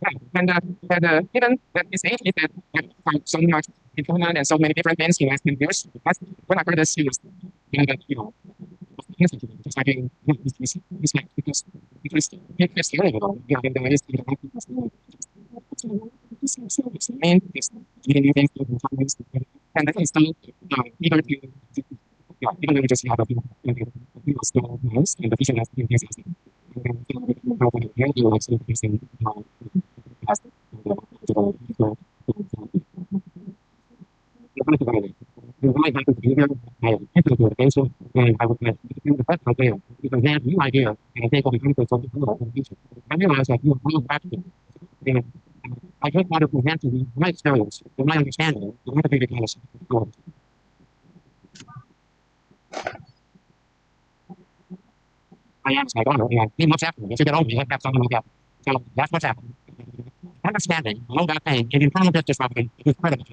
Right. And even that is it, is that from so much improvement and so many different things in last 10 years, that's when I heard this series, that, just like this like, because it's really good. There is, main is getting new things to the and that is still, even if even though we just have a few, small noise and the vision has been you might have to be here and technical attention, and I would do the best I can because they have new idea and I think will become something cool in the future. I realize that you are practical and I just want to present to you my experience and my understanding of what the bigger kind of I am my daughter and he looks after me. If you get older, you have to have someone look after. So that's what's happening. Understanding low back pain and internal disc disruption is critical.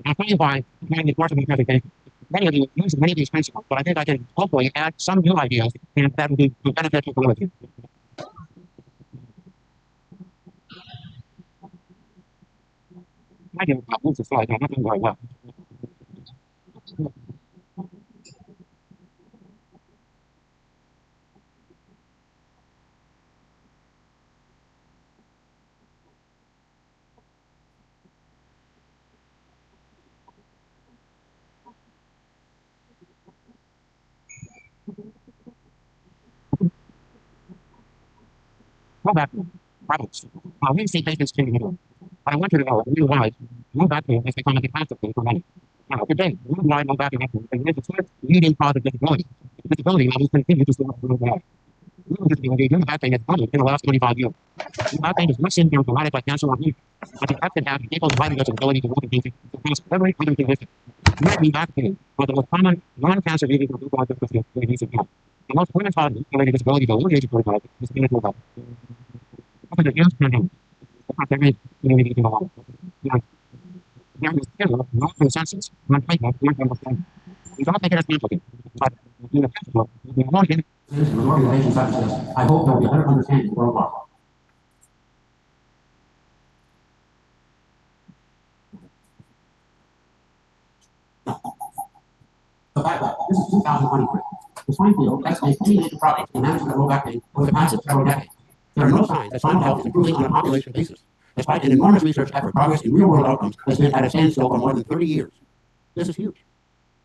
I'll tell you why during the course of the presentation. Many of you use many of these principles, but I think I can hopefully add some new ideas and that will be beneficial for you. I can move the slide. I'm not doing very well. Go back. Problems. We see patients can be but I want you to know really why low back pain has become a catastrophe for many. Now, today, worldwide low back pain is the first leading cause of disability. Disability levels continue to soar worldwide. Disability due to back pain has doubled in the last 25 years. Back pain is much symptomatic like cancer or heat, but it can have people's livelihoods and ability to work and function across every other condition. Might be back pain, but the most common non-cancer leading to people disability in recent years. The most common cause of related disability to older age of 45 is mental health. After the years pandemic, across every community in the world, there is still no consensus on treatment and understanding. We don't think it is complicated, but in the principle, the more organizations such as this, I hope there will be a better understanding worldwide. So backlash. This is 2023. The swine field estimates any major progress in management of low back pain over the past several decades. There are no signs that swine health is improving on a population basis. Despite an enormous research effort, progress in real-world outcomes has been at a standstill for more than 30 years. This is huge.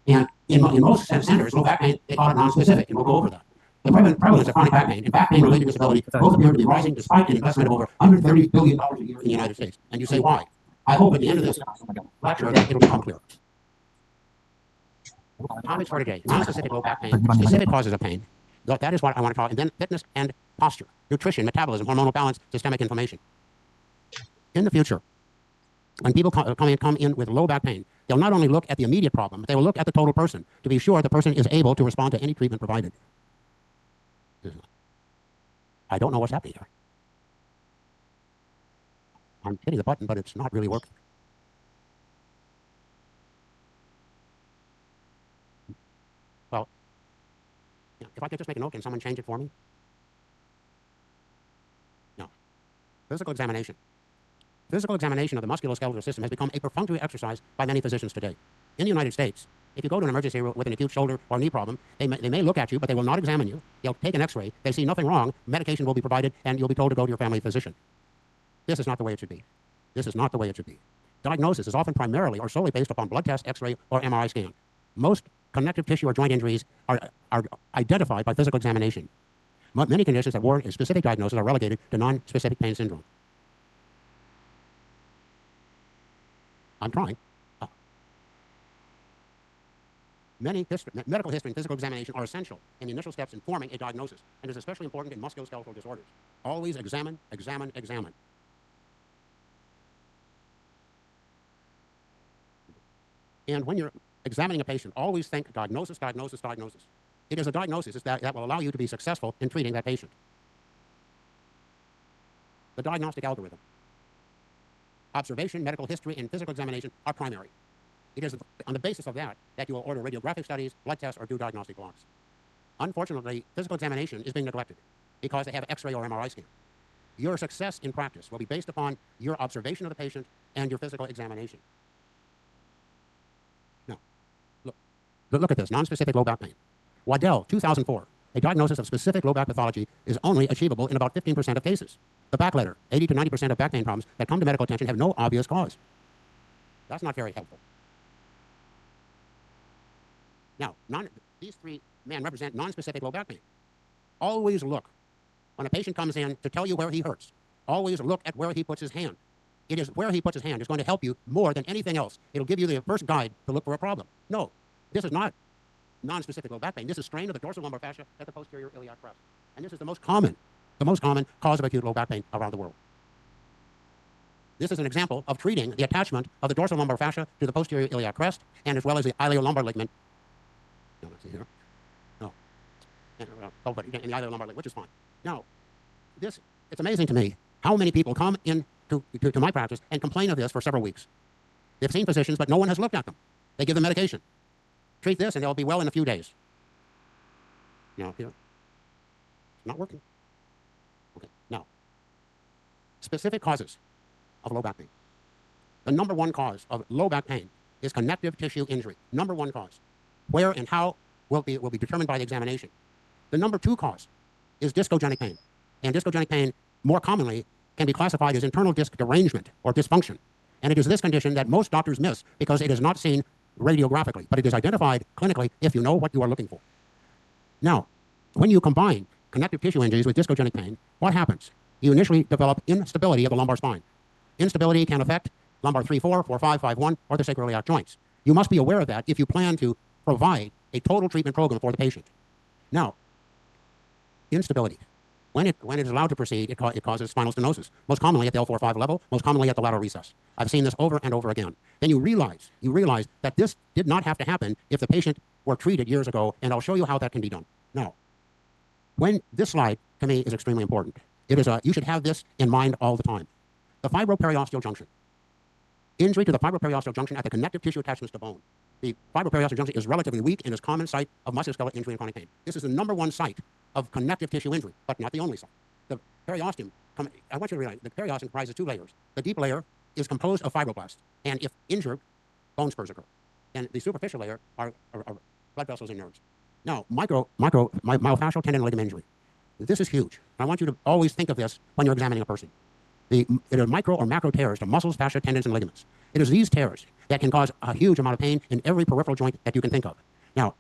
And in most centers, low back pain, they call it non-specific, and we'll go over that. The prevalence of chronic back pain and back pain-related disability both appear to be rising despite an investment of over $130 billion a year in the United States. And you say, why? I hope at the end of this lecture that it'll become clear. Topics for today, non-specific low back pain, specific causes of pain. That is what I want to talk, and then fitness and posture, nutrition, metabolism, hormonal balance, systemic inflammation. In the future, when people come in with low back pain, they'll not only look at the immediate problem, but they will look at the total person to be sure the person is able to respond to any treatment provided. I don't know what's happening here. I'm hitting the button, but it's not really working. Well, if I could just make a note, can someone change it for me? No. Physical examination. Physical examination of the musculoskeletal system has become a perfunctory exercise by many physicians today. In the United States, if you go to an emergency room with an acute shoulder or knee problem, they may look at you, but they will not examine you. They'll take an x-ray. They see nothing wrong. Medication will be provided, and you'll be told to go to your family physician. This is not the way it should be. This is not the way it should be. Diagnosis is often primarily or solely based upon blood test, x-ray, or MRI scan. Most connective tissue or joint injuries are identified by physical examination. Many conditions that warrant a specific diagnosis are relegated to non-specific pain syndrome. I'm trying. Medical history and physical examination are essential in the initial steps in forming a diagnosis, and is especially important in musculoskeletal disorders. Always examine, examine, examine. And when you're examining a patient, always think diagnosis, diagnosis, diagnosis. It is a diagnosis that will allow you to be successful in treating that patient. The diagnostic algorithm. Observation, medical history, and physical examination are primary. It is on the basis of that you will order radiographic studies, blood tests, or do diagnostic blocks. Unfortunately, physical examination is being neglected because they have X-ray or MRI scan. Your success in practice will be based upon your observation of the patient and your physical examination. Now, look at this, nonspecific low back pain. Waddell, 2004. A diagnosis of specific low back pathology is only achievable in about 15% of cases. The back letter, 80 to 90% of back pain problems that come to medical attention have no obvious cause. That's not very helpful. Now, these three men represent nonspecific low back pain. Always look, when a patient comes in to tell you where he hurts, always look at where he puts his hand. It is where he puts his hand is going to help you more than anything else. It'll give you the first guide to look for a problem. No, this is not nonspecific low back pain. This is strain of the dorsal lumbar fascia at the posterior iliac crest. And this is the most common cause of acute low back pain around the world. This is an example of treating the attachment of the dorsal lumbar fascia to the posterior iliac crest, and as well as the iliolumbar ligament. No, let's see here. No. But in the iliolumbar ligament, which is fine. Now, it's amazing to me how many people come in to my practice and complain of this for several weeks. They've seen physicians, but no one has looked at them. They give them medication. Treat this, and they'll be well in a few days. Here. It's not working. Okay, now. Specific causes of low back pain. The number one cause of low back pain is connective tissue injury. Number one cause. Where and how will be determined by the examination. The number two cause is discogenic pain. And discogenic pain, more commonly, can be classified as internal disc derangement or dysfunction. And it is this condition that most doctors miss because it is not seen radiographically, but it is identified clinically if you know what you are looking for. Now, when you combine connective tissue injuries with discogenic pain, what happens? You initially develop instability of the lumbar spine. Instability can affect lumbar 3-4, 4-5, 5-1, or the sacroiliac joints. You must be aware of that if you plan to provide a total treatment program for the patient. Now, instability. When it is allowed to proceed, it causes spinal stenosis, most commonly at the L4-5 level, most commonly at the lateral recess. I've seen this over and over again. Then you realize that this did not have to happen if the patient were treated years ago, and I'll show you how that can be done. Now, when this slide, to me, is extremely important. You should have this in mind all the time. The fibroperiosteal junction. Injury to the fibroperiosteal junction at the connective tissue attachments to bone. The fibroperiosteal junction is relatively weak and is a common site of musculoskeletal injury and chronic pain. This is the number one site of connective tissue injury, but not the only site. The periosteum, I want you to realize, the periosteum comprises two layers. The deep layer is composed of fibroblasts, and if injured, bone spurs occur. And the superficial layer are blood vessels and nerves. Now, myofascial tendon ligament injury. This is huge. I want you to always think of this when you're examining a person. It are micro or macro tears to muscles, fascia, tendons, and ligaments. It is these tears that can cause a huge amount of pain in every peripheral joint that you can think of. Now,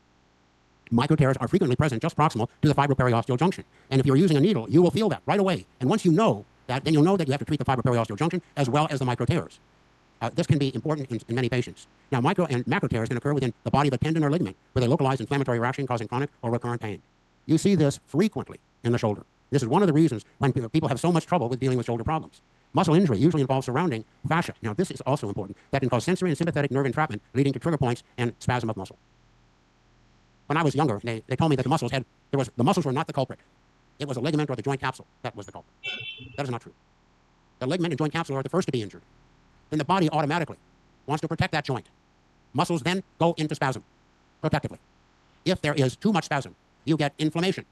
micro tears are frequently present just proximal to the fibroperiosteal junction. And if you're using a needle, you will feel that right away. And once you know that, then you'll know that you have to treat the fibroperiosteal junction as well as the micro tears. This can be important in many patients. Now, micro and macro tears can occur within the body of a tendon or ligament with a localized inflammatory reaction causing chronic or recurrent pain. You see this frequently in the shoulder. This is one of the reasons when people have so much trouble with dealing with shoulder problems. Muscle injury usually involves surrounding fascia. Now, this is also important. That can cause sensory and sympathetic nerve entrapment, leading to trigger points and spasm of muscle. When I was younger, they told me that the muscles were not the culprit. It was a ligament or the joint capsule that was the culprit. That is not true. The ligament and joint capsule are the first to be injured. Then the body automatically wants to protect that joint. Muscles then go into spasm protectively. If there is too much spasm, you get inflammation,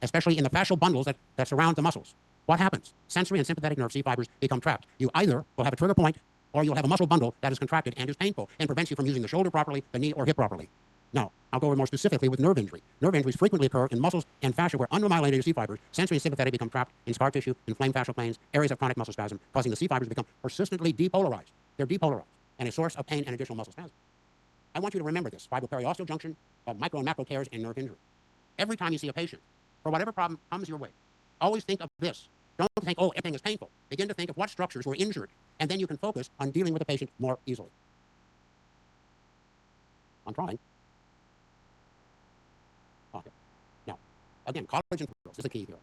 especially in the fascial bundles that surround the muscles. What happens? Sensory and sympathetic nerve C fibers become trapped. You either will have a trigger point, or you'll have a muscle bundle that is contracted and is painful and prevents you from using the shoulder properly, the knee, or hip properly. Now, I'll go over more specifically with nerve injury. Nerve injuries frequently occur in muscles and fascia where unremyelinated C fibers, sensory and sympathetic, become trapped in scar tissue, inflamed fascial planes, areas of chronic muscle spasm, causing the C fibers to become persistently depolarized. They're depolarized, and a source of pain and additional muscle spasm. I want you to remember this: fibroperiosteal junction, micro and macro tears, and nerve injury. Every time you see a patient, for whatever problem comes your way, always think of this. Don't think, oh, everything is painful. Begin to think of what structures were injured, and then you can focus on dealing with the patient more easily. I'm trying. Again, collagen fibrils is the key here.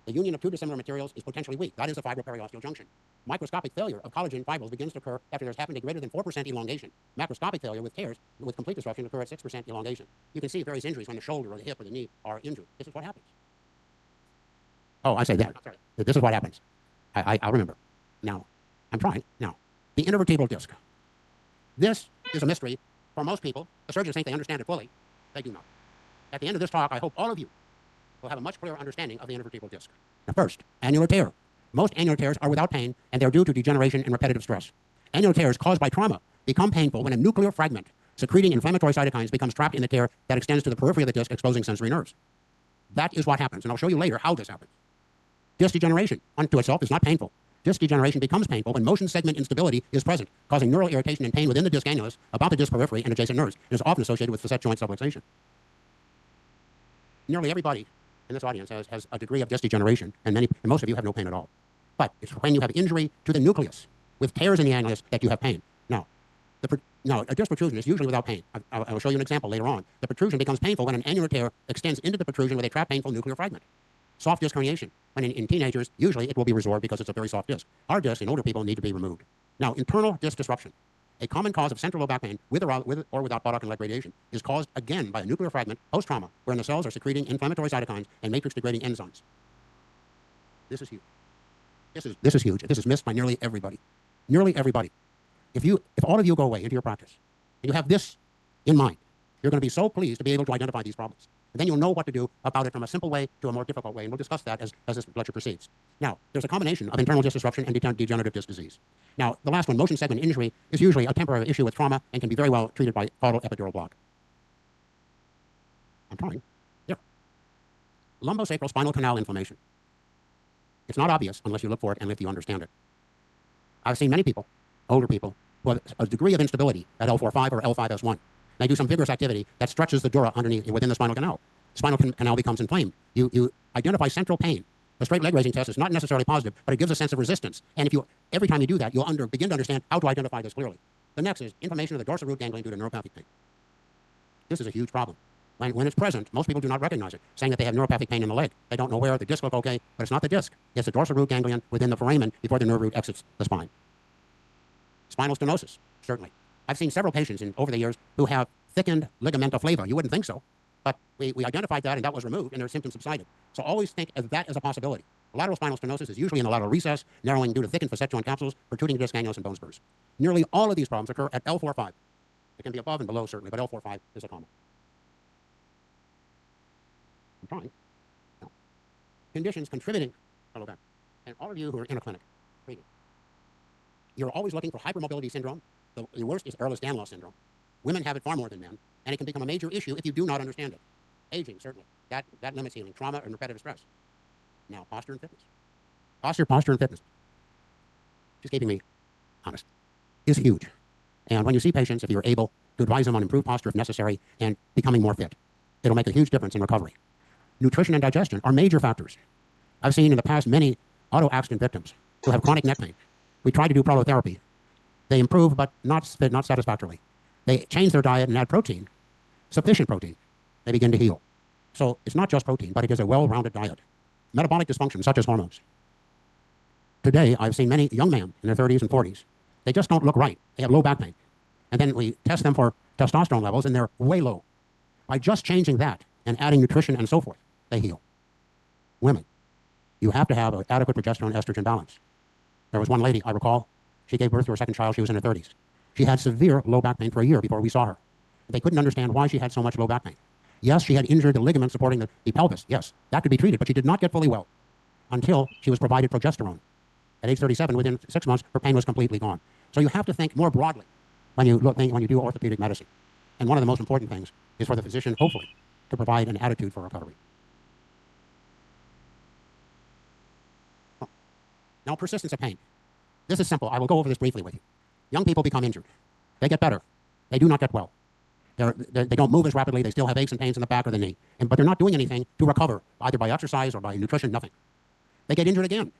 The union of two dissimilar materials is potentially weak. That is a fibroperiosteal junction. Microscopic failure of collagen fibrils begins to occur after there's happened a greater than 4% elongation. Macroscopic failure with tears with complete disruption occur at 6% elongation. You can see various injuries when the shoulder or the hip or the knee are injured. This is what happens. Oh, I say that. Sorry. This is what happens. I remember. Now, I'm trying. Now, the intervertebral disc. This is a mystery for most people. The surgeons think they understand it fully. They do not. At the end of this talk, I hope all of you will have a much clearer understanding of the intervertebral disc. Now, first, annular tear. Most annular tears are without pain, and they're due to degeneration and repetitive stress. Annular tears caused by trauma become painful when a nuclear fragment secreting inflammatory cytokines becomes trapped in the tear that extends to the periphery of the disc, exposing sensory nerves. That is what happens, and I'll show you later how this happens. Disc degeneration unto itself is not painful. Disc degeneration becomes painful when motion segment instability is present, causing neural irritation and pain within the disc annulus, about the disc periphery, and adjacent nerves, and is often associated with facet joint subluxation. Nearly everybody in this audience has a degree of disc degeneration, and most of you have no pain at all. But it's when you have injury to the nucleus with tears in the annulus that you have pain. Now, a disc protrusion is usually without pain. I will show you an example later on. The protrusion becomes painful when an annular tear extends into the protrusion with a trapped painful nuclear fragment. Soft disc herniation. When in teenagers, usually it will be resorbed because it's a very soft disc. Hard discs in older people need to be removed. Now, internal disc disruption. A common cause of central low back pain, with or without buttock and leg radiation, is caused again by a nuclear fragment post-trauma, wherein the cells are secreting inflammatory cytokines and matrix-degrading enzymes. This is huge. This is huge. This is missed by nearly everybody. Nearly everybody. If all of you go away into your practice and you have this in mind, you're going to be so pleased to be able to identify these problems. And then you'll know what to do about it from a simple way to a more difficult way, and we'll discuss that as this lecture proceeds. Now, there's a combination of internal disc disruption and degenerative disc disease. Now, the last one, motion segment injury, is usually a temporary issue with trauma and can be very well treated by caudal epidural block. I'm trying. There. Lumbosacral spinal canal inflammation. It's not obvious unless you look for it and if you understand it. I've seen many people, older people, who have a degree of instability at L4-5 or L5-S1. They do some vigorous activity that stretches the dura underneath within the spinal canal. Spinal canal becomes inflamed. You identify central pain. A straight leg raising test is not necessarily positive, but it gives a sense of resistance. And every time you do that, you'll begin to understand how to identify this clearly. The next is inflammation of the dorsal root ganglion due to neuropathic pain. This is a huge problem. When it's present, most people do not recognize it, saying that they have neuropathic pain in the leg. They don't know where. The disc look okay, but it's not the disc. It's the dorsal root ganglion within the foramen before the nerve root exits the spine. Spinal stenosis, certainly. I've seen several patients over the years who have thickened ligamenta flava. You wouldn't think so, but we identified that and that was removed and their symptoms subsided. So always think of that as a possibility. Lateral spinal stenosis is usually in the lateral recess, narrowing due to thickened facet joint capsules, protruding disc annulus and bone spurs. Nearly all of these problems occur at L4-5. It can be above and below certainly, but L4-5 is a common. I'm trying. No. Conditions contributing to low back. And all of you who are in a clinic, you're always looking for hypermobility syndrome. The worst is Ehlers-Danlos syndrome. Women have it far more than men, and it can become a major issue if you do not understand it. Aging, certainly. That limits healing. Trauma and repetitive stress. Now, posture and fitness. Posture and fitness. Just keeping me honest. Is huge. And when you see patients, if you're able to advise them on improved posture if necessary and becoming more fit, it'll make a huge difference in recovery. Nutrition and digestion are major factors. I've seen in the past many auto accident victims who have chronic neck pain. We try to do prolotherapy. They improve, but not satisfactorily. They change their diet and add protein, sufficient protein. They begin to heal. So it's not just protein, but it is a well-rounded diet. Metabolic dysfunction, such as hormones. Today, I've seen many young men in their 30s and 40s. They just don't look right. They have low back pain. And then we test them for testosterone levels, and they're way low. By just changing that and adding nutrition and so forth, they heal. Women, you have to have an adequate progesterone-estrogen balance. There was one lady, I recall, she gave birth to her second child. She was in her 30s. She had severe low back pain for a year before we saw her. They couldn't understand why she had so much low back pain. Yes, she had injured the ligament supporting the pelvis. Yes, that could be treated, but she did not get fully well until she was provided progesterone. At age 37, within 6 months, her pain was completely gone. So you have to think more broadly when you do orthopedic medicine. And one of the most important things is for the physician, hopefully, to provide an attitude for recovery. Now, persistence of pain. This is simple. I will go over this briefly with you. Young people become injured. They get better. They do not get well. They don't move as rapidly. They still have aches and pains in the back or the knee. But they're not doing anything to recover, either by exercise or by nutrition, nothing. They get injured again.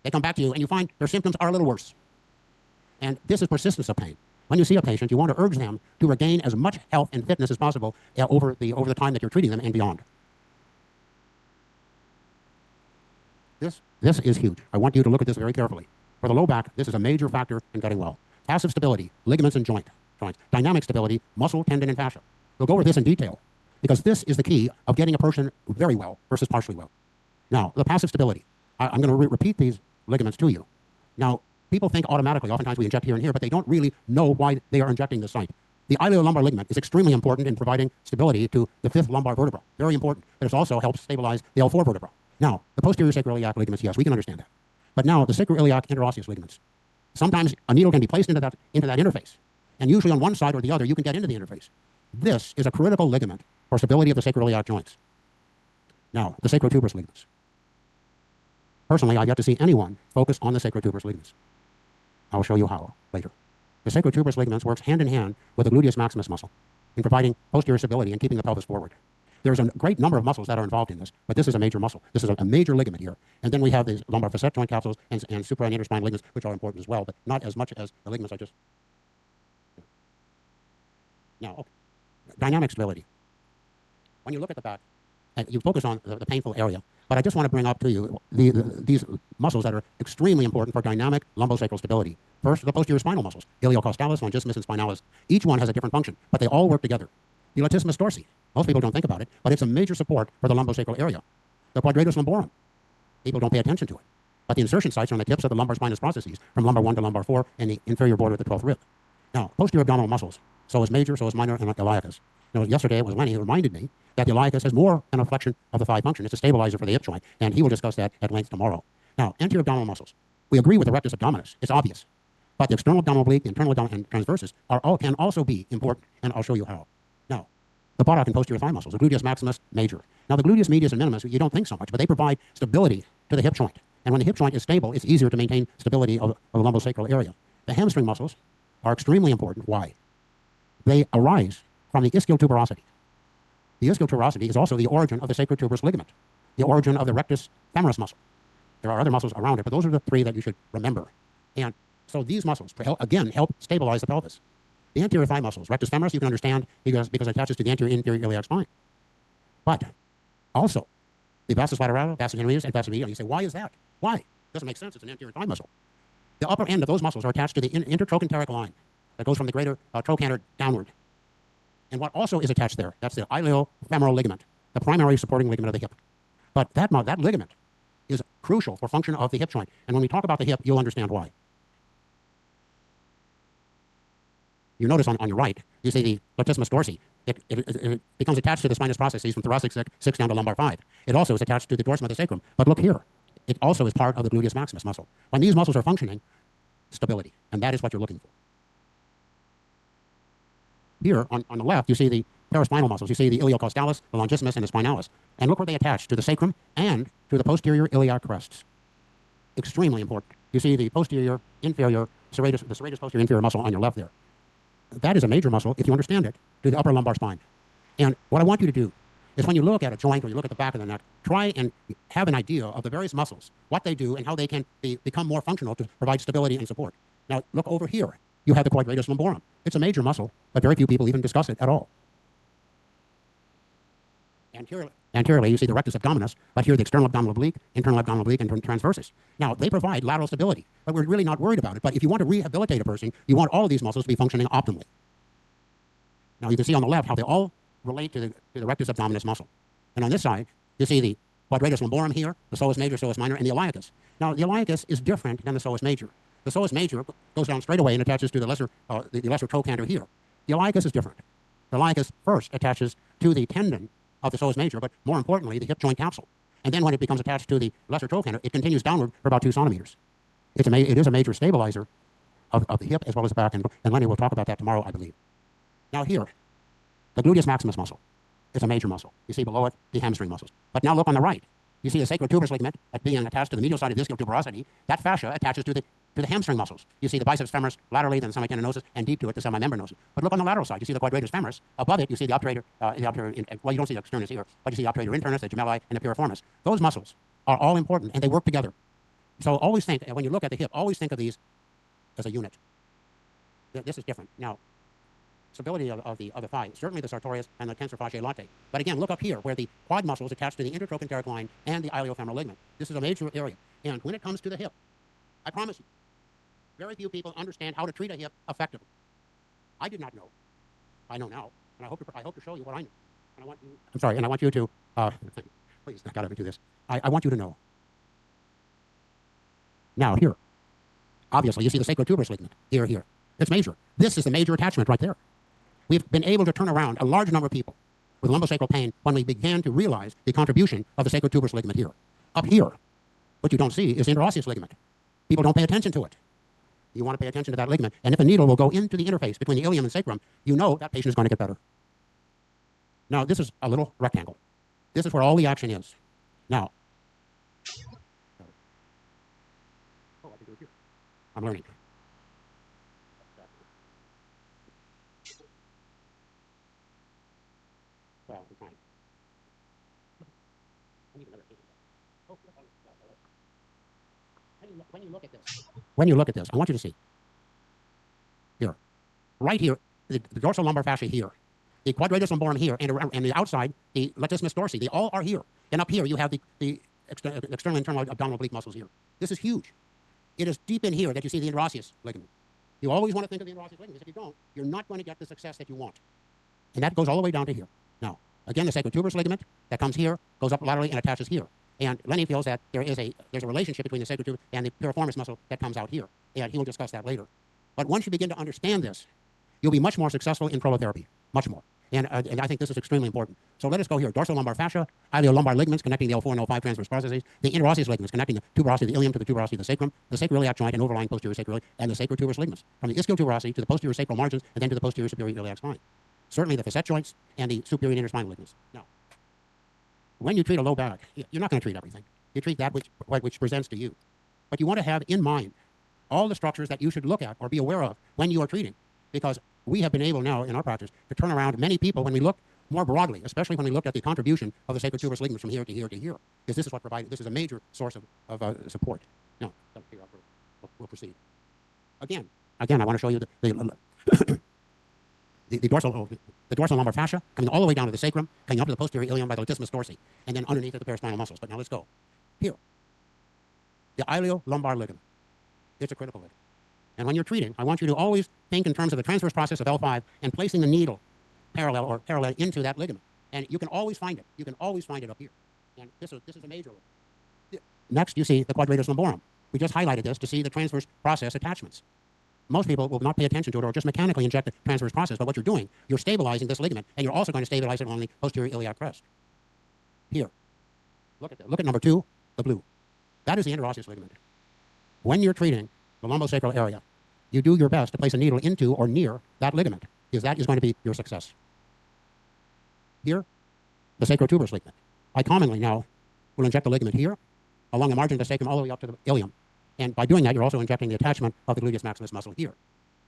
They come back to you, and you find their symptoms are a little worse. And this is persistence of pain. When you see a patient, you want to urge them to regain as much health and fitness as possible over the time that you're treating them and beyond. This is huge. I want you to look at this very carefully. For the low back, this is a major factor in getting well. Passive stability, ligaments and joints. Dynamic stability, muscle, tendon, and fascia. We'll go over this in detail because this is the key of getting a person very well versus partially well. Now, the passive stability. I'm going to repeat these ligaments to you. Now, people think automatically, oftentimes we inject here and here, but they don't really know why they are injecting this site. The iliolumbar ligament is extremely important in providing stability to the fifth lumbar vertebra. Very important. But it also helps stabilize the L4 vertebra. Now, the posterior sacroiliac ligaments, yes, we can understand that. But now, the sacroiliac interosseous ligaments. Sometimes a needle can be placed into that interface. And usually on one side or the other, you can get into the interface. This is a critical ligament for stability of the sacroiliac joints. Now, the sacrotuberous ligaments. Personally, I've yet to see anyone focus on the sacrotuberous ligaments. I'll show you how later. The sacrotuberous ligaments works hand in hand with the gluteus maximus muscle in providing posterior stability and keeping the pelvis forward. There's a great number of muscles that are involved in this, but this is a major muscle. This is a major ligament here. And then we have these lumbar facet joint capsules and supra and interspine ligaments, which are important as well, but not as much as the ligaments I just... Now, okay. Dynamic stability. When you look at the back, and you focus on the painful area, but I just want to bring up to you these muscles that are extremely important for dynamic lumbosacral stability. First, the posterior spinal muscles, iliocostalis, longissimus, and spinalis. Each one has a different function, but they all work together. The latissimus dorsi. Most people don't think about it, but it's a major support for the lumbosacral area. The quadratus lumborum. People don't pay attention to it. But the insertion sites are on the tips of the lumbar spinous processes, from lumbar 1 to lumbar 4, and the inferior border of the 12th rib. Now, posterior abdominal muscles. So is major, so is minor, and iliacus. Now, yesterday it was Lenny who reminded me that the iliacus has more than a flexion of the thigh function. It's a stabilizer for the hip joint, and he will discuss that at length tomorrow. Now, anterior abdominal muscles. We agree with the rectus abdominis. It's obvious. But the external abdominal oblique, the internal abdominal, and transversus can also be important, and I'll show you how. Now, the buttock and posterior thigh muscles, the gluteus maximus, major. Now, the gluteus medius and minimus, you don't think so much, but they provide stability to the hip joint. And when the hip joint is stable, it's easier to maintain stability of the lumbosacral area. The hamstring muscles are extremely important. Why? They arise from the ischial tuberosity. The ischial tuberosity is also the origin of the sacrotuberous ligament, the origin of the rectus femoris muscle. There are other muscles around it, but those are the three that you should remember. And so these muscles, again, help stabilize the pelvis. The anterior thigh muscles, rectus femoris, you can understand because it attaches to the anterior inferior iliac spine. But also, the vastus lateralis, vastus herniatus, and vastus medialis. You say, why is that? Why? It doesn't make sense. It's an anterior thigh muscle. The upper end of those muscles are attached to the intertrochanteric line that goes from the greater trochanter downward. And what also is attached there, that's the iliofemoral ligament, the primary supporting ligament of the hip. But that ligament is crucial for function of the hip joint. And when we talk about the hip, you'll understand why. You notice on your right, you see the latissimus dorsi. It becomes attached to the spinous processes from thoracic 6 down to lumbar 5. It also is attached to the dorsum of the sacrum. But look here. It also is part of the gluteus maximus muscle. When these muscles are functioning, stability. And that is what you're looking for. Here, on the left, you see the paraspinal muscles. You see the iliocostalis, the longissimus, and the spinalis. And look where they attach, to the sacrum and to the posterior iliac crests. Extremely important. You see the posterior inferior serratus, the serratus posterior inferior muscle on your left there. That is a major muscle, if you understand it, to the upper lumbar spine. And what I want you to do is when you look at a joint or you look at the back of the neck, try and have an idea of the various muscles, what they do, and how they can become more functional to provide stability and support. Now, look over here. You have the quadratus lumborum. It's a major muscle, but very few people even discuss it at all. Anteriorly, you see the rectus abdominis, but here the external abdominal oblique, internal abdominal oblique, and transversus. Now, they provide lateral stability, but we're really not worried about it. But if you want to rehabilitate a person, you want all of these muscles to be functioning optimally. Now, you can see on the left how they all relate to the rectus abdominis muscle. And on this side, you see the quadratus lumborum here, the psoas major, psoas minor, and the iliacus. Now, the iliacus is different than the psoas major. The psoas major goes down straight away and attaches to the lesser trochanter here. The iliacus is different. The iliacus first attaches to the tendon of the psoas major, but more importantly, the hip joint capsule. And then when it becomes attached to the lesser trochanter, it continues downward for about 2 centimeters. It is a major stabilizer of the hip as well as the back, and Lenny will talk about that tomorrow, I believe. Now here, the gluteus maximus muscle is a major muscle. You see below it the hamstring muscles. But now look on the right. You see the sacrotuberous ligament being attached to the medial side of the ischial tuberosity. That fascia attaches to the hamstring muscles. You see the biceps femoris laterally, then the semicantinosus, and deep to it, the semimembranosus. But look on the lateral side. You see the quadratus femoris. Above it, you see the obturator, well, you don't see the externus here, but you see the obturator internus, the gemelli, and the piriformis. Those muscles are all important, and they work together. So always think, when you look at the hip, always think of these as a unit. This is different. Now, stability of the thigh, certainly the sartorius and the tensor fasciae latae. But again, look up here where the quad muscle is attached to the intertrochanteric line and the iliofemoral ligament. This is a major area. And when it comes to the hip, I promise you, very few people understand how to treat a hip effectively. I did not know. I know now, and I hope to show you what I know. And I want you. I'm sorry, and I want you to. Please, I gotta do this. I want you to know. Now here, obviously, you see the sacrotuberous ligament here. It's major. This is the major attachment right there. We've been able to turn around a large number of people with lumbosacral pain when we began to realize the contribution of the sacrotuberous ligament here. Up here, what you don't see is the interosseous ligament. People don't pay attention to it. You want to pay attention to that ligament, and if a needle will go into the interface between the ilium and sacrum, you know that patient is going to get better. Now, this is a little rectangle. This is where all the action is. Now, I can do it here. I'm learning. Well, I'm trying. I need another paper. When you look at this, I want you to see. Here. Right here, the dorsal lumbar fascia here, the quadratus lumborum here, and the outside, the latissimus dorsi, they all are here. And up here, you have the external internal abdominal oblique muscles here. This is huge. It is deep in here that you see the interosseous ligament. You always want to think of the interosseous ligament, because if you don't, you're not going to get the success that you want. And that goes all the way down to here. Now, again, the sacrotuberous ligament that comes here, goes up laterally and attaches here. And Lenny feels that there's a relationship between the sacrotuberous and the piriformis muscle that comes out here. And he will discuss that later. But once you begin to understand this, you'll be much more successful in prolotherapy, much more. And I think this is extremely important. So let us go here. Dorsal lumbar fascia, iliolumbar ligaments connecting the L4 and L5 transverse processes, the interosseous ligaments connecting the tuberosity of the ilium to the tuberosity of the sacrum, the sacroiliac joint and overlying posterior sacroiliac, and the sacrotuberous ligaments, from the ischial to the posterior sacral margins, and then to the posterior superior iliac spine. Certainly the facet joints and the superior interspinal ligaments. Now, when you treat a low back, you're not going to treat everything. You treat that which presents to you. But you want to have in mind all the structures that you should look at or be aware of when you are treating, because we have been able now in our practice to turn around many people when we look more broadly, especially when we look at the contribution of the sacrotuberous ligaments from here to here to here, because this is what provided, this is a major source of support. Now, we'll proceed. Again, I want to show you the dorsal lumbar fascia coming all the way down to the sacrum, coming up to the posterior ilium by the latissimus dorsi, and then underneath it the paraspinal muscles. But now let's go. Here, the iliolumbar ligament. It's a critical ligament. And when you're treating, I want you to always think in terms of the transverse process of L5 and placing the needle parallel into that ligament. And you can always find it. You can always find it up here. And this is a major ligament. Next, you see the quadratus lumborum. We just highlighted this to see the transverse process attachments. Most people will not pay attention to it or just mechanically inject the transverse process, but what you're doing, you're stabilizing this ligament, and you're also going to stabilize it along the posterior iliac crest. Here. Look at number 2, the blue. That is the interosseous ligament. When you're treating the lumbosacral area, you do your best to place a needle into or near that ligament, because that is going to be your success. Here, the sacrotuberous ligament. I commonly now will inject the ligament here, along the margin of the sacrum all the way up to the ilium. And by doing that, you're also injecting the attachment of the gluteus maximus muscle here.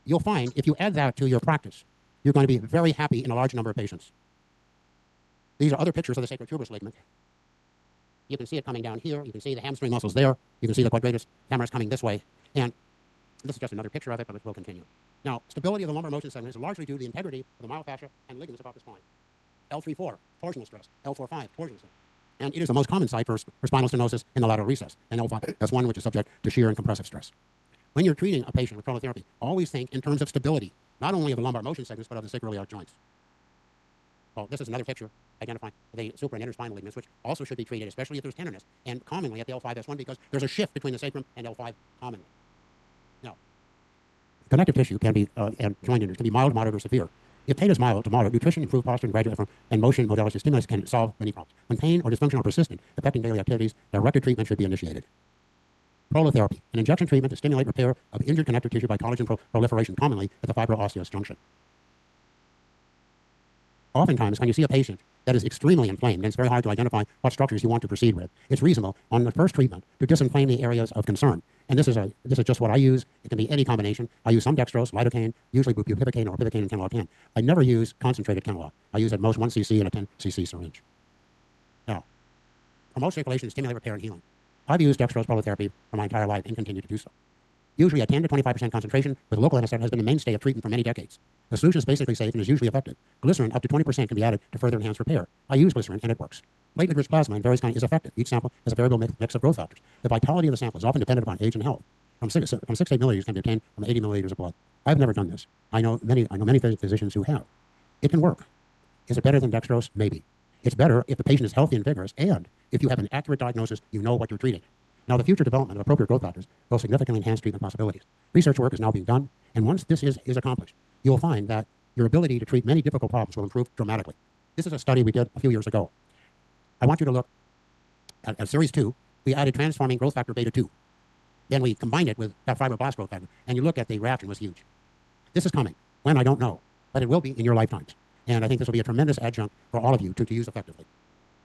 You'll find if you add that to your practice, you're going to be very happy in a large number of patients. These are other pictures of the sacrotuberous ligament. You can see it coming down here. You can see the hamstring muscles there. You can see the quadratus femoris coming this way. And this is just another picture of it, but we'll continue. Now, stability of the lumbar motion segment is largely due to the integrity of the myofascia and ligaments about the spine. L3-4, torsional stress. L4-5, torsional stress. And it is the most common site for spinal stenosis in the lateral recess. And L5, that's one which is subject to shear and compressive stress. When you're treating a patient with prolotherapy, always think in terms of stability, not only of the lumbar motion segments, but of the sacroiliac joints. Well, this is another picture identifying the supra and interspinal ligaments, which also should be treated, especially if there's tenderness, and commonly at the L5S1 because there's a shift between the sacrum and L5 commonly. Now, connective tissue can be, and joint injuries can be mild, moderate, or severe. If pain is mild to moderate, nutrition, improved posture, and graduate effort, and motion modality stimulus can solve many problems. When pain or dysfunction are persistent, affecting daily activities, directed treatment should be initiated. Prolotherapy, an injection treatment to stimulate repair of injured connective tissue by collagen proliferation, commonly at the fibro-osseous junction. Oftentimes, when you see a patient that is extremely inflamed, and it's very hard to identify what structures you want to proceed with, it's reasonable on the first treatment to disinflame the areas of concern. And this is just what I use. It can be any combination. I use some dextrose, lidocaine, usually bupivacaine or bupivacaine and kenalog. I never use concentrated kenalog. I use at most 1 cc in a 10 cc syringe. Now, promote circulation to stimulate repair and healing. I've used dextrose prolotherapy for my entire life and continue to do so. Usually a 10 to 25% concentration with local anesthetic has been the mainstay of treatment for many decades. The solution is basically safe and is usually effective. Glycerin, up to 20%, can be added to further enhance repair. I use glycerin, and it works. Platelet-rich plasma in various kinds is effective. Each sample has a variable mix of growth factors. The vitality of the sample is often dependent upon age and health. From 6 to 8 milliliters can be obtained from 80 milliliters of blood. I've never done this. I know many physicians who have. It can work. Is it better than dextrose? Maybe. It's better if the patient is healthy and vigorous, and if you have an accurate diagnosis, you know what you're treating. Now, the future development of appropriate growth factors will significantly enhance treatment possibilities. Research work is now being done, and once this is accomplished, you will find that your ability to treat many difficult problems will improve dramatically. This is a study we did a few years ago. I want you to look at Series 2. We added transforming growth factor beta 2. Then we combined it with that fibroblast growth factor, and you look at the reaction was huge. This is coming. When, I don't know, but it will be in your lifetimes. And I think this will be a tremendous adjunct for all of you to use effectively.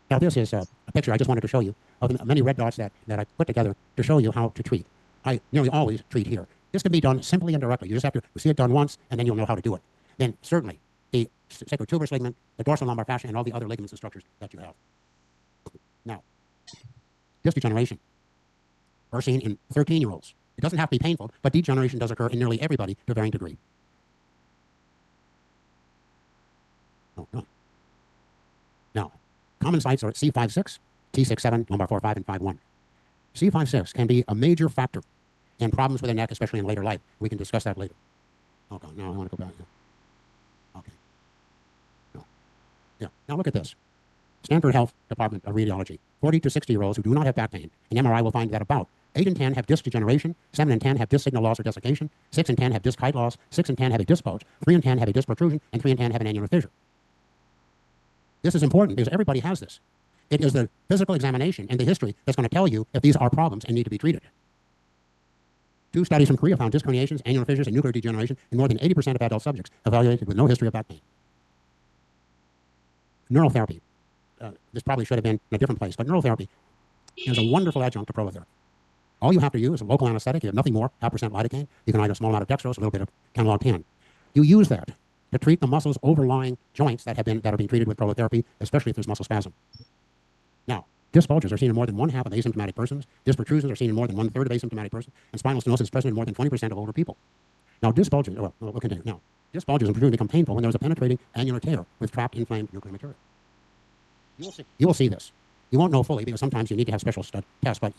Now, this is a picture I just wanted to show you of the many red dots that I put together to show you how to treat. I nearly always treat here. This can be done simply and directly. You just have to see it done once, and then you'll know how to do it. Then, certainly, the sacrotuberous ligament, the dorsal lumbar fascia, and all the other ligaments and structures that you have. Now, disc degeneration are seen in 13-year-olds. It doesn't have to be painful, but degeneration does occur in nearly everybody to a varying degree. Oh, no. Now, common sites are C5-6, T6-7, lumbar 4-5, and 5-1. C5-6 can be a major factor in problems with the neck, especially in later life. We can discuss that later. Okay, now I want to go back here. Okay. No. Yeah, now look at this. Stanford Health Department of Radiology. 40 to 60-year-olds who do not have back pain. An MRI will find that about 8 in 10 have disc degeneration, 7 in 10 have disc signal loss or desiccation, 6 in 10 have disc height loss, 6 in 10 have a disc bulge, 3 in 10 have a disc protrusion, and 3 in 10 have an annular fissure. This is important because everybody has this. It is the physical examination and the history that's going to tell you if these are problems and need to be treated. 2 studies from Korea found disc herniations, annular fissures, and nuclear degeneration in more than 80% of adult subjects evaluated with no history of back pain. Neural therapy. This probably should have been in a different place, but neural therapy is a wonderful adjunct to prolotherapy. All you have to use is a local anesthetic. You have nothing more, 0.5% lidocaine. You can add a small amount of dextrose, a little bit of Kenalog 10. You use that to treat the muscles overlying joints that are being treated with prolotherapy, especially if there's muscle spasm. Now, disc bulges are seen in more than 1/2 of asymptomatic persons. Disc protrusions are seen in more than 1/3 of asymptomatic persons, and spinal stenosis is present in more than 20% of older people. Now, disc bulges, we'll continue. Now, disc bulges and protrusions become painful when there is a penetrating annular tear with trapped inflamed nuclear material. You will see this. You won't know fully because sometimes you need to have special tests, but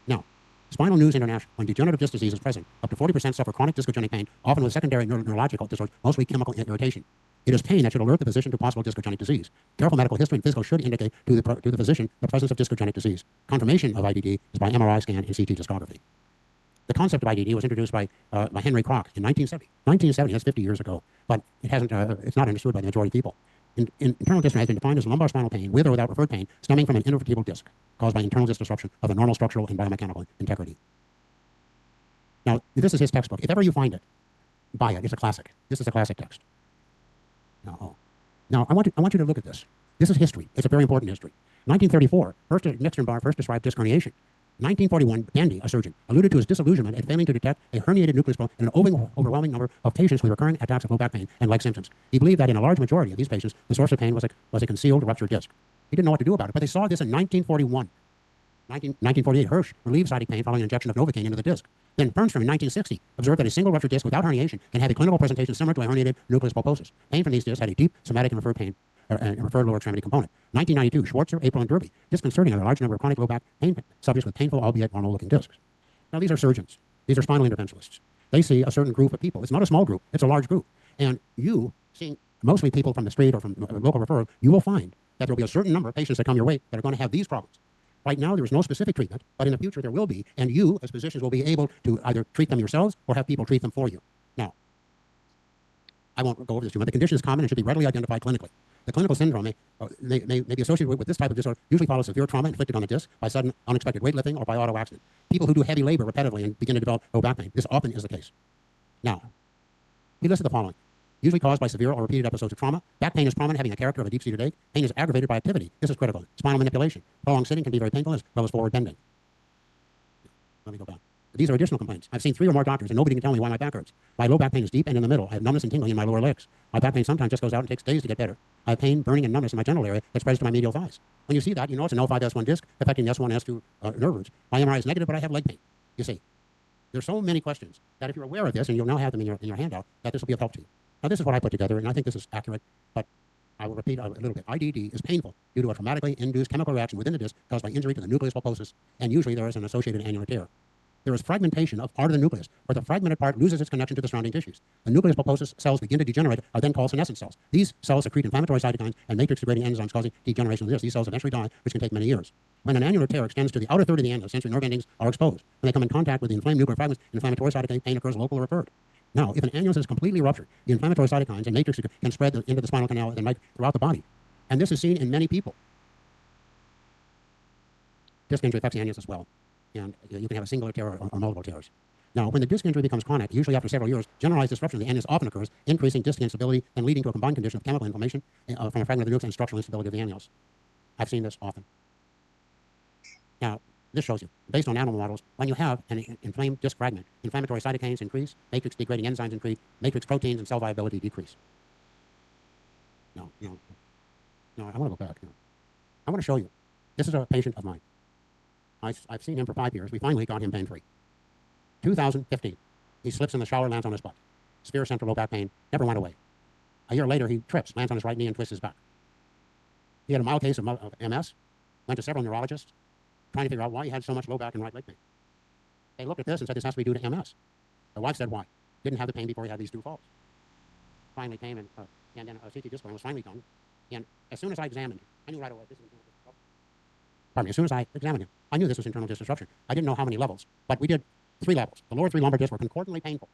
now, Spinal News International, when degenerative disc disease is present, up to 40% suffer chronic discogenic pain, often with secondary neurological disorders, mostly chemical irritation. It is pain that should alert the physician to possible discogenic disease. Careful medical history and physical should indicate to the physician the presence of discogenic disease. Confirmation of IDD is by MRI scan and CT discography. The concept of IDD was introduced by Henry Kroc in 1970. 1970, that's 50 years ago, but it's not understood by the majority of people. Internal disc has been defined as lumbar spinal pain, with or without referred pain, stemming from an intervertebral disc, caused by internal disc disruption of the normal structural and biomechanical integrity. Now, this is his textbook. If ever you find it, buy it. It's a classic. This is a classic text. Now, I want you to look at this. This is history. It's a very important history. 1934, Nixon-Barr first described disc herniation. 1941, Gandy, a surgeon, alluded to his disillusionment at failing to detect a herniated nucleus bone in an overwhelming number of patients with recurring attacks of low back pain and leg symptoms. He believed that in a large majority of these patients, the source of pain was a concealed ruptured disc. He didn't know what to do about it, but they saw this in 1941. 1948, Hirsch relieved sciatic pain following an injection of Novocaine into the disc. Then Bernstrom in 1960 observed that a single ruptured disc without herniation can have a clinical presentation similar to a herniated nucleus pulposus. Pain from these discs had a deep somatic and referred pain, referred lower extremity component. 1992, Schwarzer, April, and Derby, disconcerting a large number of chronic low back pain subjects with painful, albeit normal-looking discs. Now, these are surgeons. These are spinal interventionalists. They see a certain group of people. It's not a small group. It's a large group. And you, seeing mostly people from the street or from local referral, you will find that there will be a certain number of patients that come your way that are going to have these problems. Right now, there is no specific treatment, but in the future there will be, and you, as physicians, will be able to either treat them yourselves or have people treat them for you. Now, I won't go over this too much. The condition is common and should be readily identified clinically. The clinical syndrome may be associated with this type of disorder, usually follows severe trauma inflicted on the disc by sudden, unexpected weightlifting or by auto accident. People who do heavy labor repetitively and begin to develop low back pain, this often is the case. Now, he listed the following. Usually caused by severe or repeated episodes of trauma. Back pain is prominent, having a character of a deep-seated ache. Pain is aggravated by activity. This is critical. Spinal manipulation. Prolonged sitting can be very painful, as well as forward bending. Let me go back. These are additional complaints. I've seen 3 or more doctors, and nobody can tell me why my back hurts. My low back pain is deep and in the middle. I have numbness and tingling in my lower legs. My back pain sometimes just goes out and takes days to get better. I have pain, burning, and numbness in my genital area that spreads to my medial thighs. When you see that, you know it's an L5-S1 disc affecting the S1, S2 nerve roots. My MRI is negative, but I have leg pain. You see. There's so many questions that if you're aware of this, and you'll now have them in your handout, that this will be of help to you. Now, this is what I put together, and I think this is accurate, but I will repeat a little bit. IDD is painful due to a traumatically induced chemical reaction within the disc caused by injury to the nucleus pulposus, and usually there is an associated annular tear. There is fragmentation of part of the nucleus, where the fragmented part loses its connection to the surrounding tissues. The nucleus pulposus cells begin to degenerate, are then called senescent cells. These cells secrete inflammatory cytokines and matrix-degrading enzymes causing degeneration of the disc. These cells eventually die, which can take many years. When an annular tear extends to the outer third of the annulus, sensory nerve endings are exposed. When they come in contact with the inflamed nuclear fragments, inflammatory cytokine pain occurs local or referred. Now, if an annulus is completely ruptured, the inflammatory cytokines and matrix can spread into the spinal canal and throughout the body. And this is seen in many people. Disc injury affects the annulus as well. And you can have a singular tear or multiple tears. Now, when the disc injury becomes chronic, usually after several years, generalized disruption of the annulus often occurs, increasing disc instability and leading to a combined condition of chemical inflammation from a fragment of the nucleus and structural instability of the annulus. I've seen this often. Now, this shows you, based on animal models, when you have an inflamed disc fragment, inflammatory cytokines increase, matrix-degrading enzymes increase, matrix proteins and cell viability decrease. No, I want to go back. I want to show you. This is a patient of mine. I've seen him for 5 years. We finally got him pain-free. 2015, he slips in the shower, lands on his butt. Severe central low back pain, never went away. A year later, he trips, lands on his right knee, and twists his back. He had a mild case of MS, went to several neurologists, trying to figure out why he had so much low back and right leg pain. They looked at this and said, this has to be due to MS. The wife said, why? Didn't have the pain before he had these 2 falls. Finally came and then a CT disc scan was finally done. And as soon as I examined him, I knew right away this is internal disc disruption. Pardon me, as soon as I examined him, I knew this was internal disc disruption. I didn't know how many levels, but we did 3 levels. The lower 3 lumbar discs were concordantly painful.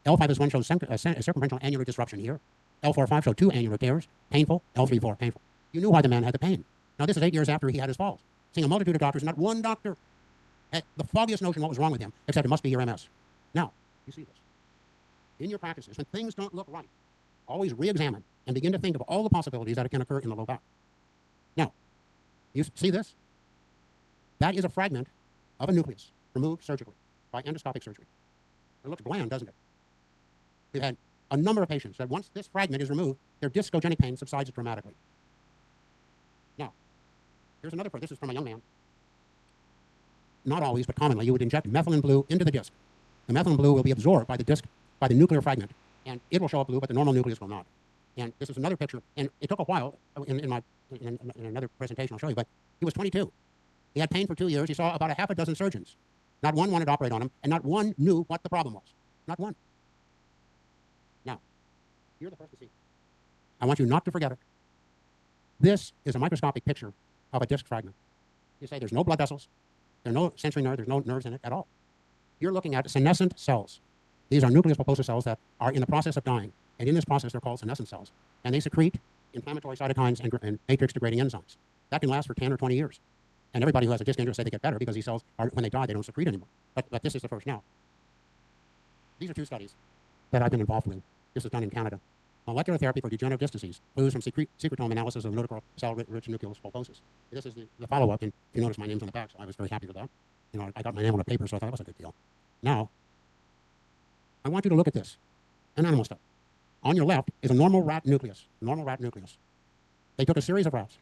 L5S1 shows circumferential annular disruption here. L4-5 showed 2 annular tears, painful. L3-4, painful. You knew why the man had the pain. Now, this is 8 years after he had his falls. Seeing a multitude of doctors, not one doctor had the foggiest notion what was wrong with him, except it must be your MS. Now, you see this. In your practices, when things don't look right, always re-examine and begin to think of all the possibilities that can occur in the low back. Now, you see this? That is a fragment of a nucleus removed surgically by endoscopic surgery. It looks bland, doesn't it? We've had a number of patients that once this fragment is removed, their discogenic pain subsides dramatically. Now, here's another part. This is from a young man. Not always, but commonly, you would inject methylene blue into the disc. The methylene blue will be absorbed by the disc, by the nuclear fragment, and it will show up blue, but the normal nucleus will not. And this is another picture, and it took a while in another presentation I'll show you, but he was 22. He had pain for 2 years. He saw about a half a dozen surgeons. Not one wanted to operate on him, and not one knew what the problem was. Not one. Now, you're the first to see. I want you not to forget it. This is a microscopic picture of a disc fragment. You say there's no blood vessels, there's no sensory nerve, there's no nerves in it at all. You're looking at senescent cells. These are nucleus pulposus cells that are in the process of dying, and in this process they're called senescent cells, and they secrete inflammatory cytokines and matrix-degrading enzymes. That can last for 10 or 20 years. And everybody who has a disc injury say they get better because these cells, when they die, they don't secrete anymore. But this is the first now. These are 2 studies that I've been involved with. This is done in Canada. Molecular therapy for degenerative disc disease. Clues from secretome analysis of notochord cell-rich nucleus pulposus. This is the follow-up, and you notice my name's on the back, so I was very happy with that. You know, I got my name on a paper, so I thought that was a good deal. Now, I want you to look at this. An animal study. On your left is a normal rat nucleus. Normal rat nucleus. They took a series of rats.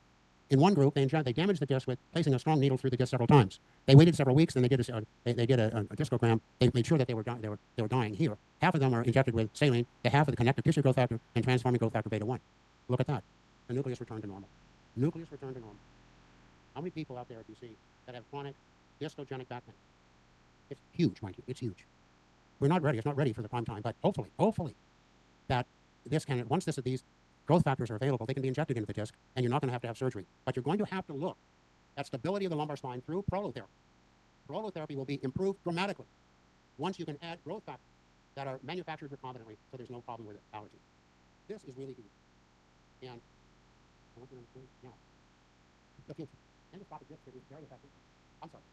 In one group, they damaged the disc with placing a strong needle through the disc several times. They waited several weeks, and they did a discogram. They made sure that they were dying here. Half of them are injected with saline, to half of the connective tissue growth factor and transforming growth factor beta 1. Look at that. The nucleus returned to normal. Nucleus returned to normal. How many people out there do you see that have chronic discogenic back pain? It's huge, mind you. It's huge. We're not ready. It's not ready for the prime time, but hopefully, that this can, once these growth factors are available, they can be injected into the disc, and you're not going to have surgery. But you're going to have to look at stability of the lumbar spine through prolotherapy. Prolotherapy will be improved dramatically once you can add growth factors that are manufactured recombinantly, so there's no problem with allergy. This is really huge. And I want you to understand now. The future. Endoscopic disc surgery is very effective. I'm sorry.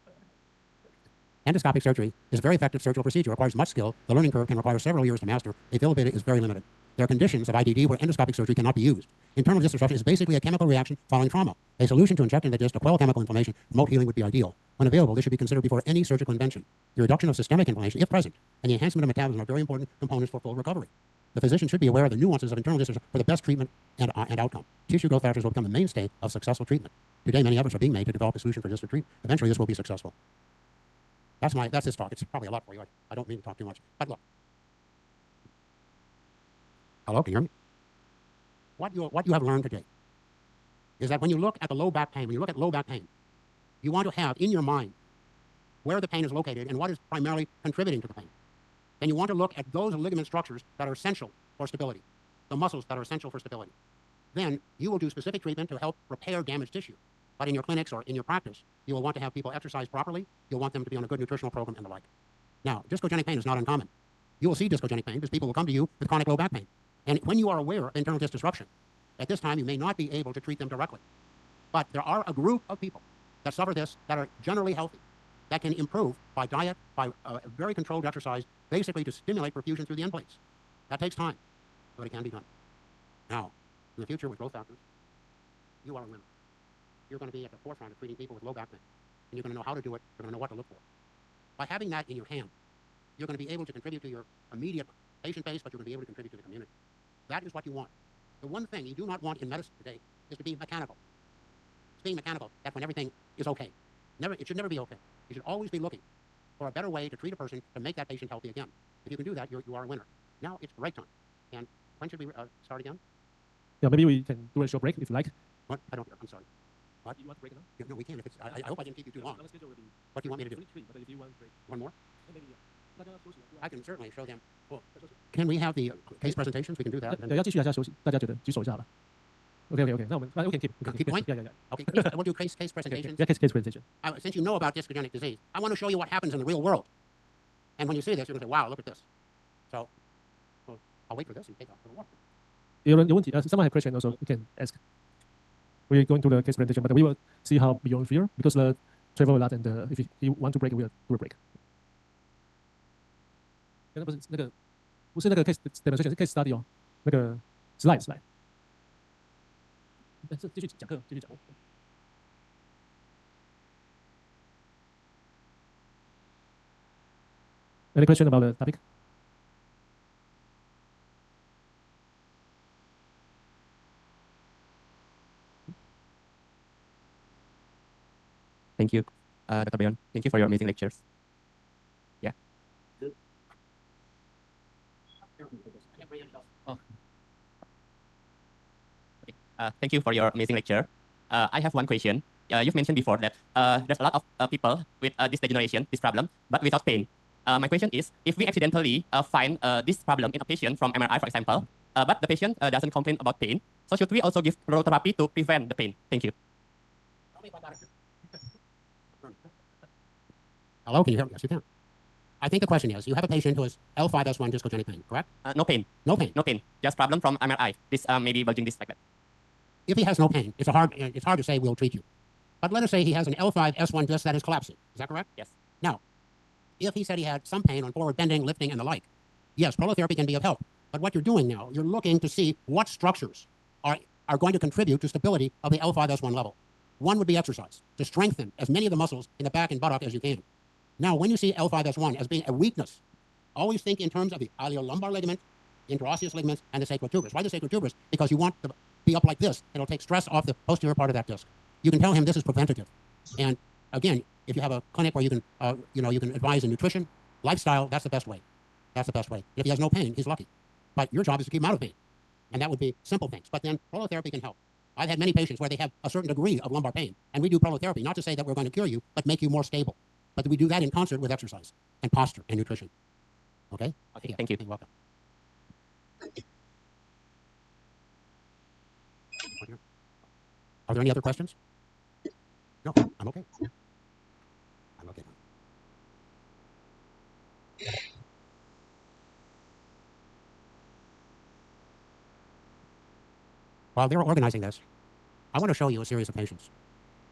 Endoscopic surgery is a very effective surgical procedure. It requires much skill. The learning curve can require several years to master. Availability is very limited. There are conditions of IDD where endoscopic surgery cannot be used. Internal disc disruption is basically a chemical reaction following trauma. A solution to inject in the disc to quell chemical inflammation, promote healing would be ideal. When available, this should be considered before any surgical intervention. The reduction of systemic inflammation, if present, and the enhancement of metabolism are very important components for full recovery. The physician should be aware of the nuances of internal disc disruption for the best treatment and outcome. Tissue growth factors will become the mainstay of successful treatment. Today, many efforts are being made to develop a solution for disc treatment. Eventually, this will be successful. That's his talk. It's probably a lot for you. I don't mean to talk too much. But look. Hello, can you hear me? What you have learned today is that when you look at the low back pain, you want to have in your mind where the pain is located and what is primarily contributing to the pain. Then you want to look at those ligament structures that are essential for stability, the muscles that are essential for stability. Then you will do specific treatment to help repair damaged tissue. But in your clinics or in your practice, you will want to have people exercise properly. You'll want them to be on a good nutritional program and the like. Now, discogenic pain is not uncommon. You will see discogenic pain because people will come to you with chronic low back pain. And when you are aware of internal disc disruption, at this time you may not be able to treat them directly. But there are a group of people that suffer this that are generally healthy, that can improve by diet, by very controlled exercise, basically to stimulate perfusion through the end plates. That takes time, but it can be done. Now, in the future with growth factors, you are a winner. You're going to be at the forefront of treating people with low back pain. And you're going to know how to do it. You're going to know what to look for. By having that in your hand, you're going to be able to contribute to your immediate patient base, but you're going to be able to contribute to the community. That is what you want. The one thing you do not want in medicine today is to be mechanical. It's being mechanical, that when everything is okay. It should never be okay. You should always be looking for a better way to treat a person to make that patient healthy again. If you can do that, you are a winner. Now it's break time. And when should we start again? Yeah, maybe we can do a short break if you like. What? I don't hear. I'm sorry. What? You want to break it now? Yeah, no, we can. If it's, I hope I didn't keep you too long. Let's schedule the What do you want me to do? only three, but if you want to break, One more? maybe大家休息。I can certainly show them. Well, can we have the case presentations? We can do that. 对，要继续还是要休息？大家觉得举手一下吧。OK，那我们 we can keep Keep going? Yeah. Okay, we'll do case presentations. Yeah, case presentation. Since you know about discogenic disease, I want to show you what happens in the real world. And when you see this, you're going to say, wow, look at this. So, well, I'll wait for this and take off for the water. 有问题？Someone have question also. You can ask. We're going to the case presentation, but we will see how beyond fear because the travel a lot and if you want to break, we will do a break. 那不是那个 case demonstration，是 case study 哦，那个 slide。但是继续讲课，继续讲。Any question about the topic? Thank you, Dr. Bayon. Thank you for your amazing lectures. Yeah. Oh. Okay. Thank you for your amazing lecture. I have one question. You've mentioned before that there's a lot of people with this degeneration, this problem, but without pain. My question is, if we accidentally find this problem in a patient from MRI, for example, but the patient doesn't complain about pain, so should we also give prolotherapy to prevent the pain? Thank you. Hello, can you hear me? Yes, you can. I think the question is, you have a patient who has L5S1 discogenic pain, correct? No pain. No pain. No pain. Just problem from MRI. This maybe bulging this like that. If he has no pain, it's hard to say we'll treat you. But let us say he has an L5S1 disc that is collapsing. Is that correct? Yes. Now, if he said he had some pain on forward bending, lifting, and the like, yes, prolotherapy can be of help. But what you're doing now, you're looking to see what structures are going to contribute to stability of the L5S1 level. One would be exercise, to strengthen as many of the muscles in the back and buttock as you can. Now, when you see L5S1 as being a weakness, always think in terms of the iliolumbar ligament, interosseous ligaments, and the sacral tuberous. Why the sacral tuberous? Because you want to be up like this. It'll take stress off the posterior part of that disc. You can tell him this is preventative. And again, if you have a clinic where you can, you can advise in nutrition, lifestyle, that's the best way. That's the best way. If he has no pain, he's lucky. But your job is to keep him out of pain. And that would be simple things. But then prolotherapy can help. I've had many patients where they have a certain degree of lumbar pain, and we do prolotherapy, not to say that we're going to cure you, but make you more stable. But we do that in concert with exercise and posture and nutrition. Okay? Okay, thank you. You're welcome. Are there any other questions? No, I'm okay. I'm okay. While they're organizing this, I want to show you a series of patients.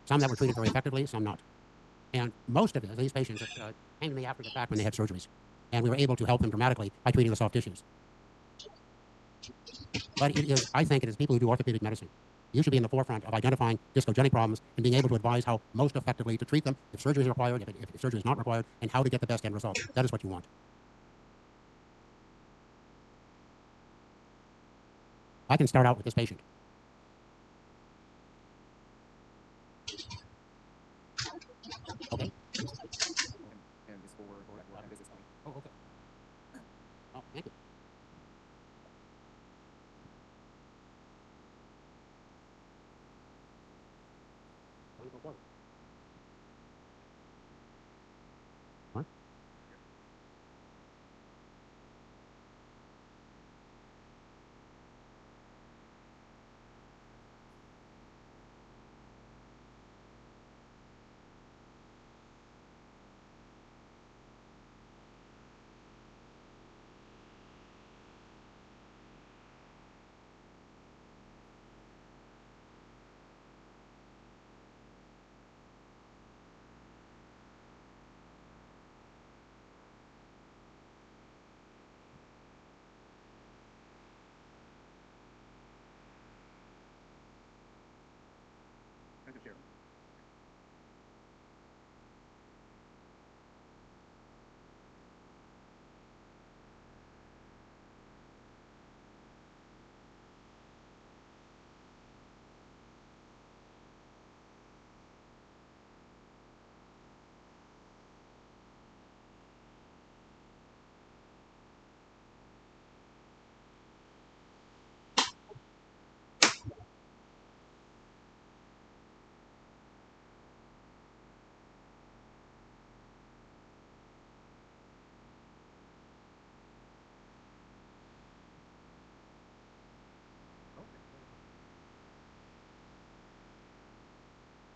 Some that were treated very effectively, some not. And most of these patients came to me after the fact when they had surgeries. And we were able to help them dramatically by treating the soft tissues. But I think it is people who do orthopedic medicine. You should be in the forefront of identifying discogenic problems and being able to advise how most effectively to treat them, if surgery is required, if surgery is not required, and how to get the best end result. That is what you want. I can start out with this patient. Okay. Oh, okay. Oh, thank you. Wanna go forward? What?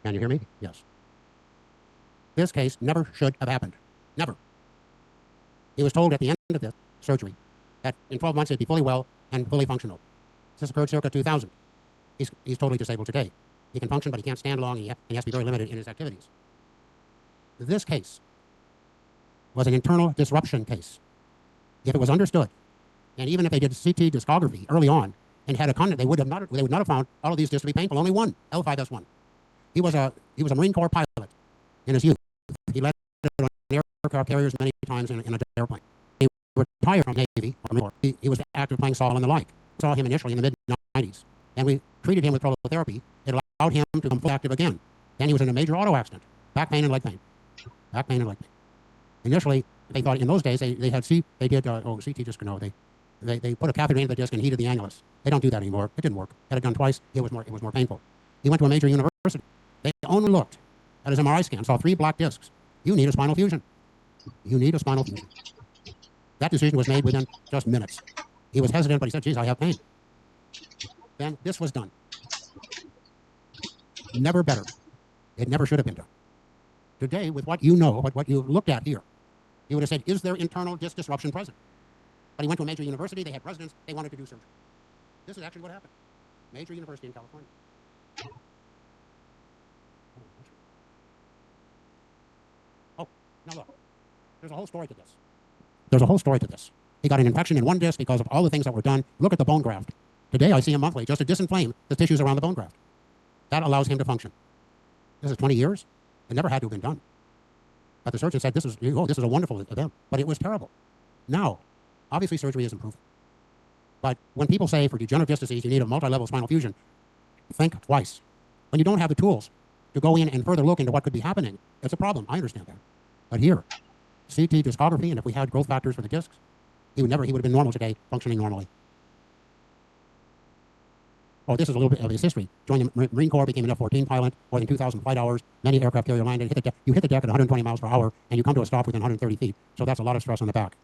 Can you hear me? Yes. This case never should have happened. Never. He was told at the end of this surgery that in 12 months he'd be fully well and fully functional. This occurred circa 2000. He's totally disabled today. He can function, but he can't stand long, and he has to be very limited in his activities. This case was an internal disruption case. If it was understood, and even if they did CT discography early on and had a content, they would not have found all of these discs to be painful. Only one, L5S1. He was a Marine Corps pilot in his youth. He led on aircraft carriers many times in an airplane. He retired from Navy or Marine Corps. He was active playing Saul and the like. Saw him initially in the mid-90s, and we treated him with prolotherapy. It allowed him to become fully active again. Then he was in a major auto accident, back pain and leg pain. Back pain and leg pain. Initially, they thought in those days they did CT disc. No, they put a catheter into the disc and heated the annulus. They don't do that anymore. It didn't work. Had it done twice, it was more painful. He went to a major university. They only looked at his MRI scan, saw 3 black discs. You need a spinal fusion. You need a spinal fusion. That decision was made within just minutes. He was hesitant, but he said, geez, I have pain. Then this was done. Never better. It never should have been done. Today, with what you know, what you looked at here, you would have said, is there internal disc disruption present? But he went to a major university, they had presidents, they wanted to do surgery. This is actually what happened. Major university in California. Oh, now look, there's a whole story to this. There's a whole story to this. He got an infection in one disc because of all the things that were done. Look at the bone graft. Today, I see him monthly just to disinflame the tissues around the bone graft. That allows him to function. This is 20 years. It never had to have been done. But the surgeon said, this is a wonderful event. But it was terrible. Now, obviously surgery is improving. But when people say for degenerative disc disease, you need a multi-level spinal fusion, think twice. When you don't have the tools to go in and further look into what could be happening, it's a problem. I understand that. But here, CT discography, and if we had growth factors for the discs, he would have been normal today, functioning normally. Oh, this is a little bit of his history. Joined the Marine Corps, became an F-14 pilot, more than 2,000 flight hours, many aircraft carrier landed, you hit the deck at 120 miles per hour, and you come to a stop within 130 feet. So that's a lot of stress on the back.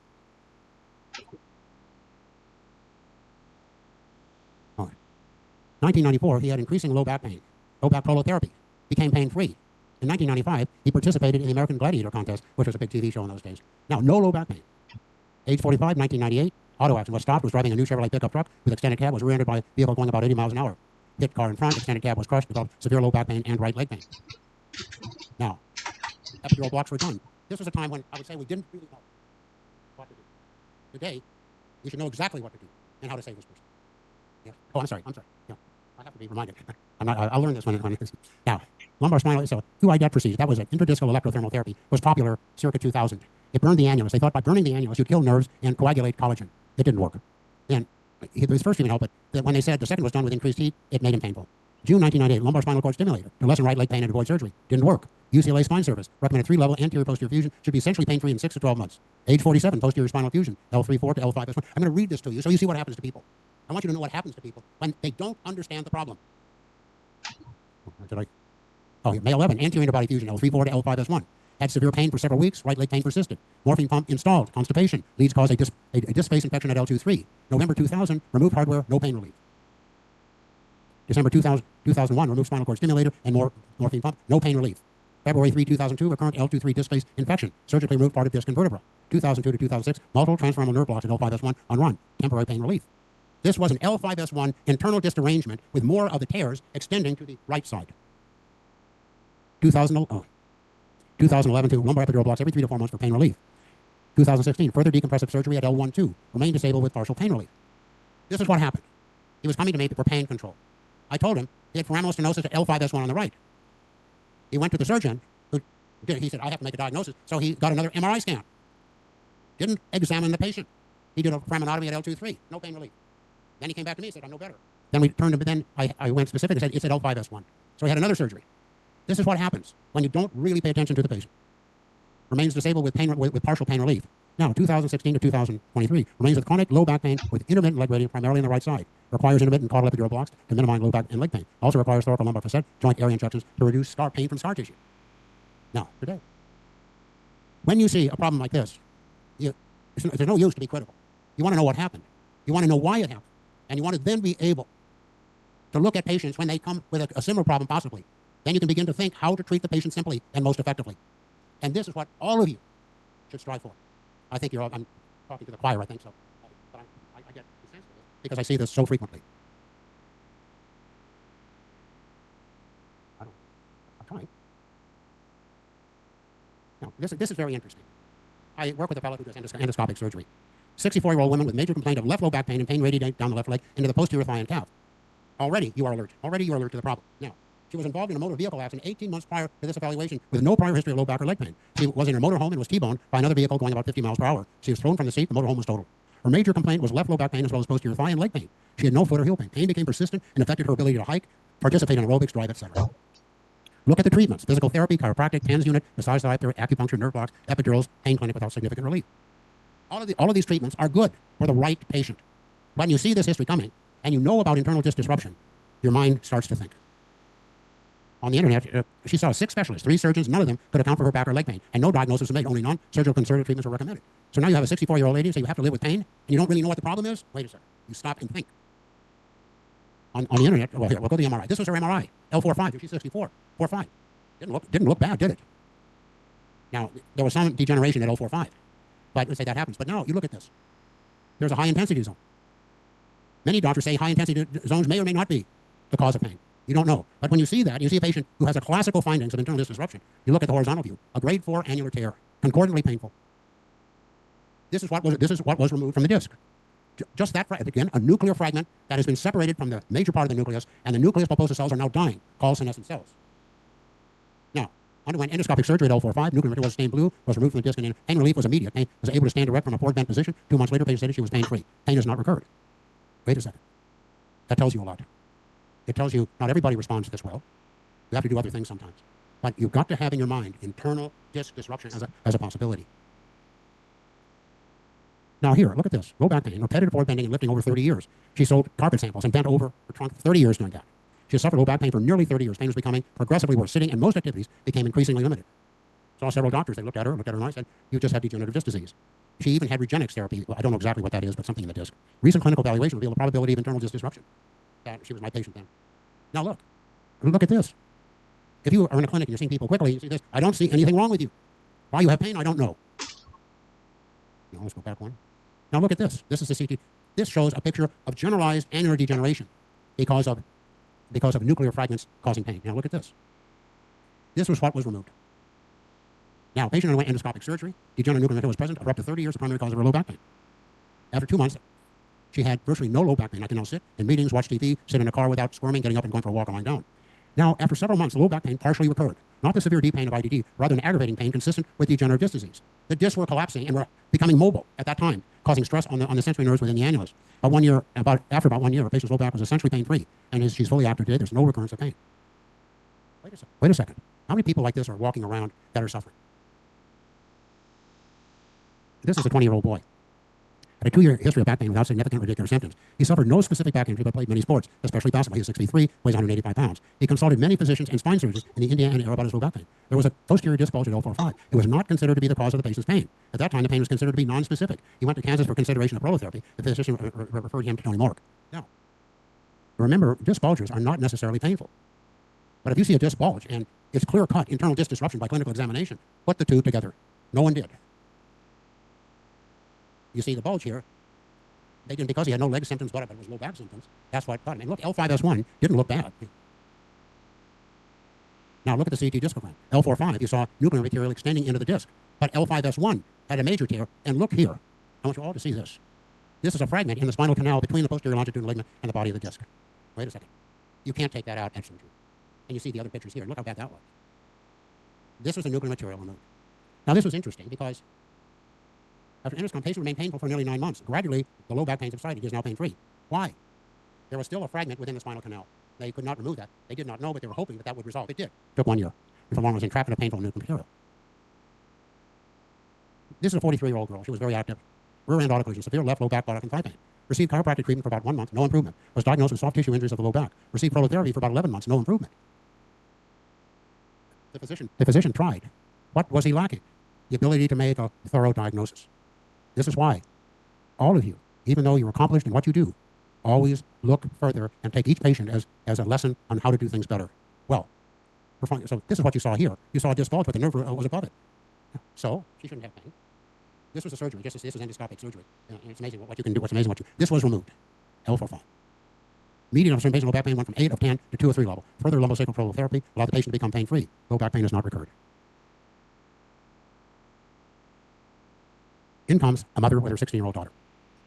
All right. 1994, he had increasing low back pain, low back prolotherapy, became pain-free. In 1995, he participated in the American Gladiator contest, which was a big TV show in those days. Now, no low back pain. Age 45, 1998, auto accident. Was stopped, was driving a new Chevrolet pickup truck with extended cab, was rear-ended by a vehicle going about 80 miles an hour. Hit car in front, extended cab was crushed, developed severe low back pain and right leg pain. Now, epidural blocks were done. This was a time when I would say we didn't really know what to do. Today, we should know exactly what to do and how to save this person. Yeah. Oh, I'm sorry. Yeah. I have to be reminded. I'll learn this one. Now, lumbar spinal, so 2i-DET procedure, that was it. Intradiscal electrothermal therapy was popular circa 2000. It burned the annulus. They thought by burning the annulus, you'd kill nerves and coagulate collagen. It didn't work. And his first treatment helped, but when they said the second was done with increased heat, it made him painful. June 1998, lumbar spinal cord stimulator to lessen right leg pain and avoid surgery. Didn't work. UCLA Spine Service recommended 3-level anterior posterior fusion should be essentially pain-free in 6 to 12 months. Age 47, posterior spinal fusion, L3-4 to L5-S1. I'm going to read this to you so you see what happens to people. I want you to know what happens to people when they don't understand the problem. May 11, anterior interbody fusion, L3-4 to L5-S1. Had severe pain for several weeks, right leg pain persisted. Morphine pump installed, constipation, leads cause a disc space infection at L2-3. November 2000, removed hardware, no pain relief. December 2001, removed spinal cord stimulator and morphine pump, no pain relief. February 3, 2002, recurrent L2-3 disc space infection, surgically removed part of disc and vertebra. 2002 to 2006, multiple transfemoral nerve blocks at L5-S1 on run, temporary pain relief. This was an L5-S1 internal disc arrangement with more of the tears extending to the right side. 2011 to lumbar epidural blocks every 3 to 4 months for pain relief. 2016, further decompressive surgery at L1-2, remained disabled with partial pain relief. This is what happened. He was coming to me for pain control. I told him he had foraminal stenosis at L5-S1 on the right. He went to the surgeon, he said, I have to make a diagnosis, so he got another MRI scan. Didn't examine the patient. He did a foraminotomy at L2-3, no pain relief. Then he came back to me and said, I'm no better. Then we turned him, but then I went specific and said, it's at L5-S1. So he had another surgery. This is what happens when you don't really pay attention to the patient. Remains disabled with partial pain relief. Now, 2016 to 2023, remains with chronic low back pain with intermittent leg radiant primarily on the right side. Requires intermittent caudal epidural blocks to minimize low back and leg pain. Also requires thoracolumbar facet joint area injections to reduce pain from scar tissue. Now, today, when you see a problem like this, there's no use to be critical. You want to know what happened. You want to know why it happened. And you want to then be able to look at patients when they come with a similar problem possibly. Then you can begin to think how to treat the patient simply and most effectively. And this is what all of you should strive for. I think I'm talking to the choir, I think so. But I get the sense of it because I see this so frequently. I'm trying. Now, this is very interesting. I work with a fellow who does endoscopic surgery. 64-year-old woman with major complaint of left low back pain and pain radiating down the left leg into the posterior thigh and calf. Already you are alert. Already you are alert to the problem. Now, she was involved in a motor vehicle accident 18 months prior to this evaluation with no prior history of low back or leg pain. She was in her motorhome and was T-boned by another vehicle going about 50 miles per hour. She was thrown from the seat. The motorhome was totaled. Her major complaint was left low back pain as well as posterior thigh and leg pain. She had no foot or heel pain. Pain became persistent and affected her ability to hike, participate in aerobics, drive, etc. Look at the treatments: physical therapy, chiropractic, TANS unit, massage therapy, acupuncture, nerve blocks, epidurals, pain clinic without significant relief. All of these treatments are good for the right patient. When you see this history coming and you know about internal disc disruption, your mind starts to think. On the internet, she saw 6 specialists, 3 surgeons, none of them could account for her back or leg pain, and no diagnosis was made. Only non-surgical conservative treatments were recommended. So now you have a 64-year-old lady and say you have to live with pain, and you don't really know what the problem is? Wait a second. You stop and think. On the internet, well, here, we'll go to the MRI. This was her MRI, L4-5. She's 64, 4-5. Didn't look bad, did it? Now, there was some degeneration at L4-5, but let's say that happens. But now, you look at this. There's a high-intensity zone. Many doctors say high-intensity zones may or may not be the cause of pain. You don't know. But when you see that, you see a patient who has a classical findings of internal disc disruption. You look at the horizontal view, a grade 4 annular tear, concordantly painful. This is what was removed from the disc. Just that, again, a nuclear fragment that has been separated from the major part of the nucleus, and the nucleus pulposa cells are now dying, called senescent cells. Now, underwent endoscopic surgery at L4-5, nuclear material was stained blue, was removed from the disc, and pain relief was immediate. Pain was able to stand erect from a forward bent position. 2 months later, patient stated she was pain-free. Pain has not recurred. Wait a second. That tells you a lot. It tells you not everybody responds this well. You have to do other things sometimes. But you've got to have in your mind internal disc disruption as a possibility. Now here, look at this. Low back pain, repetitive forward bending and lifting over 30 years. She sold carpet samples and bent over her trunk for 30 years doing that. She has suffered low back pain for nearly 30 years. Pain was becoming progressively worse. Sitting and most activities became increasingly limited. Saw several doctors. They looked at her and I said, you just have degenerative disc disease. She even had Regenix therapy. Well, I don't know exactly what that is, but something in the disc. Recent clinical evaluation revealed the probability of internal disc disruption. She was my patient then. Now look at this. If you are in a clinic and you're seeing people quickly, you see this. I don't see anything wrong with you. Why you have pain, I don't know. Now let's go back one. Now look at this. This is the CT. This shows a picture of generalized annular degeneration because of nuclear fragments causing pain. Now look at this. This was what was removed. Now, patient underwent endoscopic surgery. Degenerative nuclear material was present for up to 30 years, the primary cause of her low back pain. After 2 months, she had virtually no low back pain. I can now sit in meetings, watch TV, sit in a car without squirming, getting up and going for a walk or lying down. Now, after several months, the low back pain partially recurred. Not the severe deep pain of IDD, rather an aggravating pain consistent with degenerative disc disease. The discs were collapsing and were becoming mobile at that time. causing stress on the sensory nerves within the annulus. After about 1 year, a patient's low back was essentially pain-free, and she's fully active today. There's no recurrence of pain. Wait a second. How many people like this are walking around that are suffering? This is a 20-year-old boy. Had a 2-year history of back pain without significant radicular symptoms. He suffered no specific back injury but played many sports, especially basketball. He was 6'3", weighs 185 pounds. He consulted many physicians and spine surgeons in the Indiana area about his low back pain. There was a posterior disc bulge at L4-5. It was not considered to be the cause of the patient's pain. At that time, the pain was considered to be nonspecific. He went to Kansas for consideration of prolotherapy. The physician referred him to Tony Mork. Now, remember, disc bulges are not necessarily painful. But if you see a disc bulge and it's clear-cut internal disc disruption by clinical examination, put the two together. No one did. You see the bulge here. They didn't, because he had no leg symptoms, but it was low back symptoms. That's what got him. And look, L5S1 didn't look bad. Now look at the CT discogram. L4-5, you saw nuclear material extending into the disc. But L5S1 had a major tear. And look here. I want you all to see this. This is a fragment in the spinal canal between the posterior longitudinal ligament and the body of the disc. Wait a second. You can't take that out at surgery. And you see the other pictures here. Look how bad that was. This was a nuclear material removed. Now this was interesting because after endoscopy, patient remained painful for nearly 9 months. Gradually, the low back pain subsided. He is now pain-free. Why? There was still a fragment within the spinal canal. They could not remove that. They did not know, but they were hoping that that would resolve. It did. It took 1 year. And for long was entrapped in a painful nuclear material. This is a 43-year-old girl. She was very active. Rear end autocclusion, severe left low back, buttock, and thigh pain. Received chiropractic treatment for about 1 month, no improvement. Was diagnosed with soft tissue injuries of the low back. Received prolotherapy for about 11 months, no improvement. The physician tried. What was he lacking? The ability to make a thorough diagnosis. This is why all of you, even though you're accomplished in what you do, always look further and take each patient as a lesson on how to do things better. Well, so this is what you saw here. You saw a disc bulge, but the nerve was above it. So she shouldn't have pain. This was a surgery. This is endoscopic surgery. It's amazing what you can do. What's amazing what you. This was removed. L4-5. Median of patient low back pain went from 8 of 10 to 2 of 3 level. Further lumbosacral prolotherapy allowed the patient to become pain-free. Low back pain has not recurred. In comes a mother with her 16-year-old daughter.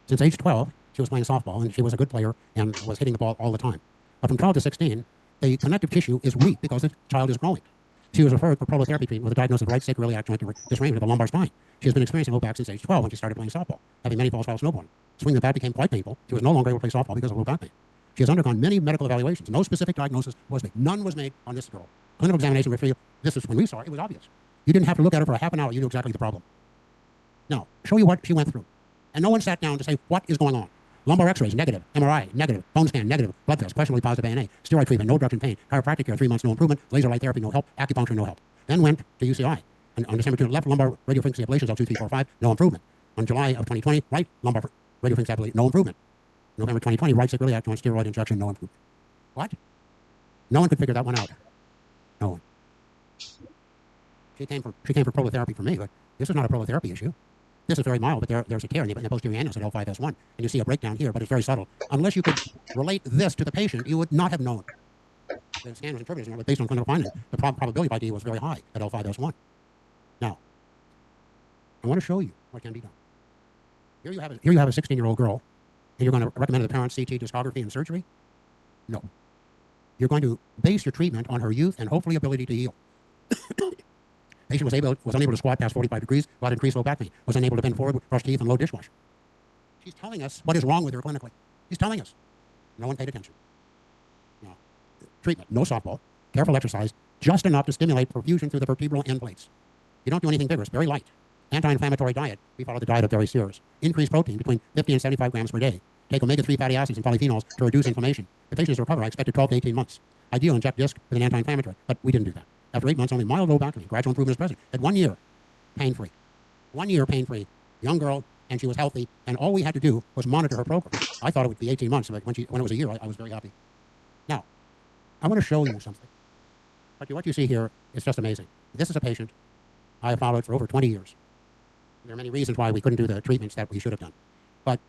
Since age 12, she was playing softball, and she was a good player and was hitting the ball all the time. But from 12 to 16, the connective tissue is weak because the child is growing. She was referred for prolotherapy treatment with a diagnosis of right sacroiliac joint disarrangement of the lumbar spine. She has been experiencing low back since age 12 when she started playing softball, having many falls while snowboarding. Swinging the bat became quite painful. She was no longer able to play softball because of low back pain. She has undergone many medical evaluations. No specific diagnosis was made. None was made on this girl. Clinical examination revealed this is when we saw it. It was obvious. You didn't have to look at her for a half an hour. You knew exactly the problem. Now, show you what she went through. And no one sat down to say, what is going on? Lumbar x-rays, negative. MRI, negative. Bone scan, negative. Blood test, questionably positive ANA. Steroid treatment, no reduction in pain. Chiropractic care, 3 months, no improvement. Laser light therapy, no help. Acupuncture, no help. Then went to UCI. And on December 2, left lumbar radiofrequency ablations, L2, 3, 4, 5, no improvement. On July of 2020, right lumbar radiofrequency ablation, no improvement. November 2020, right sacroiliac joint steroid injection, no improvement. What? No one could figure that one out. No one. She came for prolotherapy for me, but this is not a prolotherapy issue. This is very mild, but there's a tear in the posterior annulus at L5S1, and you see a breakdown here, but it's very subtle. Unless you could relate this to the patient, you would not have known. The scan was interpreted, but based on clinical findings, the probability by D was very high at L5S1. Now, I want to show you what can be done. Here you have a 16-year-old girl, and you're going to recommend to the parents CT, discography, and surgery? No. You're going to base your treatment on her youth and hopefully ability to heal. Patient was unable to squat past 45 degrees without increased low back pain, was unable to bend forward, brush teeth, and load dishwasher. She's telling us what is wrong with her clinically. She's telling us. No one paid attention. No. Treatment, no softball, careful exercise, just enough to stimulate perfusion through the vertebral end plates. You don't do anything vigorous, very light. Anti-inflammatory diet, we follow the diet of Barry Sears. Increase protein between 50 and 75 grams per day. Take omega-3 fatty acids and polyphenols to reduce inflammation. The patient is recovered. I expected 12 to 18 months. Ideal inject disc with an anti-inflammatory, but we didn't do that. After 8 months, only mild low back pain. Gradual improvement is present. At 1 year, pain-free. 1 year pain-free. Young girl, and she was healthy, and all we had to do was monitor her progress. I thought it would be 18 months, but when it was a year, I was very happy. Now, I want to show you something. But what you see here is just amazing. This is a patient I have followed for over 20 years. There are many reasons why we couldn't do the treatments that we should have done. But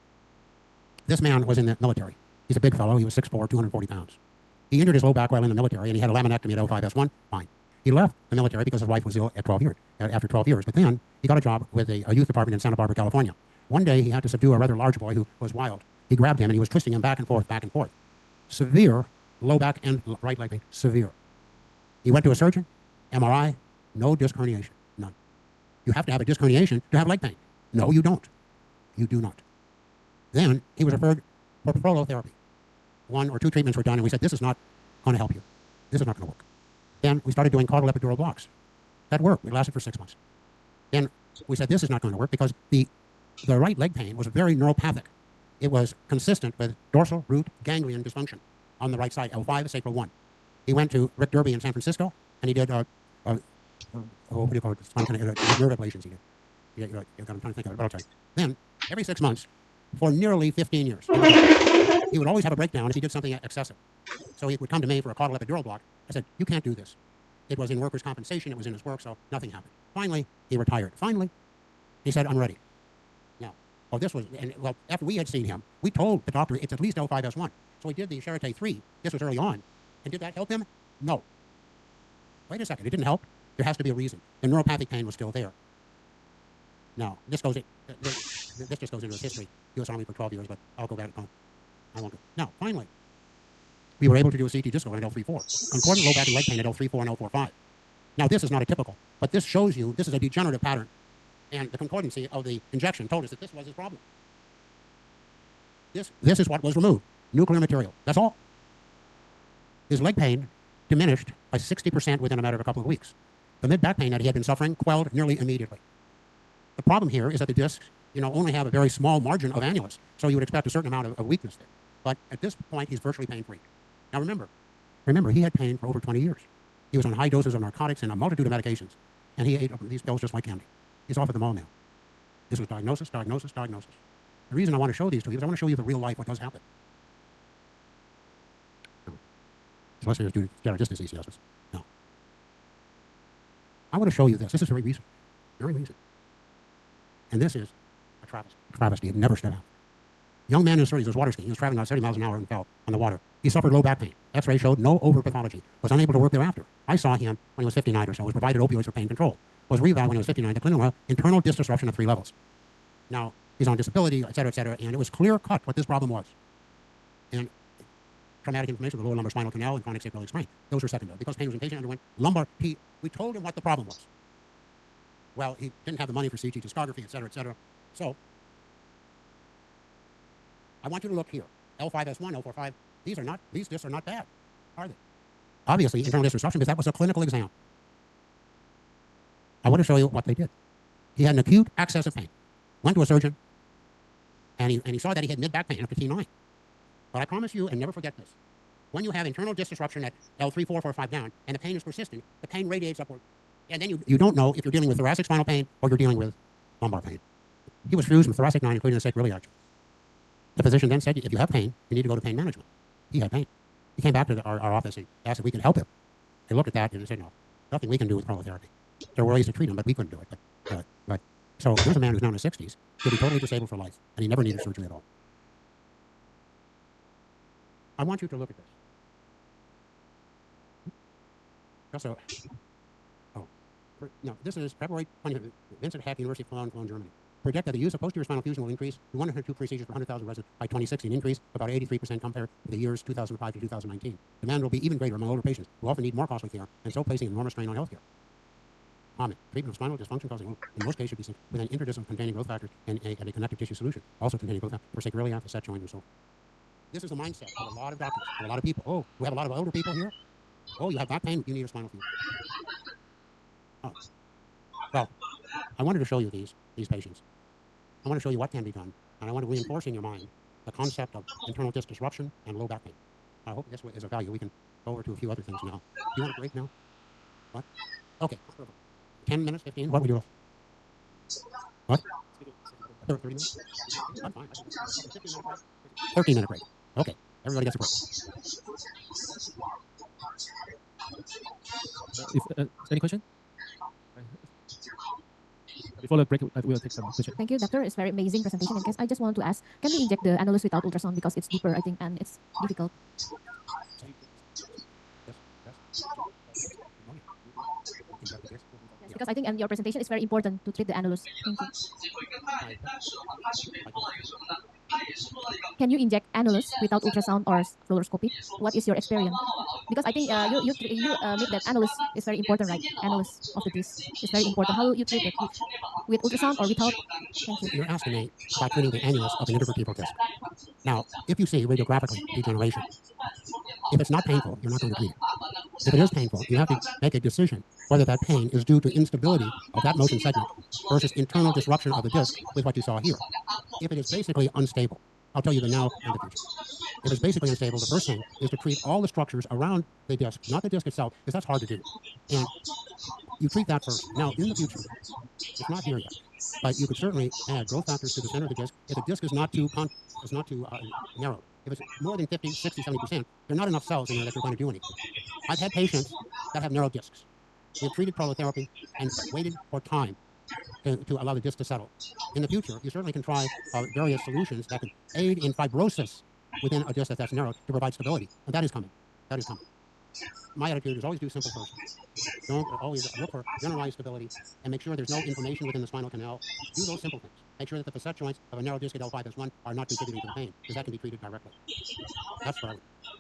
this man was in the military. He's a big fellow. He was 6'4", 240 pounds. He injured his low back while in the military, and he had a laminectomy at L5S1. Fine. He left the military because his wife was ill at after 12 years. But then he got a job with a youth department in Santa Barbara, California. One day he had to subdue a rather large boy who was wild. He grabbed him and he was twisting him back and forth, back and forth. Severe low back and right leg pain. Severe. He went to a surgeon, MRI, no disc herniation, none. You have to have a disc herniation to have leg pain. No, you don't. You do not. Then he was referred for prolotherapy. 1 or 2 treatments were done, and we said, this is not going to help you. This is not going to work. Then we started doing caudal epidural blocks. That worked. It lasted for 6 months. Then we said, this is not going to work because the right leg pain was very neuropathic. It was consistent with dorsal root ganglion dysfunction on the right side, L5, sacral 1. He went to Rick Derby in San Francisco, and he did, what do you call it? Nerve ablations he did. I'm trying to think of it, but I'll tell you. Then, every 6 months, for nearly 15 years, he would always have a breakdown if he did something excessive. So he would come to me for a caudal epidural block. I said, you can't do this. It was in workers' compensation. It was in his work, so nothing happened. Finally, he retired. Finally, he said, I'm ready. Now, after we had seen him, we told the doctor it's at least L5S1. So he did the Charité 3. This was early on. And did that help him? No. Wait a second. It didn't help. There has to be a reason. The neuropathic pain was still there. Now, this just goes into his history. U.S. Army for 12 years, but I'll go back home. I won't go. Now, finally, we were able to do a CT disc on L3-4. Concordant low back and leg pain at L3-4 and L4-5. Now, this is not a typical, but this shows you this is a degenerative pattern. And the concordancy of the injection told us that this was his problem. This is what was removed. Nuclear material. That's all. His leg pain diminished by 60% within a matter of a couple of weeks. The mid-back pain that he had been suffering quelled nearly immediately. The problem here is that the discs, only have a very small margin of annulus, so you would expect a certain amount of weakness there. But at this point, he's virtually pain-free. Now remember, he had pain for over 20 years. He was on high doses of narcotics and a multitude of medications, and he ate these pills just like candy. He's off of them all now. This was diagnosis, diagnosis, diagnosis. The reason I want to show these to you is I want to show you the real life, what does happen. Unless there's due to just diseases. No. I want to show you this. This is very recent. Very recent. And this is a travesty. It never stood out. Young man in his 30s was water skiing. He was traveling about 70 miles an hour and fell on the water. He suffered low back pain. X-ray showed no overpathology. Was unable to work thereafter. I saw him when he was 59 or so. Was provided opioids for pain control. Was reval when he was 59 to clinical internal disc disruption at 3 levels. Now, he's on disability, et cetera, and it was clear-cut what this problem was. And traumatic inflammation of the lower lumbar spinal canal and chronic sacral sprain. Those were secondary. Because pain was in patient underwent lumbar, we told him what the problem was. Well, he didn't have the money for CT discography, et cetera, et cetera. So, I want you to look here. L5S1, L45, these discs are not bad, are they? Obviously, internal disc disruption, because that was a clinical exam. I want to show you what they did. He had an acute access of pain. Went to a surgeon, and he saw that he had mid-back pain after T9. But I promise you, and never forget this, when you have internal disc disruption at L3, 4, 4, 5 down, and the pain is persistent, the pain radiates upward. And then you don't know if you're dealing with thoracic spinal pain or you're dealing with lumbar pain. He was fused with thoracic 9, including the sacroiliac. The physician then said, if you have pain, you need to go to pain management. He had pain. He came back to our office and asked if we could help him. They looked at that and said, no, nothing we can do with prolotherapy. There were ways to treat him, but we couldn't do it. So here's a man who's now in his 60s, he'll be totally disabled for life, and he never needed surgery at all. I want you to look at this. Also, this is February 20th, Vincent Hack, University of Cologne, Germany. Project that the use of posterior spinal fusion will increase to 102 procedures per 100,000 residents by 2060, an increase of about 83% compared to the years 2005 to 2019. Demand will be even greater among older patients who often need more costly care and so placing enormous strain on healthcare. Comment. Treatment of spinal dysfunction causing in most cases should be seen with an interdisciplinary containing growth factors and a connective tissue solution, also containing growth factors for sacroiliac, facet joint, and so forth. This is the mindset of a lot of doctors, of a lot of people. Oh, we have a lot of older people here? Oh, you have back pain? You need a spinal fusion. Oh. Well, I wanted to show you these patients. I want to show you what can be done, and I want to reinforce in your mind the concept of internal disc disruption and low back pain. I hope this is of value. We can go over to a few other things now. Do you want a break now? What? Okay. 10 minutes, 15? What we do? What? 30 minutes? I'm fine. 13-minute break. Okay. Everybody gets a break. Any question? Before the break, we'll take some question. Thank you, doctor. It's very amazing presentation. I guess I just want to ask, can we inject the annulus without ultrasound because it's deeper, I think, and it's difficult? Yes, because I think in your presentation it's very important to treat the annulus. Thank you. Can you inject annulus without ultrasound or fluoroscopy? What is your experience? Because I think you make that annulus is very important, right? Annulus of the disc is very important. How you treat it with ultrasound or without? Thank you. You're asking me about treating the annulus of an intervertebral disc. Now, if you see radiographically degeneration, if it's not painful, you're not going to treat it. If it is painful, you have to make a decision whether that pain is due to instability of that motion segment versus internal disruption of the disc with what you saw here. If it is basically unstable, I'll tell you the now and the future. If it's basically unstable, the first thing is to treat all the structures around the disc, not the disc itself, because that's hard to do. And you treat that first. Now, in the future, it's not here yet, but you could certainly add growth factors to the center of the disc if the disc is not too narrow. If it's more than 50, 60, 70%, there are not enough cells in there that you're going to do anything. I've had patients that have narrow discs. We've treated prolotherapy and waited for time to allow the disc to settle. In the future, you certainly can try various solutions that can aid in fibrosis within a disc that's narrow to provide stability. And that is coming. That is coming. My attitude is always do simple first. Don't always look for generalized stability and make sure there's no inflammation within the spinal canal. Do those simple things. Make sure that the facet joints of a narrow disc at L5S1 are not contributing to the pain, because that can be treated directly. That's what I would do.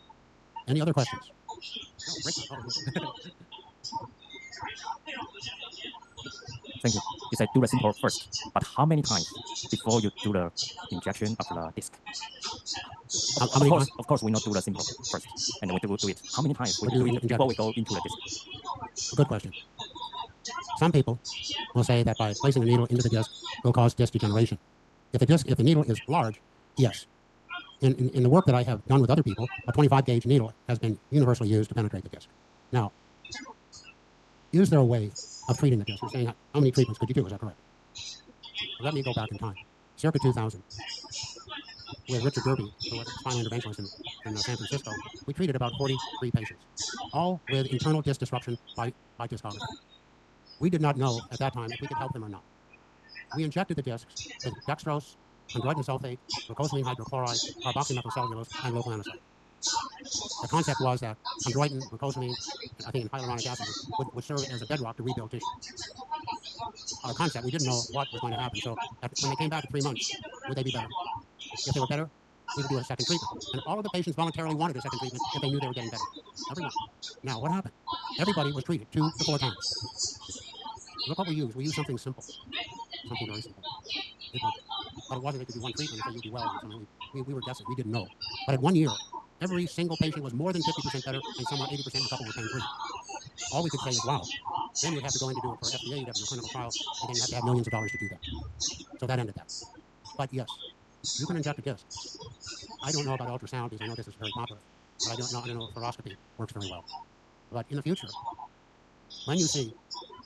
Any other questions? No, break my heart. Thank you. You said do the simple first, but how many times before you do the injection of the disc? How many times? Of course, we not do the simple first, and then we do it. How many times we do it before we go into the disc? Good question. Some people will say that by placing a needle into the disc will cause disc degeneration. If the needle is large, yes. In the work that I have done with other people, a 25 gauge needle has been universally used to penetrate the disc. Now, is there a way of treating the disc? You're saying, how many treatments could you do? Is that correct? Let me go back in time. Circa 2000, with Richard Derby, who was a spinal interventionist in San Francisco, we treated about 43 patients, all with internal disc disruption by discography. We did not know at that time if we could help them or not. We injected the discs with dextrose, chondroitin sulfate, glucosamine hydrochloride, carboxymethylcellulose, and local anesthetic. The concept was that chondroitin, glucosamine, I think, and hyaluronic acid would serve as a bedrock to rebuild tissue. Our concept, we didn't know what was going to happen. So when they came back at 3 months, would they be better? If they were better, we would do a second treatment. And all of the patients voluntarily wanted a second treatment if they knew they were getting better. Everyone. Now, what happened? Everybody was treated 2 to 4 times. Look what we used. We used something simple. Something very simple. But it wasn't they could do one treatment and say you'd be well. We were desperate. We didn't know. But at 1 year, every single patient was more than 50% better, and some were 80%, and a couple were pain-free. All we could say is, wow. Then you'd have to go in to do it for FDA, you'd have to do a clinical trial, and then you have to have millions of dollars to do that. So that ended that. But yes, you can inject a disc. I don't know about ultrasound because I know this is very popular, but I don't know if fluoroscopy works very well. But in the future, when you see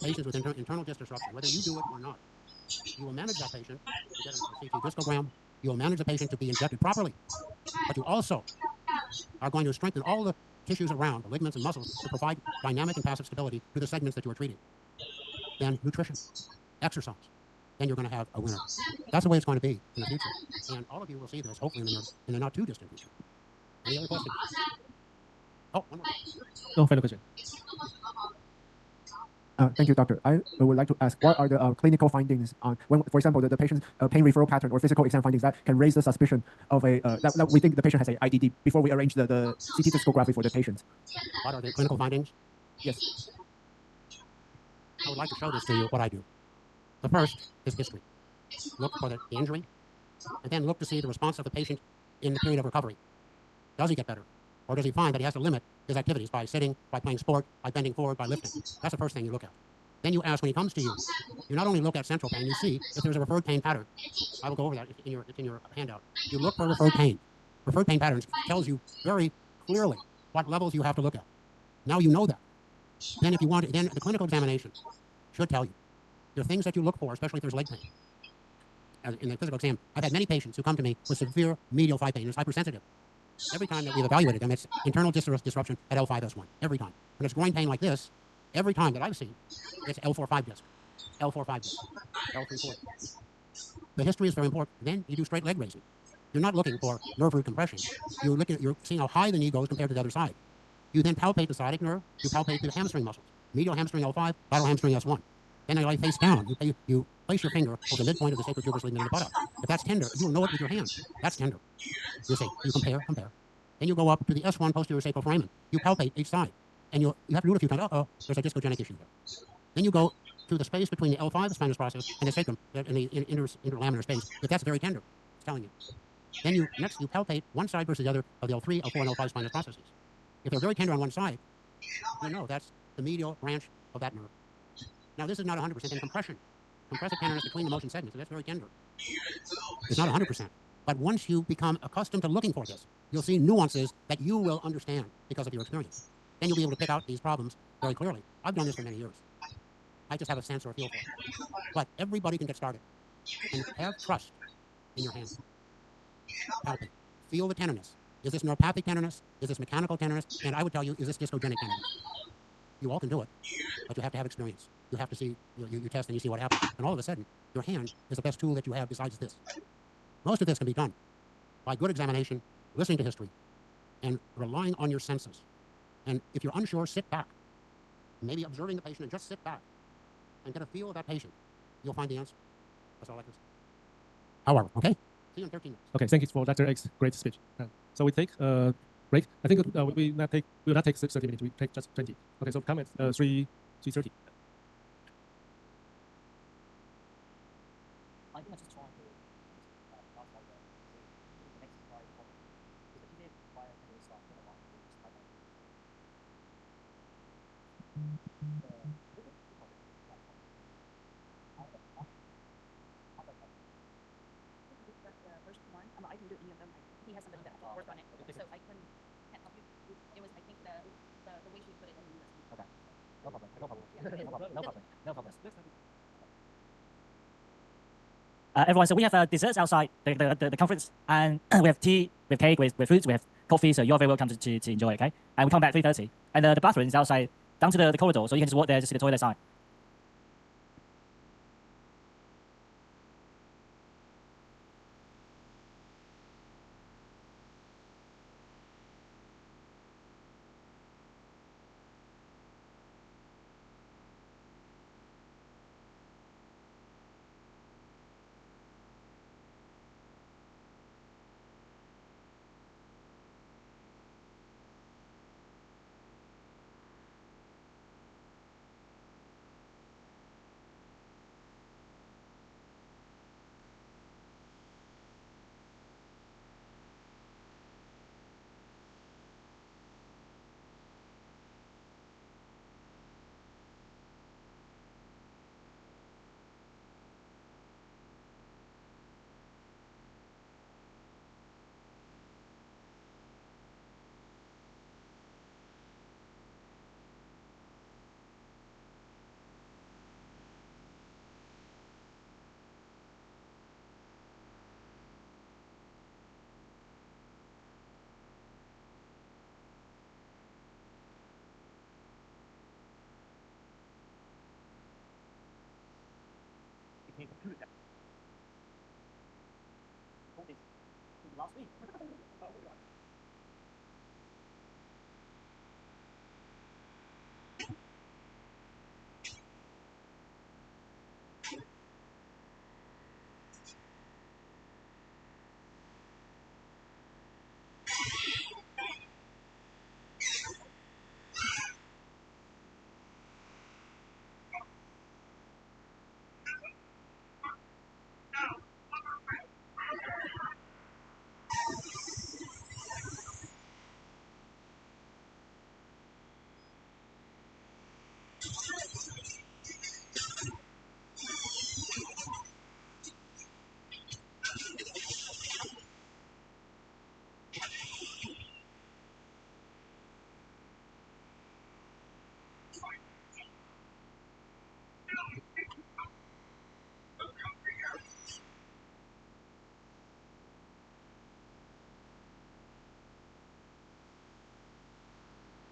patients with internal disc disruption, whether you do it or not, you will manage that patient to get a CT discogram. You will manage the patient to be injected properly. But you also are going to strengthen all the tissues around, the ligaments and muscles, to provide dynamic and passive stability to the segments that you are treating. Then nutrition, exercise. Then you're going to have a winner. That's the way it's going to be in the future. And all of you will see this, hopefully, in the not too distant future. Any other questions? Oh, one more. No final question. Thank you, doctor. I would like to ask, what are the clinical findings on when, for example, the patient's pain referral pattern or physical exam findings that can raise the suspicion of that we think the patient has a IDD before we arrange the CT discography for the patient? What are the clinical findings? Yes. I would like to show this to you, what I do. The first is history. Look for the injury, and then look to see the response of the patient in the period of recovery. Does he get better? Or does he find that he has to limit his activities by sitting, by playing sport, by bending forward, by lifting? That's the first thing you look at. Then you ask when he comes to you. You not only look at central pain, you see if there's a referred pain pattern. I will go over that. It's in your handout. You look for referred pain. Referred pain patterns tells you very clearly what levels you have to look at. Now you know that. Then if you want, then the clinical examination should tell you. There are things that you look for, especially if there's leg pain. As in the physical exam, I've had many patients who come to me with severe medial thigh pain. It's hypersensitive. Every time that we've evaluated them, it's internal disruption at L5S1. Every time. When it's groin pain like this, every time that I've seen, it's L4-5 disc, L4-5 disc, L3-4. The history is very important. Then you do straight leg raising. You're not looking for nerve root compression. You're seeing how high the knee goes compared to the other side. You then palpate the sciatic nerve. You palpate the hamstring muscles. Medial hamstring L5, lateral hamstring S1. Then I lie face down. You place your finger over the midpoint of the sacral tuberous ligament in the buttock. If that's tender, you'll know it with your hand. That's tender. You see, you compare. Then you go up to the S1 posterior sacral foramen. You palpate each side. And you have to do it a few times. Uh-oh, there's a discogenic issue there. Then you go to the space between the L5, the spinous process, and the sacrum, in the interlaminar space. If that's very tender, it's telling you. Then you palpate one side versus the other of the L3, L4, and L5 spinous processes. If they're very tender on one side, you know that's the medial branch of that nerve. Now, this is not 100% in compression. Compressive tenderness between the motion segments, so that's very tender. It's not 100%. But once you become accustomed to looking for this, you'll see nuances that you will understand because of your experience. Then you'll be able to pick out these problems very clearly. I've done this for many years. I just have a sense or a feel for it. But everybody can get started. And have trust in your hand. Palpate. Feel the tenderness. Is this neuropathic tenderness? Is this mechanical tenderness? And I would tell you, is this discogenic tenderness? You all can do it, but you have to have experience. You have to see, you test and you see what happens. And all of a sudden, your hand is the best tool that you have besides this. Most of this can be done by good examination, listening to history, and relying on your senses. And if you're unsure, sit back. Maybe observing the patient and just sit back and get a feel of that patient. You'll find the answer. That's all I can say. However, okay? See you in 13 minutes. Okay, thank you for Dr. X's great speech. So we take a break. I think we will not take 30 minutes. We take just 20. Okay, so come at 3:30. First one, I can do any of them. He has somebody that worked on it, so I can't help you. It was, I think, the way she put it in the list. Okay. No problem. No problem. No problem. No problem. Everyone, so we have desserts outside the conference, and we have tea, we have cake, with fruits, we have coffee, so you're very welcome to enjoy, okay? And we come back 3:30. And the bathroom is outside, down to the corridor, so you can just walk there to see the toilet side. Last week.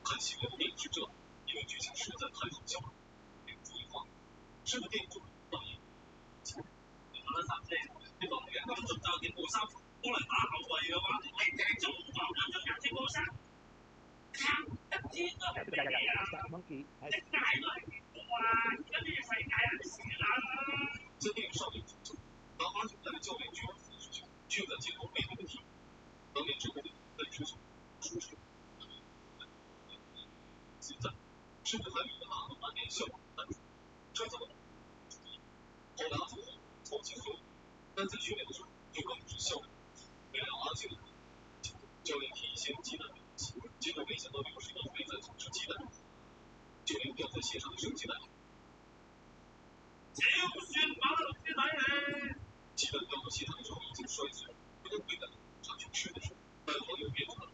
很喜欢电影是这，因为剧情实在太好笑了，并注意画面，是个电影中的导演。我哋三姐，你講嘅當中就件布衫，可能打後衞嘅話，你踢中爆咗張顏色布衫，一知都係乜嘢啊？即係都係哇！而家呢個世界係時冷啦〜在电影少年足球，当阿根廷的教练决定足球，却在街头面临的题目，当年之后的本足球，输出。现在，甚至还有一个大的满脸笑容的男主，这怎么了？后来阿祖重新合，但在训练的时候就更是笑容。为了阿庆的教练提前鸡蛋的东西，结果没想到刘世一没在组织鸡蛋，就连掉在鞋上的生鸡蛋。鸡蛋掉到鞋上的时候已经摔碎了，不能回来上去吃的时候，但朋友变成了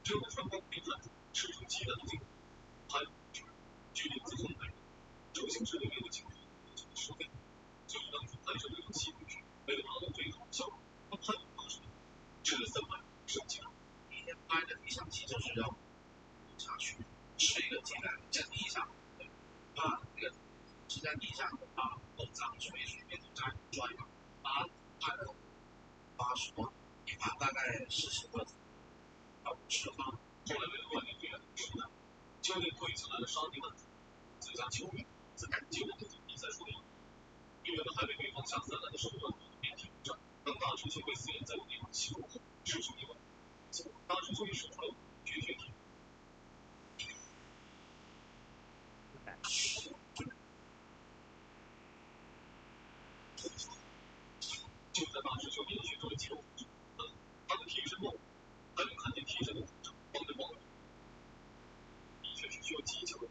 只有双方没看出吃出鸡蛋的经过，还决定自动来周星驰里面的情侣收费，所以当初拍摄这个戏的时候，为了达到最好的效果，他拍了80吃了300生鸡蛋。一天拍的理想期就是要下去吃一个鸡蛋降低一下，把那个鸡蛋地下把狗脏水变成渣抓一把，把拍了80多，一盘大概40个到50个。后来为了锻炼队员的实战，教练特意请来了沙迪曼，自家球迷自感激了自己比赛输赢，队员们还为对方下3篮的手段遍体鳞伤。当大师兄被4人在地上羞辱后，失去意外，大师兄也使出了绝学体。就在大师兄连续做了几种他的替身梦，还能看见替身的光着光的确是需要技巧的。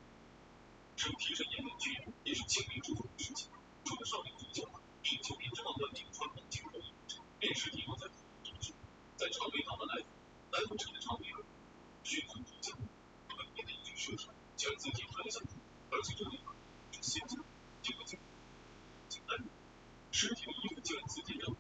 使替身演演剧也是清明之中的事情。除了少林足球，19年之王的顶川本清后，便是体留在在长尾打的来福城的长尾儿，迅速突进，本年的一句射手将自己推向，而且这里是现在这个竟然尸体的衣服竟然自己扔。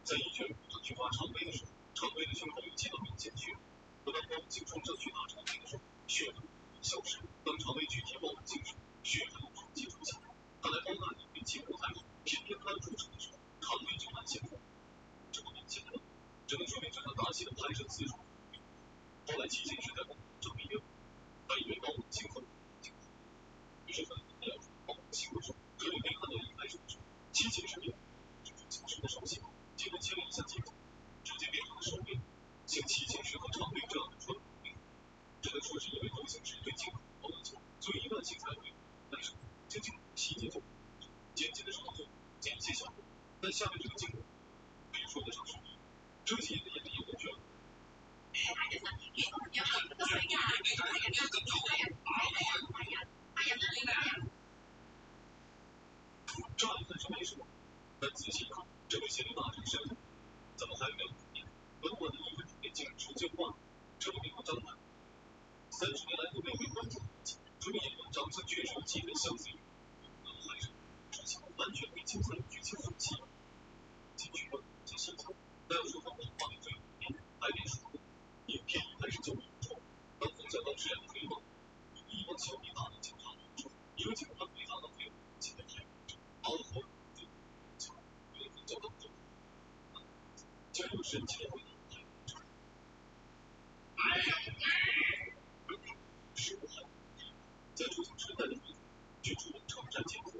在一拳去抓长尾的时候，长尾的胸口有7道明显血，可当报警冲上去打长尾的时候，血痕消失。当长尾举起报警时，血痕直接出现。看来包大人运气不太好，偏偏他出手的时候，长尾就难显出。这么明显的，只能说明这场打戏的拍摄次数。后来齐先生在证明他以为报警后，于是很要报警的时候，这里没看到一开始的时候，齐先生也警示的手写。结果牵了一下镜头，直接变成了手背，像齐先生和长尾这样的传统病，只能说是因为周星驰对镜头好要求，所以一般性才会，但是这镜头细节就剪辑的时候就剪一些小口，但下面这个镜头可以说得上是这些演的有点绝了。乍一看是没什么，但仔细一看，这位邪灵大成身上怎么还有2年？短短的1分钟内竟然出现换了，这里面有张曼，30年来都没有被观众唾弃，说明演员长相确实基本相似于还是之前完全被精彩的剧情所吸引。进去了就心疼，但要说他文化里最有名，还得说影片一开始就明说，当冯小刚饰演的黑帮，一帮小弟打到警察局中，一个警察被打到最后，现在开熬了好久。交到中，竟然有神奇的回答。是我在周星驰带的剧中城战前后，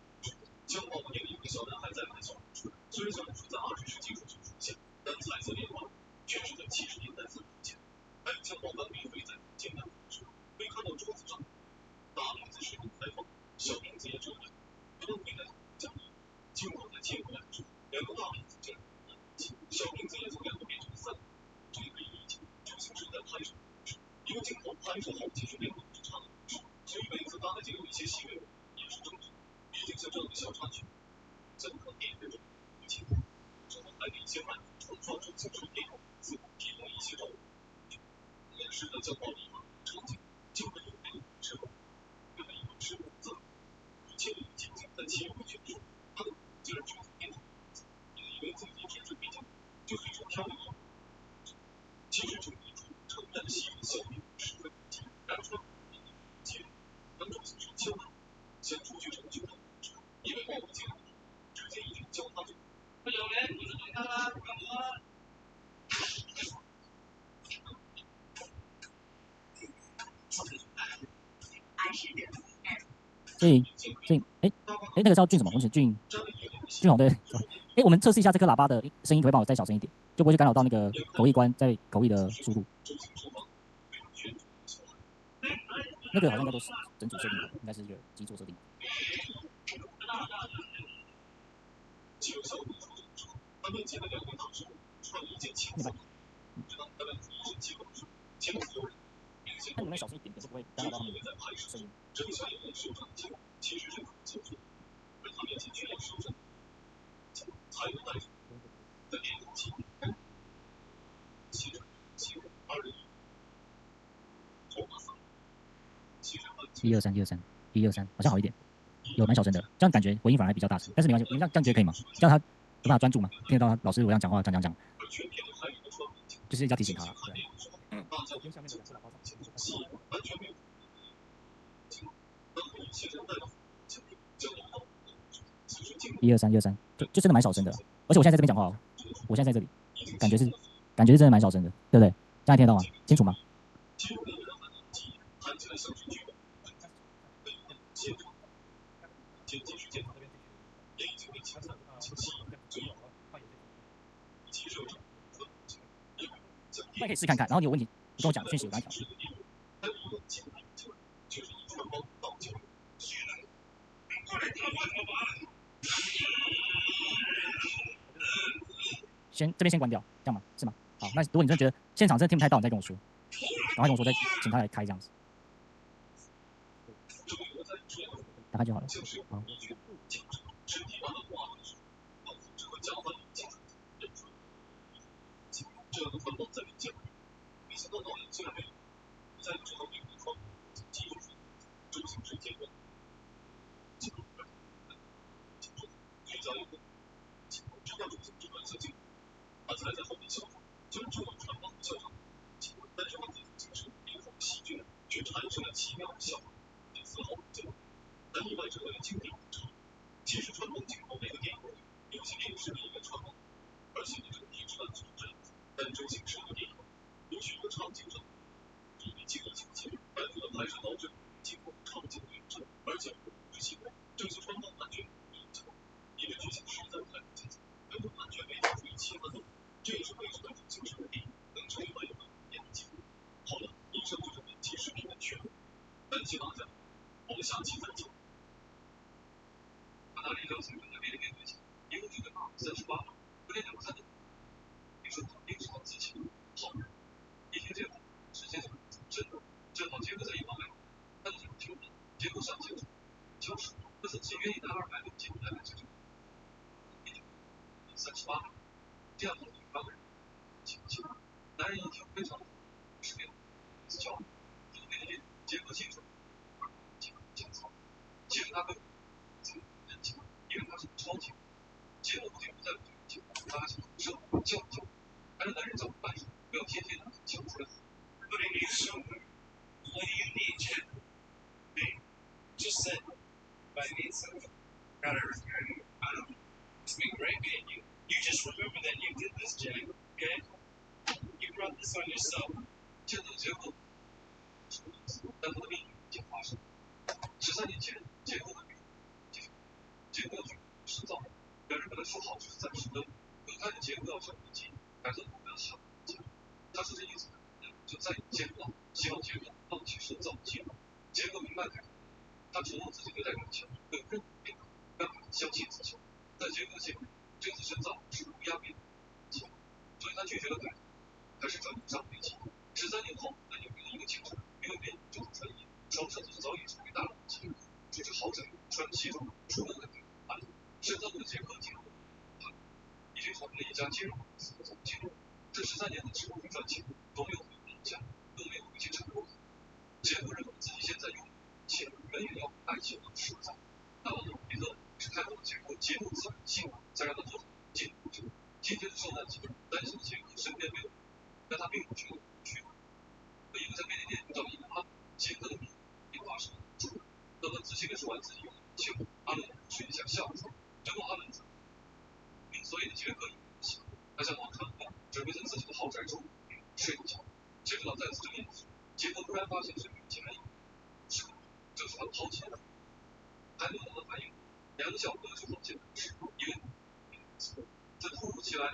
江宝年里有个小男孩在看小红书，虽然小红书在20世纪初就出现，但彩色年华却是在70年代才出现。还有江宝版免费在简单的时候，可以看到桌子上大名字是开放，小名字也这样，不能回来讲义，经过再切回来的时候，2个大名字这样。小名字也从2个变成了3个，这个可以理解。周星驰在拍摄一个镜头拍摄后继续连贯是差的，所以每次大概就有一些细微也是正常。毕竟像这样的小插曲，怎么电影人情况，之后还得先慢重创周星驰电影自提供一些照顾。演示的叫宝里场景，经过有人之后，原来有时字，一切都仅仅在切回去的时候，他竟然就电影。以为自己只是比较，就随手挑了一个。其实这一出城战戏的效果十分不济，然说接当周星驰千万先出去成就了，因为报不进来，那个叫俊什么？我们写俊宏对。我们测试一下这颗喇叭的声音，可不可以帮我再小声一点，就不会去干扰到那个口译官在口译的速度。那个好像应该都是整组设定的，应该是一个基座设定。那你们小声一点点，就不会干扰到他们的声音。123，好像好一点，有蛮小声的，这样感觉回音反而还比较大声。但是没关系，你们这样觉得可以吗？这样他有办法专注吗？听得到他老师我这样讲话，讲，就是要提醒他。对。123，就真的蛮小声的，而且我现在在这边讲话哦，我现在在这里，感觉是真的蛮小声的，对不对？这样听得到吗？清楚吗？那可以试看看，然后你有问题你跟我讲讯息，我帮你调。这边先关掉，这样吗？是吗？好，那如果你真的觉得现场真的听不太到，你再跟我说，赶快跟我说，再请他来开这样子，打开就好了。好。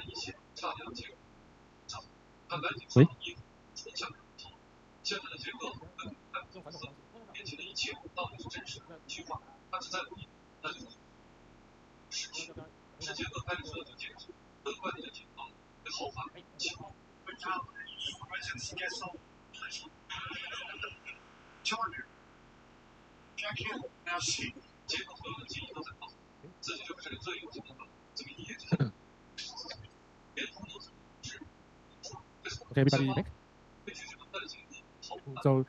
一些差量结构，按白景喂上一纯下现在的结构跟面前的一切到底是真实虚幻，它只在努力，那就是实际是结构开始所有的解释，和观点的情况为后话情况。结构所有的记忆都在告诉你，自己就是这个最有劲的这么一页，连通都是 Okay, everybody back. 被拒绝的结构。 So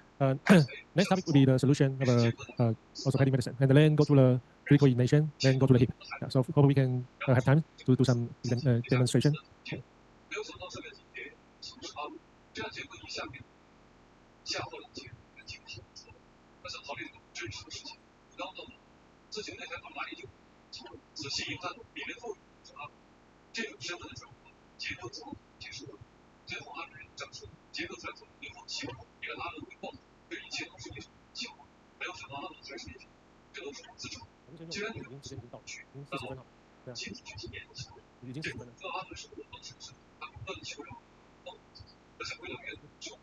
next topic will be the solution of orthopedic medicine, and then go to the critical ignition, then go to the hip. Yeah, so hope we can have time to do some demonstration. 没有想到这个级别形式发布，这样结构一下面下后两节跟进行合作，而想考虑真实的事情，刚到自己那台到哪里就仔细一看，里面后这种身份的转换，结构怎么结束了？最后按人展示结构在走以后效果，别拉了回报，这一切都是一种效果。没有想到拉了还是一种，这都是自找。既然你们时间已经到了，已经40分了。对啊，亲自去体验一下，已经40分了。和阿伦是我当时是他不断的求饶，而且为了越说，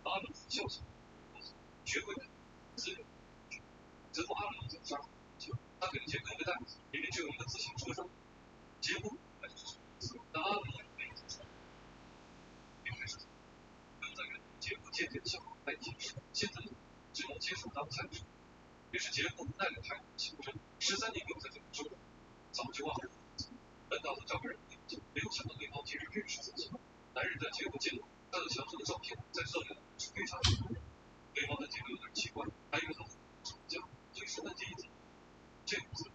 阿伦孝心，学会自由。之后阿伦已经杀，他给了杰克一个袋子，里面只有一个自行车上，结果那就是但阿伦也没有说。也开始不用再跟杰克渐渐向来解释，现在只能接受当下的。于是杰克无奈的态度形成13年留在这里生活，早就忘了。本打算找个人没有想到对方竟然认识自己。男人在杰克见到他的墙上的照片，在色里是非常对方的杰克有点奇怪，还以为他吵架，所以十分介意自己。这样子，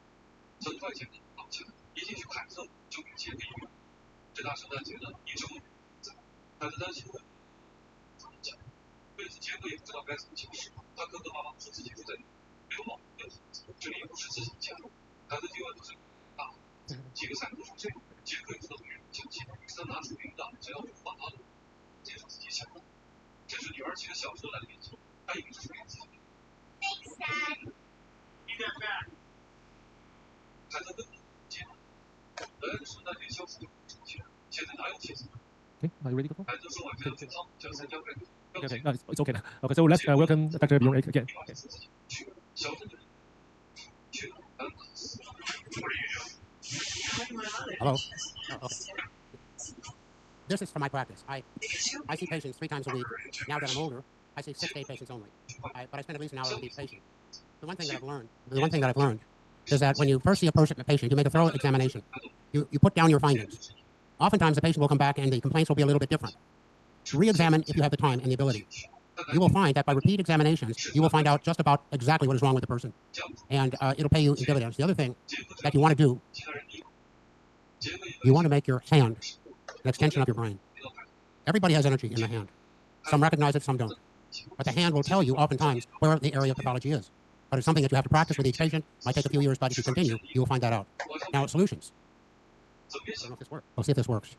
很快杰克倒下，一进去凯特就给杰克一秒。这大圣诞节呢，一直没人在，凯特担心问怎么讲，为此杰克也不知道该怎么解释。他哥哥爸爸说自己住在没有毛病，这里也不是自己家，凯特就问自己大几个赛克说这样，杰克也知道对人讲起，他拿出铃铛想要用话阿鲁介绍自己想法，这是女儿骑着小车来的面前，他以为是属于自己的。凯特问杰克，本来圣诞节消失就不出现，现在哪有现在？ Okay, are you ready to go? 凯特说完这样汤将参加会。 Okay, no, it's okay now. Okay, so let's welcome Dr. Bjorn Eik again. Okay. 小镇的人去了安卡斯。 Hello. Oh, okay. This is for my practice. I see patients 3 times a week. Now that I'm older, I see 6 to 8 patients only. But I spend at least an hour with each patient. The one thing that I've learned is that when you first see a patient, you make a thorough examination. You put down your findings. Oftentimes, the patient will come back and the complaints will be a little bit different. Re-examine if you have the time and the ability. You will find that by repeat examinations, you will find out just about exactly what is wrong with the person. And it'll pay you in dividends. The other thing that you want to do, you want to make your hand an extension of your brain. Everybody has energy in the hand. Some recognize it, some don't. But the hand will tell you oftentimes where the area of pathology is. But it's something that you have to practice with each patient. Might take a few years, but if you continue, you will find that out. Now, solutions. I don't know if this works. We'll see if this works.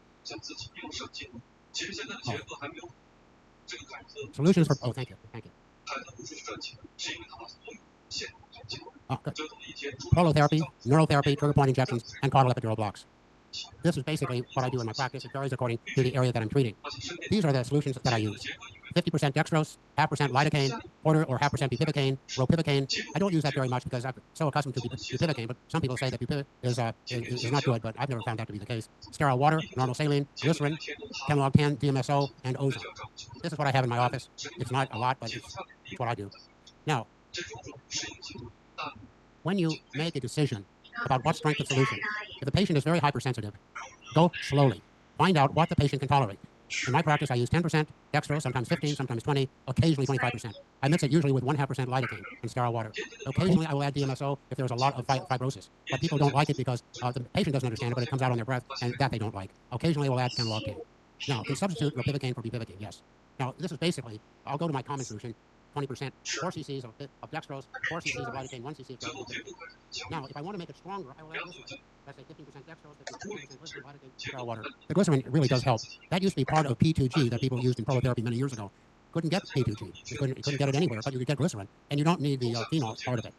Solutions for, thank you. Oh, good. Prolotherapy, neurotherapy, trigger point injections, and caudal epidural blocks. This is basically what I do in my practice. It varies according to the area that I'm treating. These are the solutions that I use. 50% dextrose, 0.5% lidocaine, quarter or 0.5% bupivacaine, ropivacaine. I don't use that very much because I'm so accustomed to bupivacaine, but some people say that bupivacaine is not good, but I've never found that to be the case. Sterile water, normal saline, glycerin, Kenlog 10, DMSO, and ozone. This is what I have in my office. It's not a lot, but it's what I do. Now, when you make a decision about what strength of solution, if the patient is very hypersensitive, go slowly. Find out what the patient can tolerate. In my practice, I use 10% dextrose, sometimes 15, sometimes 20, occasionally 25%. I mix it usually with 0.5% lidocaine and sterile water. Occasionally, I will add DMSO if there's a lot of fibrosis. But people don't like it because the patient doesn't understand it, but it comes out on their breath, and that they don't like. Occasionally, we'll add Kenlog 10. Now, you can substitute ropivacaine for bupivacaine, yes. Now, this is basically, I'll go to my common solution, 20%, 4 cc's of dextrose, 4 cc's of lidocaine, 1 cc of bupivacaine. Now, if I want to make it stronger, I will add glycerin. Let's say 15% dextrose, 15% glycerin, lidocaine, sterile water. The glycerin really does help. That used to be part of P2G that people used in prolotherapy many years ago. Couldn't get P2G. You couldn't get it anywhere, but you could get glycerin, and you don't need the phenol part of it.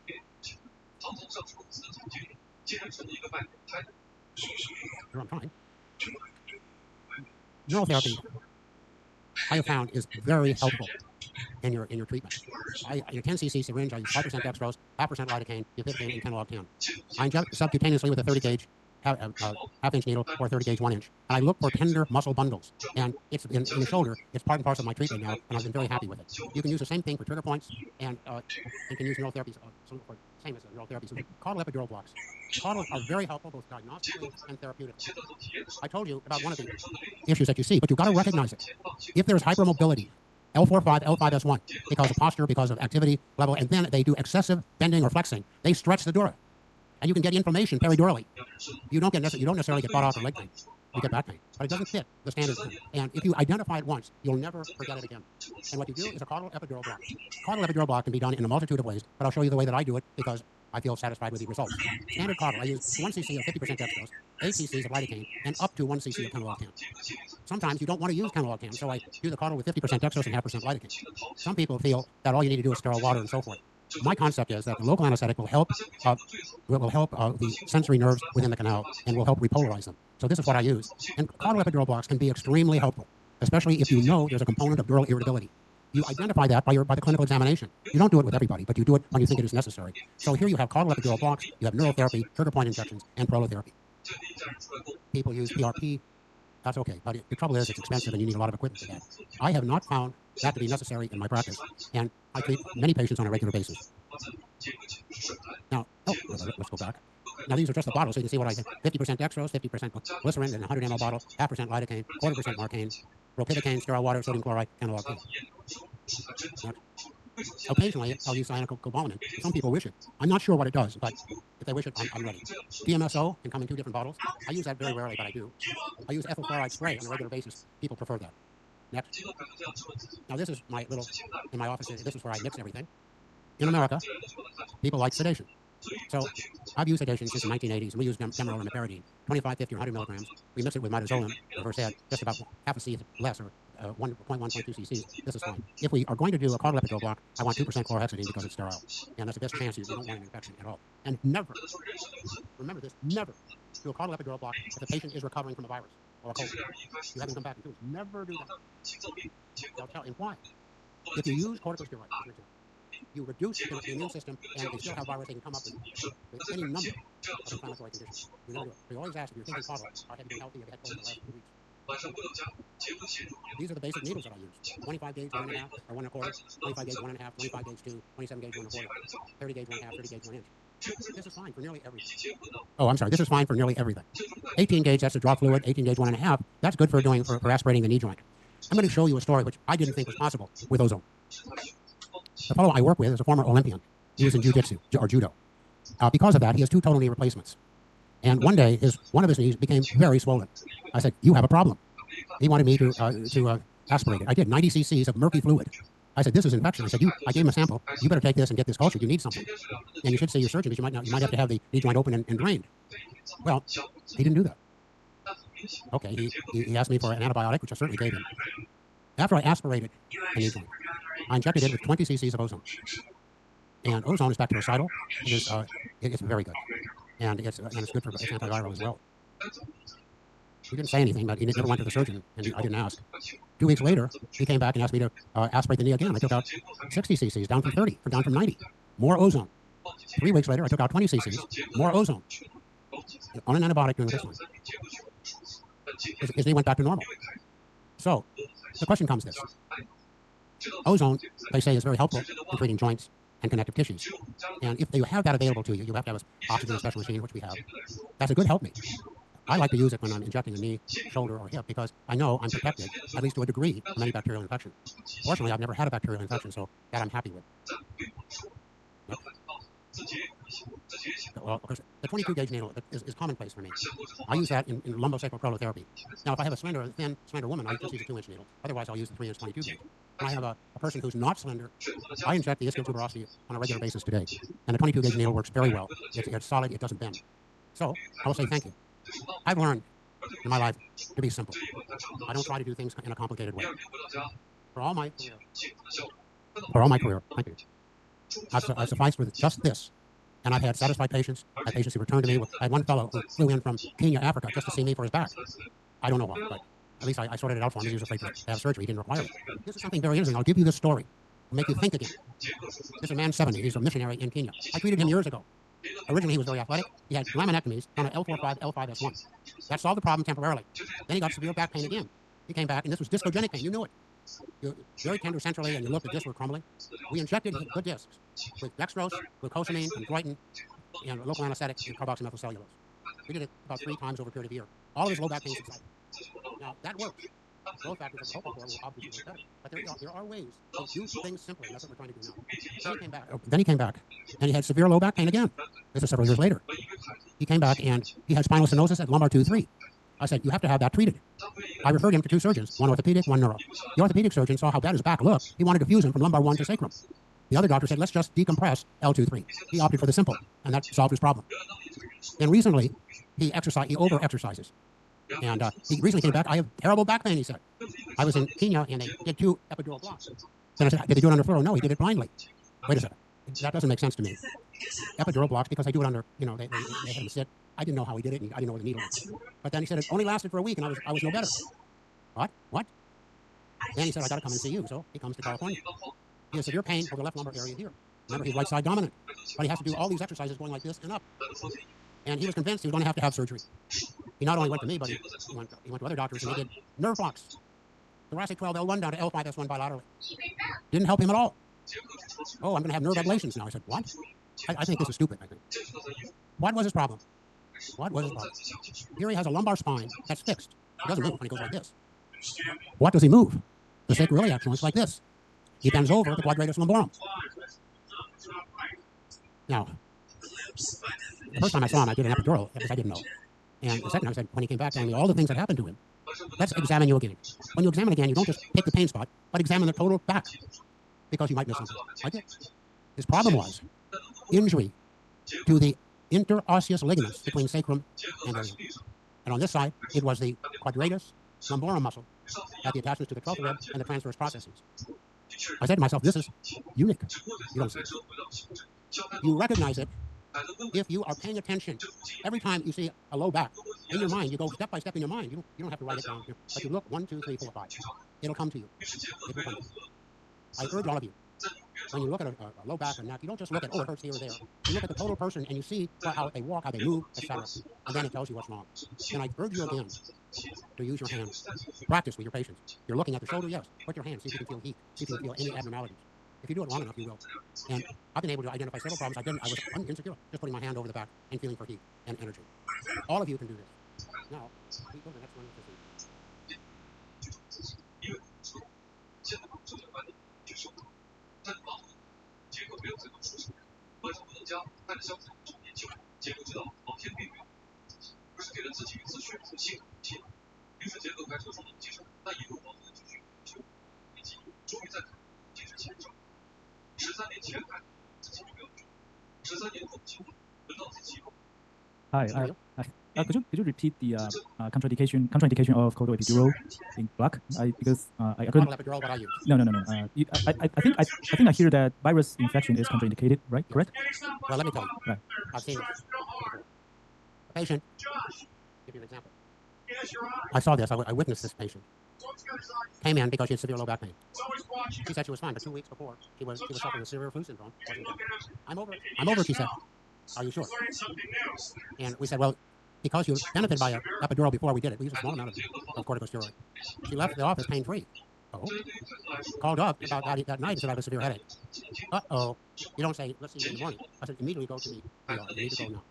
Sure, I'm fine. neurotherapy, I have found, is very helpful in your treatment. In a 10 cc syringe, I use 5% dextrose, 0.5% lidocaine, bupivacaine, and kenoloctam. I inject subcutaneously with a 30 gauge half-inch needle or 30 gauge 1-inch, and I look for tender muscle bundles. And it's in the shoulder. It's part and parcel of my treatment now, and I've been very happy with it. You can use the same thing for trigger points, and you can use neurotherapy. Same as neurotherapy. So caudal epidural blocks. Caudals are very helpful both diagnostically and therapeutically. I told you about one of the issues that you see, but you've got to recognize it. If there's hypermobility, L4-5, L5-S1, because of posture, because of activity level, and then they do excessive bending or flexing, they stretch the dura. And you can get inflammation peridurally. You don't necessarily get butt off or leg pain. You get back pain. But it doesn't fit the standard. And if you identify it once, you'll never forget it again. And what you do is a caudal epidural block. Caudal epidural block can be done in a multitude of ways, but I'll show you the way that I do it because I feel satisfied with the results. Standard caudal, I use 1 cc of 50% dextrose, 8 cc's of lidocaine, and up to 1 cc of kenoloctam. Sometimes you don't want to use kenoloctam, so I do the caudal with 50% dextrose and 0.5% lidocaine. Some people feel that all you need to do is sterile water and so forth. My concept is that the local anesthetic will help the sensory nerves within the canal and will help repolarize them. So this is what I use. And caudal epidural blocks can be extremely helpful, especially if you know there's a component of dural irritability. You identify that by the clinical examination. You don't do it with everybody, but you do it when you think it is necessary. So here you have caudal epidural blocks, you have neurotherapy, trigger point injections, and prolotherapy. People use PRP. That's okay, but the trouble is it's expensive and you need a lot of equipment for that. I have not found that to be necessary in my practice, and I treat many patients on a regular basis. Now, let's go back. Now these are just the bottles, so you can see what I did. 50% dextrose, 50% glycerin in a 100 ml bottle, 0.5% lidocaine, 0.25% marcaine, ropivacaine, sterile water, sodium chloride, kenoloctam. Occasionally, I'll use cyanocobalamin. Some people wish it. I'm not sure what it does, but if they wish it, I'm ready. DMSO can come in 2 different bottles. I use that very rarely, but I do. I use ethyl chloride spray on a regular basis. People prefer that. Next. Now this is my in my office, this is where I mix everything. In America, people like sedation. So I've used sedation since the 1980s, and we use Demerol and meperidine, 25, 50, or 100 milligrams. We mix it with midazolam, or Versed, just about half a c less, or 1.1.2 cc's. This is fine. If we are going to do a caudal epidural block, I want 2% chlorhexidine because it's sterile. And that's the best chance you don't want an infection at all. And never, remember this, never do a caudal epidural block if the patient is recovering from a virus or a cold. You haven't come back in 2 weeks. Never do that. They'll tell you why. If you use corticosteroids, for example, you reduce the immune system, and they still have virus. They can come up with any number of inflammatory conditions. We never do it. We always ask if you're thinking caudal, have you been healthy? Have you had cold in the last 2 weeks? These are the basic needles that I use. 25 gauge, 1.5, or 1.25, 25 gauge, 1.5, 25 gauge 2, 27 gauge, 1.25, 30 gauge, 1.5, 30 gauge, 1 inch. This is fine for nearly everything. Oh, I'm sorry. This is fine for nearly everything. 18 gauge, that's the draw fluid. 18 gauge, 1.5, that's good for aspirating the knee joint. I'm going to show you a story which I didn't think was possible with ozone. The fellow I work with is a former Olympian. He was in jiu-jitsu or judo. Because of that, he has 2 total knee replacements. And one day, one of his knees became very swollen. I said, "You have a problem." He wanted me to aspirate it. I did 90 cc's of murky fluid. I said, "This is infection." I said, I gave him a sample. You better take this and get this cultured. You need something. And you should see your surgeon because you might have to have the knee joint open and drained. Well, he didn't do that. Okay, he asked me for an antibiotic, which I certainly gave him. After I aspirated the knee joint, I injected it with 20 cc's of ozone. And ozone is bactericidal. It's very good. And it's good for it's antiviral as well. He didn't say anything, but he never went to the surgeon, and I didn't ask. 2 weeks later, he came back and asked me to aspirate the knee again. I took out 60 cc's, down from 30, down from 90. More ozone. 3 weeks later, I took out 20 cc's, more ozone. On an antibiotic during this one. His knee went back to normal. So, the question comes this. Ozone, they say, is very helpful in treating joints and connective tissues. And if you have that available to you, you have to have an oxygen special machine, which we have. That's a good help me. I like to use it when I'm injecting a knee, shoulder, or hip because I know I'm protected, at least to a degree, from any bacterial infection. Fortunately, I've never had a bacterial infection, so that I'm happy with. Yep. Well, of course, the 22 gauge needle is commonplace for me. I use that in lumbosacral prolotherapy. Now, if I have a thin, slender woman, I just use a 2-inch needle. Otherwise, I'll use the 3-inch 22 gauge. When I have a person who's not slender, I inject the ischial tuberosity on a regular basis today. And the 22 gauge needle works very well. It's solid, it doesn't bend. So, I will say thank you. I've learned in my life to be simple. I don't try to do things in a complicated way. For all my career, thank you. I've sufficed with just this. And I've had satisfied patients. I had patients who returned to me. I had one fellow who flew in from Kenya, Africa, just to see me for his back. I don't know why, but At least I sorted it out for him. He was afraid to have surgery. He didn't require it. This is something very interesting. I'll give you this story. It'll make you think again. This is a man 70. He's a missionary in Kenya. I treated him years ago. Originally, he was very athletic. He had laminectomies on an L4-5, L5S1. That solved the problem temporarily. Then he got severe back pain again. He came back, and this was discogenic pain. You knew it. You're very tender centrally, and you look, the discs were crumbling. We injected good discs with dextrose, glucosamine, and chondroitin, and local anesthetic, and carboxymethylcellulose. We did it about 3 times over a period of a year. All of his low back pain subsided. Now, that works. Growth factors of the Hope will obviously work better. But there are ways to do things simply, and that's what we're trying to do now. Then he came back, and he had severe low back pain again. This is several years later. He came back, and he had spinal stenosis at lumbar 2-3. I said, you have to have that treated. I referred him to 2 surgeons, one orthopedic, one neuro. The orthopedic surgeon saw how bad his back looked. He wanted to fuse him from lumbar 1 to sacrum. The other doctor said, let's just decompress L2-3. He opted for the simple, and that solved his problem. And recently, he over-exercises. And he recently came back. I have terrible back pain, he said. I was in Kenya, and they did 2 epidural blocks. Then I said, did they do it under fluoro? No, he did it blindly. Wait a second. That doesn't make sense to me. Epidural blocks, because I do it under, they had him sit. I didn't know how he did it, and I didn't know where the needle was. But then he said it only lasted for a week, and I was no better. What? Then he said, I got to come and see you. So he comes to California. He has severe pain over the left lumbar area here. Remember, he's right side dominant. But he has to do all these exercises going like this and up. And he was convinced he was going to have surgery. He not only went to me, but he went to other doctors, and they did nerve blocks. Thoracic 12L1 down to L5S1 bilaterally. Didn't help him at all. Oh, I'm going to have nerve ablations now. I said, what? I think this is stupid, I think. What was his problem? Here he has a lumbar spine that's fixed. He doesn't move when he goes like this. What does he move? The sacroiliac joint's like this. He bends over the quadratus lumborum. Now, the first time I saw him, I did an epidural because I didn't know. And the second time I said, when he came back telling me all the things that happened to him, let's examine you again. When you examine again, you don't just pick the pain spot, but examine the total back, because you might miss something. I did. His problem was injury to the interosseous ligaments between sacrum and ilium. And on this side, it was the quadratus lumborum muscle at the attachments to the 12th rib and the transverse processes. I said to myself, this is unique. You don't see it. You recognize it if you are paying attention. Every time you see a low back, in your mind, you go step by step in your mind. You don't have to write it down here. But you look 1, 2, 3, 4, 5. It'll come to you. It will come to you. I urge all of you, when you look at a low back or neck, you don't just look at, it hurts here or there. You look at the total person and you see how they walk, how they move, etc. And then it tells you what's wrong. And I urge you again to use your hands. Practice with your patients. You're looking at the shoulder, yes. Put your hands, see if you can feel heat, see if you can feel any abnormalities. If you do it long enough, you will. And I've been able to identify several problems. I was insecure, just putting my hand over the back and feeling for heat and energy. All of you can do this. Now, we go to the next one. Hi. Could you repeat the contraindication of cold epidural in black? Because I couldn't. Epidural, what I use. No. I think I hear that virus infection is contraindicated, right? Correct? Well, let me tell you. Right. I've seen this. A patient. Give you an example. I saw this. I witnessed this patient. Came in because she had severe low back pain. She said she was fine, but 2 weeks before she was suffering with severe flu syndrome. I'm over it, she said. Are you sure? And we said, well, because you benefited by an epidural before we did it, we used a small amount of corticosteroid. She left the office pain-free. Oh. Called up about that night and said I have a severe headache. Uh-oh. You don't say, let's see you in the morning. I said, immediately go to the ER. You need to go now.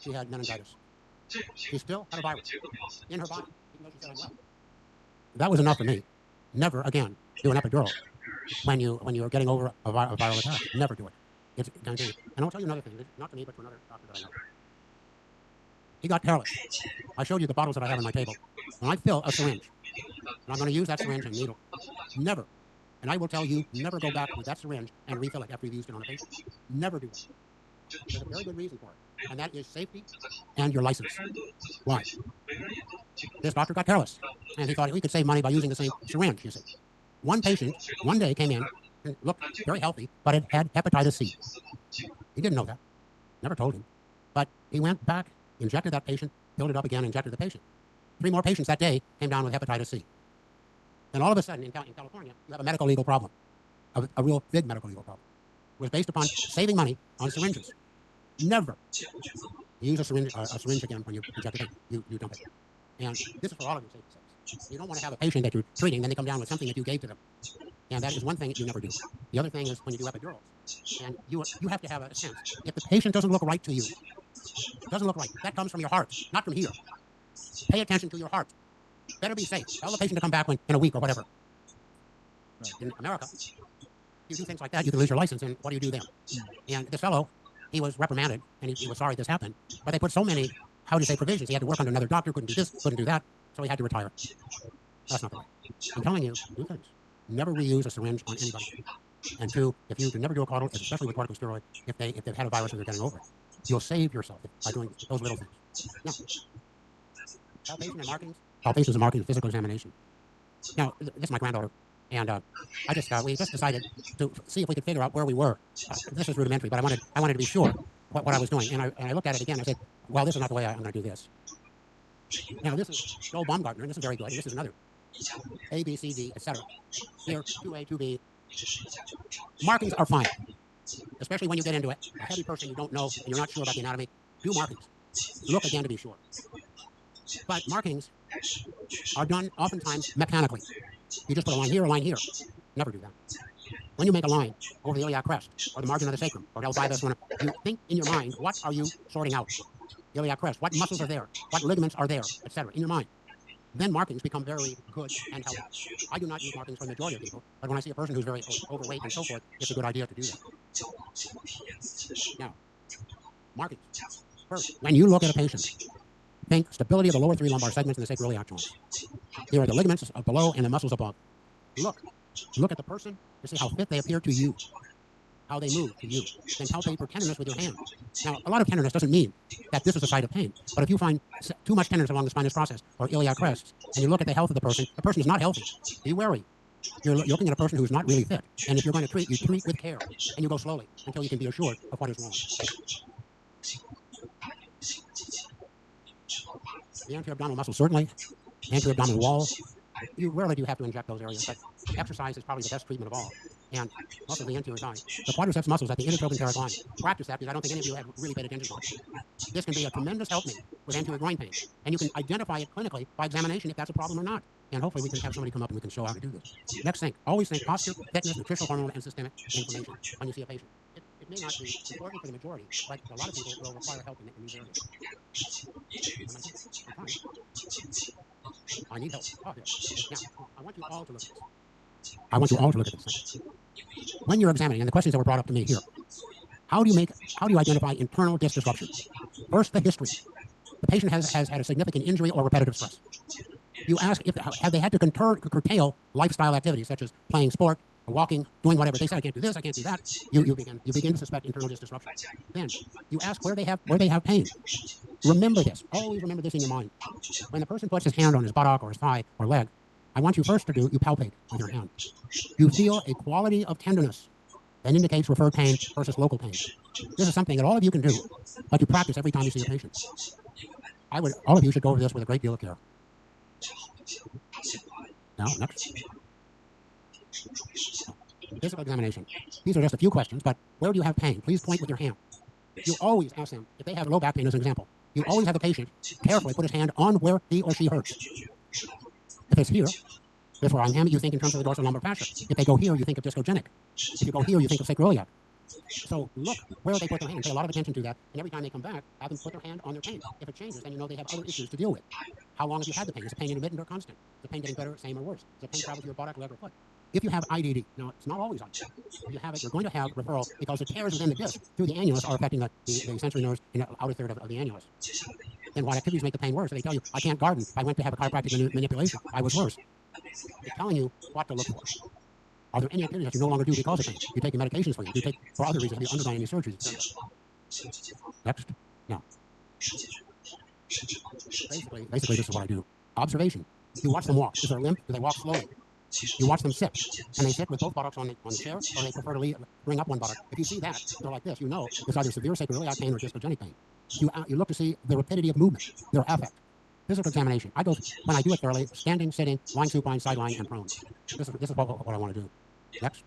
She had meningitis. She still had a virus in her body, even though she said I'm well. That was enough for me. Never again do an epidural when you're getting over a viral attack. Never do it. It's guaranteed. And I'll tell you another thing. Not to me, but to another doctor that I know. He got careless. I showed you the bottles that I have on my table. When I fill a syringe, and I'm going to use that syringe and needle, never, and I will tell you, never go back with that syringe and refill it after you've used it on a patient. Never do it. There's a very good reason for it, and that is safety and your license. Why? This doctor got careless, and he thought we could save money by using the same syringe, you see. One patient, one day came in, and looked very healthy, but it had hepatitis C. He didn't know that. Never told him. But he went back, injected that patient, filled it up again, injected the patient. 3 more patients that day came down with hepatitis C. And all of a sudden, in California, you have a medical legal problem, a real big medical legal problem. It was based upon saving money on syringes. Never use a syringe again when you inject it. You dump it. And this is for all of your safety sakes. You don't want to have a patient that you're treating, then they come down with something that you gave to them. And that is one thing that you never do. The other thing is when you do epidurals, and you have to have a sense. If the patient doesn't look right to you, doesn't look right, that comes from your heart, not from here. Pay attention to your heart. Better be safe. Tell the patient to come back in a week or whatever. In America, you do things like that, you can lose your license, and what do you do then? And this fellow, he was reprimanded, and he was sorry this happened, but they put so many, provisions. He had to work under another doctor, couldn't do this, couldn't do that, so he had to retire. That's not the way. I'm telling you, do things. Never reuse a syringe on anybody. And 2, if you can never do a caudal, especially with corticosteroid, if they've had a virus and they're getting over it, you'll save yourself by doing those little things. Now, palpation and markings. Palpations and markings, physical examination. Now, this is my granddaughter, and we just decided to see if we could figure out where we were. This is rudimentary, but I wanted to be sure what I was doing, and I looked at it again. I said, well, this is not the way I'm going to do this. Now, this is Joel Baumgartner, and this is very good. And this is another. A, B, C, D, etc. Here, 2A, 2B. Markings are fine, especially when you get into it. A heavy person you don't know and you're not sure about the anatomy, do markings. Look again to be sure. But markings are done oftentimes mechanically. You just put a line here, a line here. Never do that. When you make a line over the iliac crest or the margin of the sacrum or L5S1, you think in your mind, what are you sorting out? The iliac crest, what muscles are there, what ligaments are there, etc. in your mind. Then markings become very good and helpful. I do not use markings for the majority of people, but when I see a person who's very overweight and so forth, it's a good idea to do that. Now, markings. First, when you look at a patient, think stability of the lower 3 lumbar segments in the sacroiliac joint. Here are the ligaments below and the muscles above. Look at the person to see how fit they appear to you, how they move to you. Then palpate for tenderness with your hand. Now, a lot of tenderness doesn't mean that this is a site of pain, but if you find too much tenderness along the spinous process or iliac crest, and you look at the health of the person is not healthy. Be wary. You're looking at a person who's not really fit, and if you're going to treat, you treat with care, and you go slowly until you can be assured of what is wrong. The anterior abdominal muscle, certainly. Anterior abdominal wall. You rarely do have to inject those areas, but exercise is probably the best treatment of all. And also the anterior thigh. The quadriceps muscles at the intertrochanteric line. Practice that because I don't think any of you have really paid attention to it. This can be a tremendous helpmate with anterior groin pain. And you can identify it clinically by examination if that's a problem or not. And hopefully we can have somebody come up and we can show how to do this. Next thing, always think posture, fitness, nutritional, hormonal, and systemic inflammation when you see a patient. It may not be important for the majority, but a lot of people will require help in these areas. I need help. Oh, now, I want you all to look at this. I want you all to look at this. When you're examining, and the questions that were brought up to me here, how do you identify internal disc disruption? First, the history. The patient has had a significant injury or repetitive stress. You ask have they had to curtail lifestyle activities such as playing sport, or walking, doing whatever. They say I can't do this, I can't do that. You begin to suspect internal disc disruption. Then you ask where they have pain. Remember this. Always remember this in your mind. When the person puts his hand on his buttock or his thigh or leg, I want you first to you palpate with your hand. You feel a quality of tenderness that indicates referred pain versus local pain. This is something that all of you can do, but you practice every time you see a patient. All of you should go over this with a great deal of care. Now, next. Physical examination. These are just a few questions, but where do you have pain? Please point with your hand. You always ask them, if they have low back pain as an example, you always have the patient carefully put his hand on where he or she hurts. If it's here, if we're on him, you think in terms of the dorsal lumbar fascia. If they go here, you think of discogenic. If you go here, you think of sacroiliac. So look where they put their hand. Pay a lot of attention to that. And every time they come back, have them put their hand on their pain. If it changes, then you know they have other issues to deal with. How long have you had the pain? Is the pain intermittent or constant? Is the pain getting better, same, or worse? Does the pain travel to your buttock, leg, or foot? If you have IDD, now it's not always IDD. If you have it, you're going to have referral because the tears within the disc through the annulus are affecting the sensory nerves in the outer third of the annulus. Then what activities make the pain worse? They tell you, I can't garden. I went to have a chiropractic manipulation. I was worse. They're telling you what to look for. Are there any activities that you no longer do because of pain? You take medications for you. You take for other reasons. You undergo any surgeries. Next. Now. Basically, this is what I do. Observation. You watch them walk. Is there a limp? Do they walk slowly? You watch them sit. And they sit with both buttocks on the chair, or they prefer to bring up one buttock. If you see that, they're like this, you know it's either severe sacroiliac pain or discogenic pain. You look to see the rapidity of movement, their affect. Physical examination. When I do it thoroughly, standing, sitting, lying supine, side lying, and prone. This is what I want to do. Next.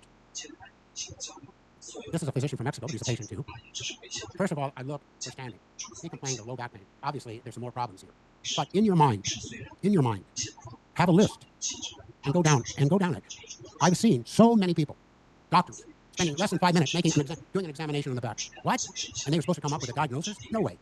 This is a physician from Mexico, but he's a patient too. First of all, I look for standing. He complained of low back pain. Obviously, there's some more problems here. But in your mind, have a list and go down it. I've seen so many people, doctors, spending less than 5 minutes doing an examination on the back. What? And they were supposed to come up with a diagnosis? No way.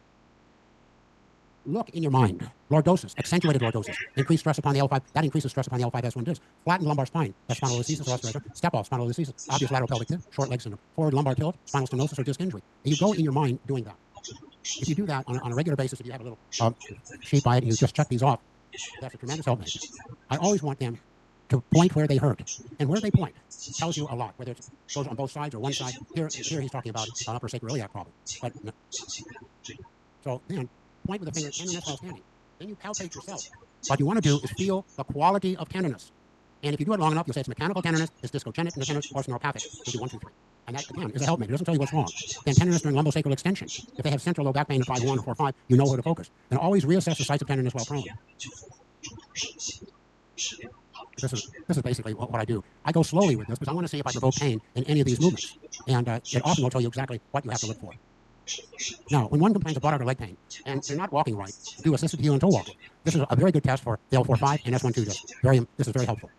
Look in your mind. Lordosis, accentuated lordosis, increased stress upon the L5. That increases stress upon the L5S1 disc. Flattened lumbar spine, that's spondylolisthesis or osteoarthritis. Step-off spondylolisthesis, obvious lateral pelvic tip, short leg syndrome, forward lumbar tilt, spinal stenosis or disc injury. And you go in your mind doing that. If you do that on a regular basis, if you have a little sheet by it and you just check these off, that's a tremendous help. I always want them to point where they hurt. And where they point tells you a lot, whether it goes on both sides or one side. Here he's talking about an upper sacroiliac problem. But no. So then, point with the finger tenderness while standing. Then you palpate yourself. What you want to do is feel the quality of tenderness. And if you do it long enough, you'll say it's mechanical tenderness, it's discogenic tenderness, or it's neuropathic. We'll do 1, 2, 3. And that, again, is a helpmate. It doesn't tell you what's wrong. Then tenderness during lumbosacral extension. If they have central low back pain at 5-1 or 4-5, you know where to focus. And always reassess the sites of tenderness while prone. This is basically what I do. I go slowly with this because I want to see if I provoke pain in any of these movements. And it often will tell you exactly what you have to look for. Now, when one complains of buttock or leg pain, and they're not walking right, do assisted heel and toe walking. This is a very good test for the L4-5 and S1-2 disc. This is very helpful.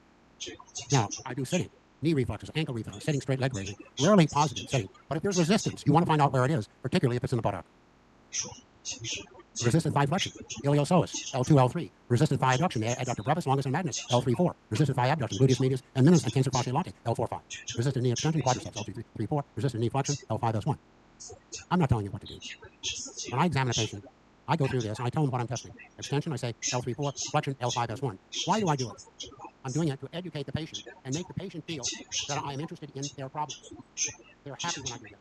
Now, I do sitting, knee reflexes, ankle reflexes, sitting straight leg raising. Rarely positive sitting. But if there's resistance, you want to find out where it is, particularly if it's in the buttock. Resisted thigh flexion, iliopsoas, L2, L3. Resisted thigh adduction, adductor brevis, longus, and magnus, L3-4. Resisted thigh abduction, gluteus medius, and minimus, and tensor fasciae latae, L4-5. Resisted knee extension, quadriceps, L3-4. Resisted knee flexion, L5S1. I'm not telling you what to do. When I examine a patient, I go through this and I tell them what I'm testing. Extension, I say L3-4, flexion, L5S1. Why do I do it? I'm doing it to educate the patient and make the patient feel that I am interested in their problems. They're happy when I do that.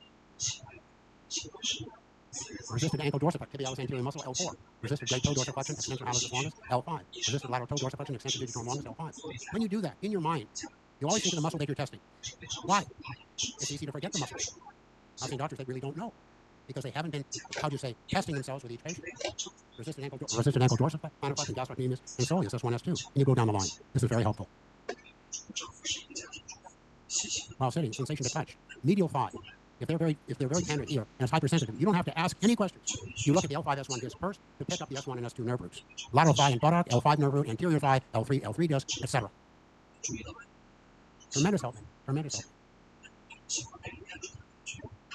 Resisted ankle dorsiflexion, tibialis anterior muscle, L4. Resisted great toe dorsiflexion, extension hallucis longus, L5. Resisted lateral toe dorsiflexion, extension digitorum longus, L5. When you do that in your mind, you always think of the muscle that you're testing. Why? It's easy to forget the muscle. I've seen doctors that really don't know because they haven't been, testing themselves with each patient. Resistant ankle dorsiflexion, plantar gastrocnemius, and soleus, S1, S2. And you go down the line. This is very helpful. While sitting, sensation to touch. Medial thigh. If they're very tender here and it's hypersensitive, you don't have to ask any questions. You look at the L5S1 disc first to pick up the S1 and S2 nerve roots. Lateral thigh and buttock, L5 nerve root, anterior thigh, L3 disc, etc. Tremendous help.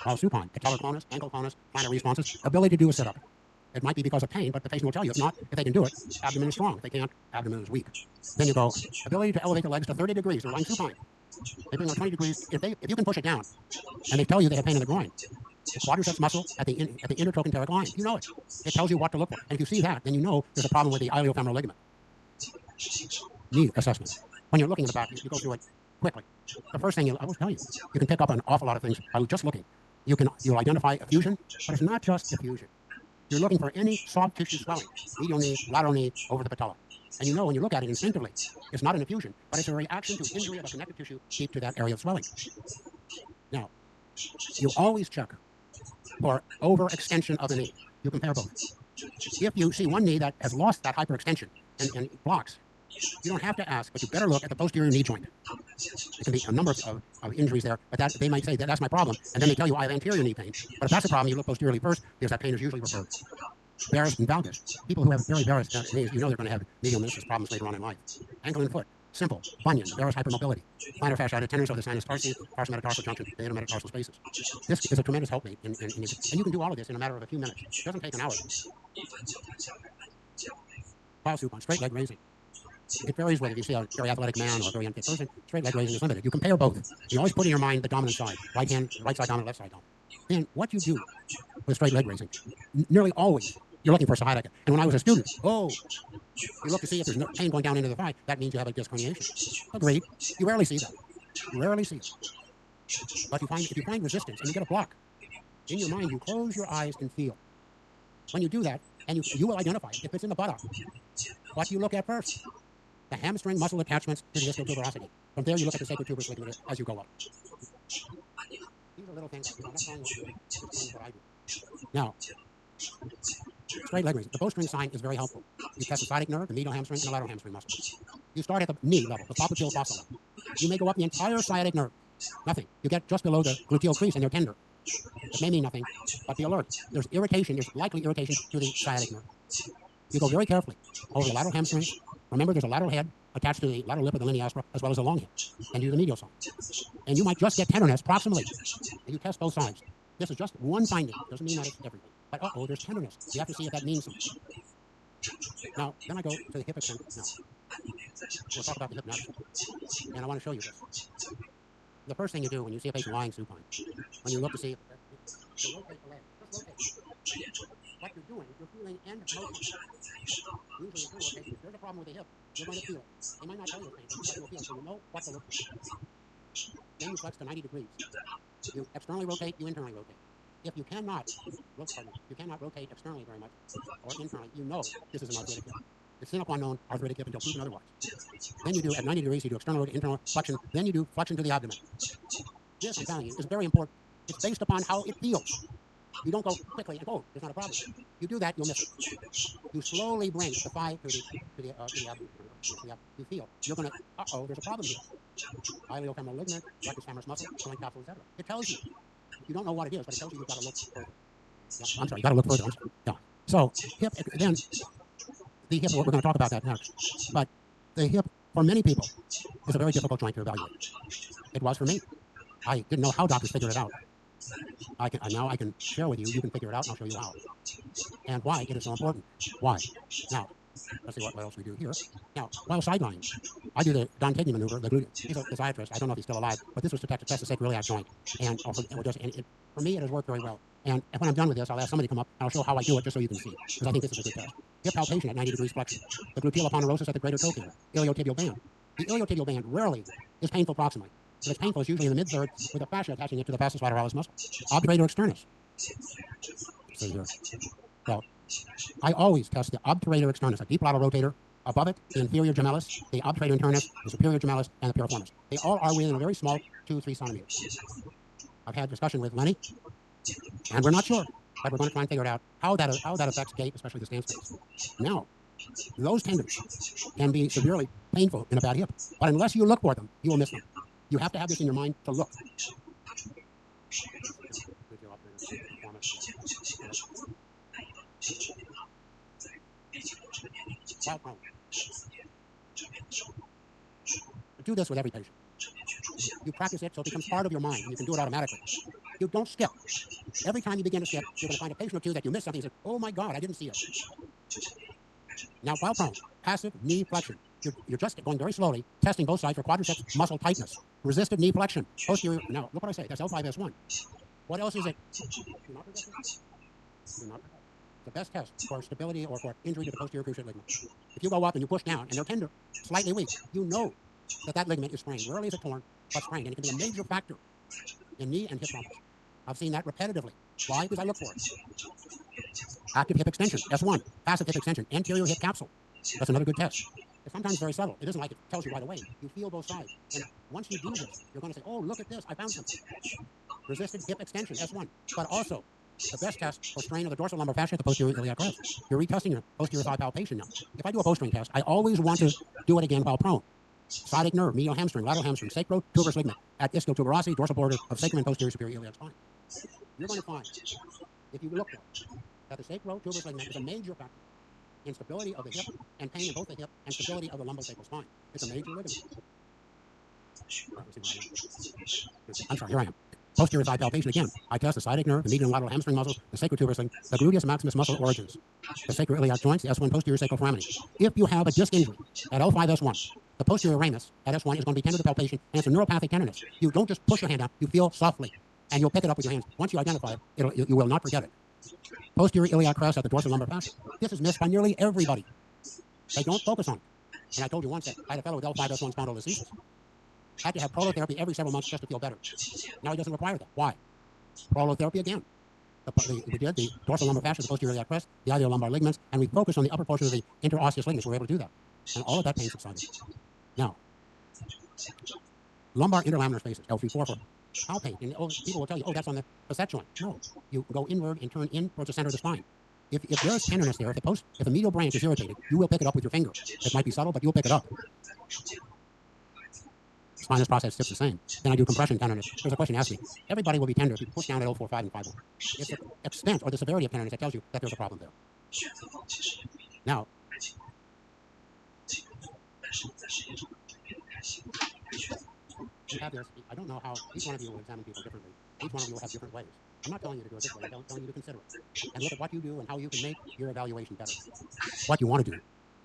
While supine, patellar clonus, ankle clonus, plantar responses, ability to do a sit-up. It might be because of pain, but the patient will tell you. If not, if they can do it, abdomen is strong. If they can't, abdomen is weak. Then you go, ability to elevate the legs to 30 degrees. They're lying supine. They bring on 20 degrees. If you can push it down, and they tell you they have pain in the groin, the quadriceps muscle at the intertrochanteric line, you know it. It tells you what to look for. And if you see that, then you know there's a problem with the iliofemoral ligament. Knee assessment. When you're looking at the back, you go through it quickly. The first thing I will tell you, you can pick up on an awful lot of things by just looking. You'll identify effusion, but it's not just effusion. You're looking for any soft tissue swelling, medial knee, lateral knee, over the patella. And you know when you look at it instinctively, it's not an effusion, but it's a reaction to injury of a connective tissue deep to that area of swelling. Now, you always check for overextension of the knee. You compare both. If you see one knee that has lost that hyperextension and blocks, you don't have to ask, but you better look at the posterior knee joint. There can be a number of injuries there, but they might say that's my problem, and then they tell you I have anterior knee pain. But if that's the problem, you look posteriorly first because that pain is usually referred. Varus and valgus. People who have very varus knees, you know they're going to have medial meniscus problems later on in life. Ankle and foot. Simple. Bunion. Varus hypermobility. Plantar fasciitis tendons of the sinus tarsi, tarsometatarsal junction, the intermetatarsal spaces. This is a tremendous helpmate, and you can do all of this in a matter of a few minutes. It doesn't take an hour. While supine, straight leg raising. It varies whether you see a very athletic man or a very unfit person. Straight leg raising is limited. You compare both. You always put in your mind the dominant side. Right side dominant, left side dominant. And what you do with straight leg raising, nearly always, you're looking for sciatica. And when I was a student, you look to see if there's no pain going down into the thigh. That means you have a disc herniation. Agreed. You rarely see that. But if you find resistance and you get a block, in your mind, you close your eyes and feel. When you do that, and you will identify it. If it's in the buttock, what do you look at first? The hamstring muscle attachments to the ischial tuberosity. From there, you look at the sacral tuberous ligament as you go up. These are little things. I'm not telling you what to do. Just telling you what I do. Now, straight leg raise. The bowstring sign is very helpful. You test the sciatic nerve, the medial hamstring, and the lateral hamstring muscle. You start at the knee level, the popliteal fossa level. You may go up the entire sciatic nerve. Nothing. You get just below the gluteal crease and they're tender. It may mean nothing, but be alert. There's irritation. There's likely irritation to the sciatic nerve. You go very carefully over the lateral hamstrings. Remember, there's a lateral head attached to the lateral lip of the linea aspera, as well as a long head. And you do the medial side. And you might just get tenderness proximally. And you test both sides. This is just one finding. Doesn't mean that it's everything. But uh-oh, there's tenderness. You have to see if that means something. Now, then I go to the hip extension. Now, we'll talk about the hip next. And I want to show you this. The first thing you do when you see a patient lying supine, when you look to see if you rotate the leg, just rotate. What you're doing is you're feeling end motion. Usually in two rotations, if there's a problem with the hip, you're going to feel it. They might not tell you the same thing, but you'll feel it, so you know what to look for. Then you flex to 90 degrees. You externally rotate, you internally rotate. If you cannot, you cannot rotate externally very much, or internally, you know this is an arthritic hip. It's sine qua non arthritic hip until proven otherwise. Then you do, at 90 degrees, you do external rotation, internal flexion, then you do flexion to the abdomen. This, I'm telling you, is very important. It's based upon how it feels. You don't go quickly and, oh, there's not a problem. You do that, you'll miss it. You slowly bring the thigh to the abdomen. You feel, you're going to, uh-oh, there's a problem here. Iliofemoral ligament, rectus femoris muscle, joint capsule, etc. It tells you. You don't know what it is, but it tells you you've got to look further. Yeah, I'm sorry, you got to look further. Yeah. So, hip, then, the hip, we're going to talk about that next. But the hip, for many people, is a very difficult joint to evaluate. It was for me. I didn't know how doctors figured it out. Now I can share with you. You can figure it out, and I'll show you how. And why it is so important. Why? Now, let's see what else we do here. Now, while sidelining, I do the Don Kidney maneuver. He's a physiatrist. I don't know if he's still alive, but this was to test the sacroiliac joint. And also, for me, it has worked very well. And when I'm done with this, I'll ask somebody to come up, and I'll show how I do it, just so you can see. Because I think this is a good test. Hip palpation at 90 degrees flexion. The gluteal aponeurosis at the greater toe pillar. Iliotibial band. The iliotibial band rarely is painful proximally. If it's painful, it's usually in the mid-third with a fascia attaching it to the vastus lateralis muscle. Obturator externus. See here. Well, I always test the obturator externus, a deep lateral rotator. Above it, the inferior gemellus, the obturator internus, the superior gemellus, and the piriformis. They all are within a very small 2-3 centimeters. I've had discussion with Lenny, and we're not sure, but we're going to try and figure it out how that affects gait, especially the stance space. Now, those tendons can be severely painful in a bad hip, but unless you look for them, you will miss them. You have to have this in your mind to look. Do this with every patient. You practice it so it becomes part of your mind, and you can do it automatically. You don't skip. Every time you begin to skip, you're going to find a patient or two that you missed something and say, oh my God, I didn't see it. Now, while prone, passive knee flexion. You're just going very slowly, testing both sides for quadriceps muscle tightness. Resisted knee flexion. Posterior. Now, look what I say. That's L5S1. What else is it? Do not forget this. Do not forget. The best test for stability or for injury to the posterior cruciate ligament. If you go up and you push down and they're tender, slightly weak, you know that ligament is sprained. Rarely is it torn, but sprained. And it can be a major factor in knee and hip problems. I've seen that repetitively. Why? Because I look for it. Active hip extension, S1. Passive hip extension, anterior hip capsule. That's another good test. It's sometimes very subtle. It isn't like it tells you right away. You feel both sides. And once you do this, you're going to say, oh, look at this. I found something. Resisted hip extension, S1. But also, the best test for strain of the dorsal lumbar fascia at the posterior iliac crest. You're retesting your posterior thigh palpation now. If I do a bowstring test, I always want to do it again while prone. Sciatic nerve, medial hamstring, lateral hamstring, sacrotuberous ligament at ischial dorsal border of sacrum and posterior superior iliac spine. You're going to find, if you look for it, that the sacrotuberous ligament is a major factor in stability of the hip and pain in both the hip and stability of the lumbosacral spine. It's a major ligament. I'm sorry, here I am. Posterior thigh palpation again. I test the sciatic nerve, the medial and lateral hamstring muscles, the sacrotuberous ligament, the gluteus maximus muscle origins, the sacroiliac joints, the S1 posterior sacral foramen. If you have a disc injury at L5S1, the posterior ramus at S1 is going to be tender to palpation, and it's a neuropathic tenderness. You don't just push your hand down, you feel softly, and you'll pick it up with your hands. Once you identify it, you will not forget it. Posterior iliac crest at the dorsal lumbar fascia. This is missed by nearly everybody. They don't focus on it. And I told you once that I had a fellow with L5S1 spondylolisthesis. Had to have prolotherapy every several months just to feel better. Now he doesn't require that. Why? Prolotherapy again. We did the dorsal lumbar fascia, the posterior iliac crest, the iliolumbar ligaments, and we focused on the upper portion of the interosseous ligaments. We were able to do that. And all of that pain subsided. Now, lumbar interlaminar spaces, L3-4 for palpate. And people will tell you, oh, that's on the facet joint. No. You go inward and turn in towards the center of the spine. if there's tenderness there, if the medial branch is irritated, you will pick it up with your finger. It might be subtle, but you'll pick it up. Spinous process tips the same. Then I do compression tenderness. There's a question asked me. Everybody will be tender if you push down at 045 and 51. It's the extent or the severity of tenderness that tells you that there's a problem there. Now, you have this. I don't know how each one of you will examine people differently. Each one of you will have different ways. I'm not telling you to do it this way. I'm telling you to consider it and look at what you do and how you can make your evaluation better. What you want to do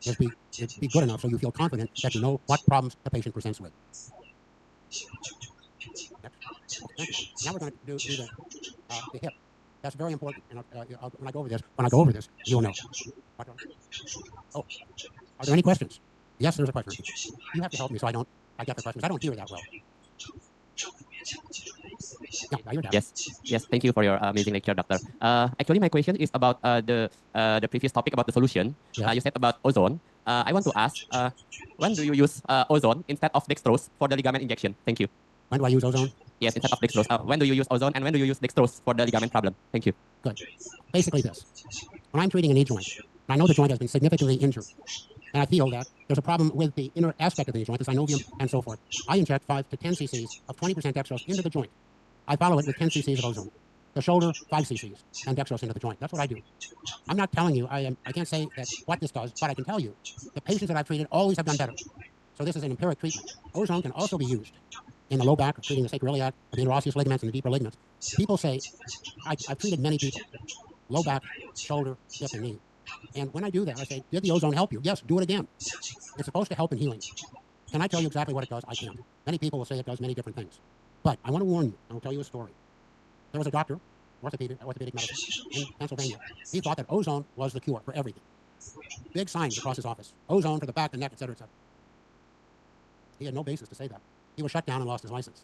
is be good enough so you feel confident that you know what problems the patient presents with. Next. Now we're going to do the hip. That's very important. And when I go over this, you'll know. Oh, are there any questions? Yes, there's a question. You have to help me so I get the questions. I don't hear that well. Yeah, you're down. Yes. Thank you for your amazing lecture, doctor. Actually, my question is about the previous topic about the solution. Yeah. You said about ozone. I want to ask, when do you use ozone instead of dextrose for the ligament injection? Thank you. When do I use ozone? Yes, instead of dextrose. When do you use ozone and when do you use dextrose for the ligament problem? Thank you. Good. Basically this. When I'm treating a knee joint, and I know the joint has been significantly injured, and I feel that there's a problem with the inner aspect of the knee joint, the synovium and so forth, I inject 5 to 10 cc's of 20% dextrose into the joint. I follow it with 10 cc's of ozone. The shoulder, 5 cc's, and dextrose into the joint. That's what I do. I'm not telling you, I can't say that what this does, but I can tell you the patients that I've treated always have done better. So this is an empiric treatment. Ozone can also be used in the low back, treating the sacroiliac, the interosseous ligaments, and the deeper ligaments. People say, I've treated many people, low back, shoulder, hip, and knee. And when I do that, I say, did the ozone help you? Yes, do it again. It's supposed to help in healing. Can I tell you exactly what it does? I can't. Many people will say it does many different things. But I want to warn you, and I'll tell you a story. There was a doctor, orthopedic medicine, in Pennsylvania. He thought that ozone was the cure for everything. Big signs across his office. Ozone for the back, the neck, etc., etc. He had no basis to say that. He was shut down and lost his license.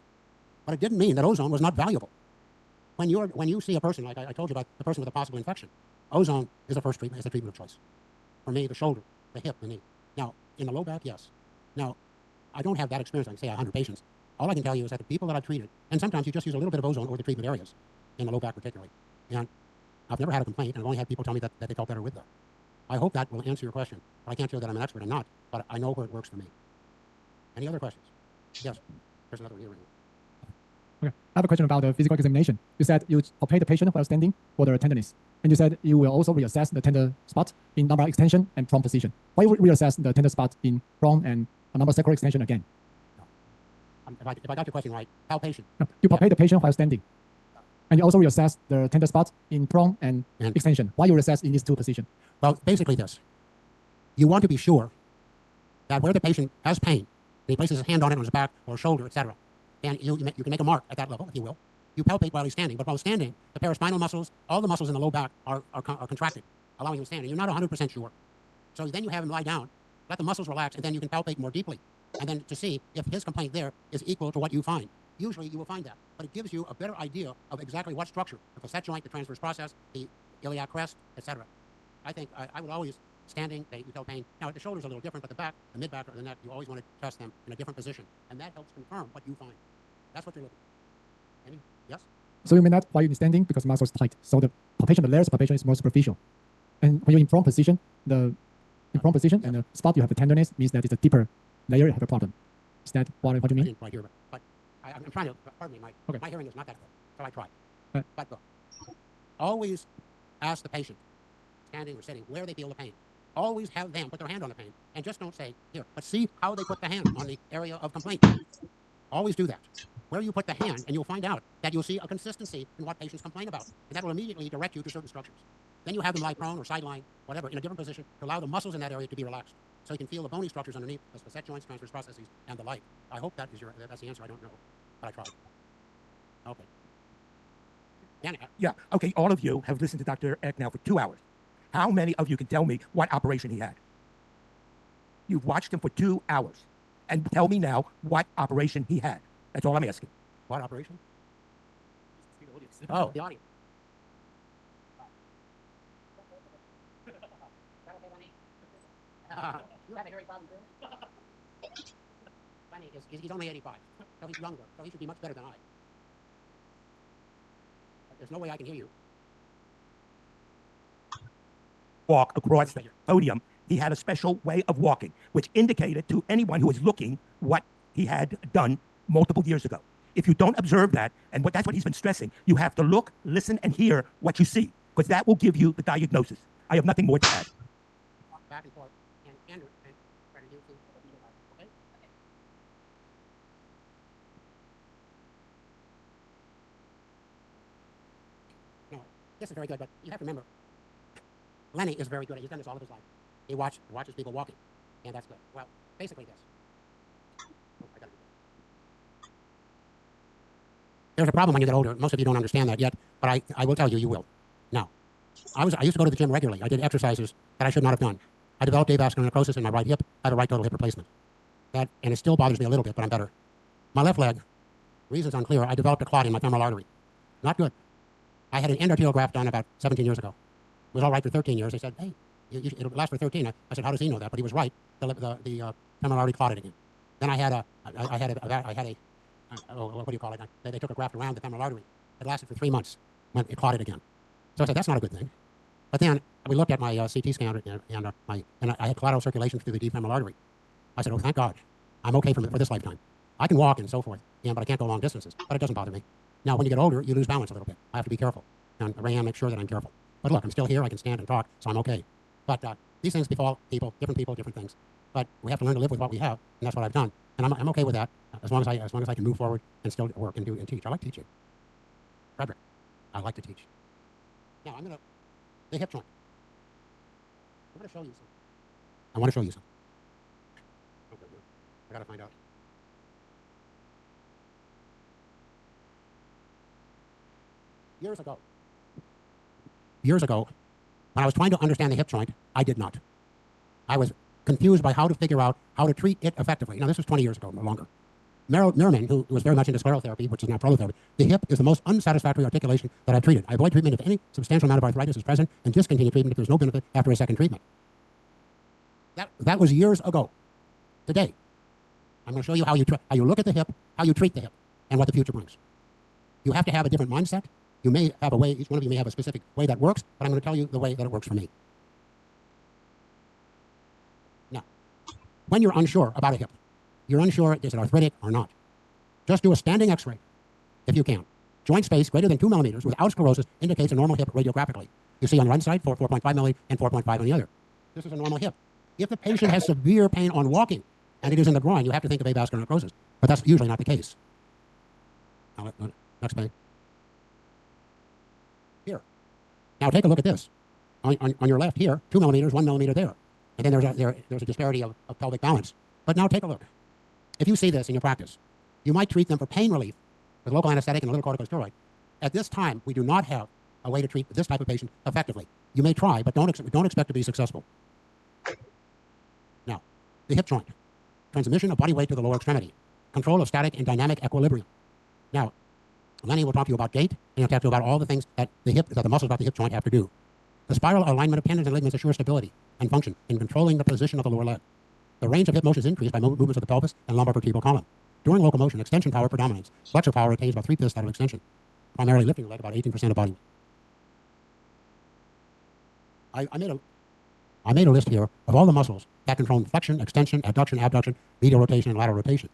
But it didn't mean that ozone was not valuable. When you see a person, like I told you about the person with a possible infection, ozone is the first treatment, is the treatment of choice. For me, the shoulder, the hip, the knee. Now, in the low back, yes. Now, I don't have that experience. I can say 100 patients. All I can tell you is that the people that I've treated, and sometimes you just use a little bit of ozone over the treatment areas, in the low back particularly. And I've never had a complaint, and I've only had people tell me that they felt better with that. I hope that will answer your question. But I can't show that I'm an expert or not, but I know where it works for me. Any other questions? Yes. There's another hearing. Okay. I have a question about the physical examination. You said you palpate the patient while standing for the tenderness. And you said you will also reassess the tender spot in lumbar extension and prone position. Why would you reassess the tender spot in prone and lumbar sacral extension again? If I got your question right, palpation. No, you palpate the patient while standing. And you also reassess the tender spot in prone and extension. Why you reassess in these two positions? Well, basically this. You want to be sure that where the patient has pain, he places his hand on it, on his back or shoulder, etc. And you can make a mark at that level, if you will. You palpate while he's standing, but while standing, the paraspinal muscles, all the muscles in the low back are contracted, allowing him to stand. And you're not 100% sure. So then you have him lie down, let the muscles relax, and then you can palpate more deeply. And then to see if his complaint there is equal to what you find. Usually you will find that, but it gives you a better idea of exactly what structure, the facet joint, the transverse process, the iliac crest, etc. I think I would always, standing, you tell pain. Now, the shoulder's a little different, but the back, the mid-back, or the neck, you always want to test them in a different position. And that helps confirm what you find. That's what you're looking for. Any? Yes? So you mean that while you're standing, because muscle is tight, so the palpation, the layers of palpation is more superficial. And when you're in prone position, and the spot you have the tenderness means that it's a deeper layer you have a problem. Is that what you mean? I didn't quite hear, but I'm trying to, pardon me, my hearing is not that good, so I try. But look, always ask the patient, standing or sitting, where they feel the pain. Always have them put their hand on the pain, and just don't say, here, but see how they put the hand on the area of complaint. Always do that. Where you put the hand, and you'll find out that you'll see a consistency in what patients complain about, and that will immediately direct you to certain structures. Then you have them lie prone or sideline, whatever, in a different position to allow the muscles in that area to be relaxed, so you can feel the bony structures underneath, the facet joints, transverse processes, and the like. I hope that's the answer. I don't know, but I tried. Okay. Dan, Yeah, okay, all of you have listened to Dr. Eck now for 2 hours. How many of you can tell me what operation he had? You've watched him for 2 hours. And tell me now what operation he had. That's all I'm asking. What operation? Oh, the audience. You have a hearing problem too? Funny, he's only 85, so he's younger, so he should be much better than I. There's no way I can hear you. walk across the podium, he had a special way of walking, which indicated to anyone who was looking what he had done multiple years ago. If you don't observe that, and that's what he's been stressing, you have to look, listen, and hear what you see, because that will give you the diagnosis. I have nothing more to add. Back and forth, and Andrew, and try to do things, okay? No, this is very good, but you have to remember, Lenny is very good. He's done this all of his life. He watches people walking, and that's good. Well, basically this. Oh, I gotta do that. There's a problem when you get older. Most of you don't understand that yet, but I will tell you, you will. Now, I used to go to the gym regularly. I did exercises that I should not have done. I developed avascular necrosis in my right hip. I have a right total hip replacement. And it still bothers me a little bit, but I'm better. My left leg, reasons unclear, I developed a clot in my femoral artery. Not good. I had an endarterial graft done about 17 years ago. It was all right for 13 years. They said, hey, it'll last for 13. I said, how does he know that? But he was right. The femoral artery clotted again. Then I had a what do you call it? They took a graft around the femoral artery. It lasted for 3 months when it clotted again. So I said, that's not a good thing. But then we looked at my CT scan and I had collateral circulation through the deep femoral artery. I said, oh, thank God. I'm okay for this lifetime. I can walk and so forth, but I can't go long distances. But it doesn't bother me. Now, when you get older, you lose balance a little bit. I have to be careful. And Rayanne makes sure that I'm careful. But look, I'm still here. I can stand and talk, so I'm okay. But these things befall people, different things. But we have to learn to live with what we have, and that's what I've done. And I'm okay with that as long as I can move forward and still work and do and teach. I like teaching. Frederick, I like to teach. Now the hip joint. I'm gonna show you something. I want to show you something. Okay, I gotta find out. Years ago, when I was trying to understand the hip joint, I did not. I was confused by how to figure out how to treat it effectively. Now, this was 20 years ago, no longer. Merriman, who was very much into sclerotherapy, which is now prolotherapy, the hip is the most unsatisfactory articulation that I've treated. I avoid treatment if any substantial amount of arthritis is present and discontinue treatment if there's no benefit after a second treatment. That was years ago. Today, I'm going to show you how you look at the hip, how you treat the hip, and what the future brings. You have to have a different mindset. You may have a way, each one of you may have a specific way that works, but I'm going to tell you the way that it works for me. Now, when you're unsure about a hip, you're unsure, is it arthritic or not? Just do a standing x-ray, if you can. Joint space greater than 2 millimeters without sclerosis indicates a normal hip radiographically. You see on one side, 4.5 millimeters and 4.5 on the other. This is a normal hip. If the patient has severe pain on walking, and it is in the groin, you have to think of avascular necrosis. But that's usually not the case. Now, next page. Here. Now take a look at this. On your left here, 2 millimeters, 1 millimeter there. And then there's a disparity of pelvic balance. But now take a look. If you see this in your practice, you might treat them for pain relief with local anesthetic and a little corticosteroid. At this time, we do not have a way to treat this type of patient effectively. You may try, but don't expect to be successful. Now, the hip joint. Transmission of body weight to the lower extremity. Control of static and dynamic equilibrium. Now, Lenny will talk to you about gait, and he'll talk to you about all the things that the muscles about the hip joint have to do. The spiral alignment of tendons and ligaments assures stability and function in controlling the position of the lower leg. The range of hip motion is increased by movements of the pelvis and lumbar vertebral column. During locomotion, extension power predominates. Flexor power retains about 3/5 that of extension, primarily lifting the leg about 18% of body weight. I made a list here of all the muscles that control flexion, extension, adduction, abduction, medial rotation, and lateral rotation.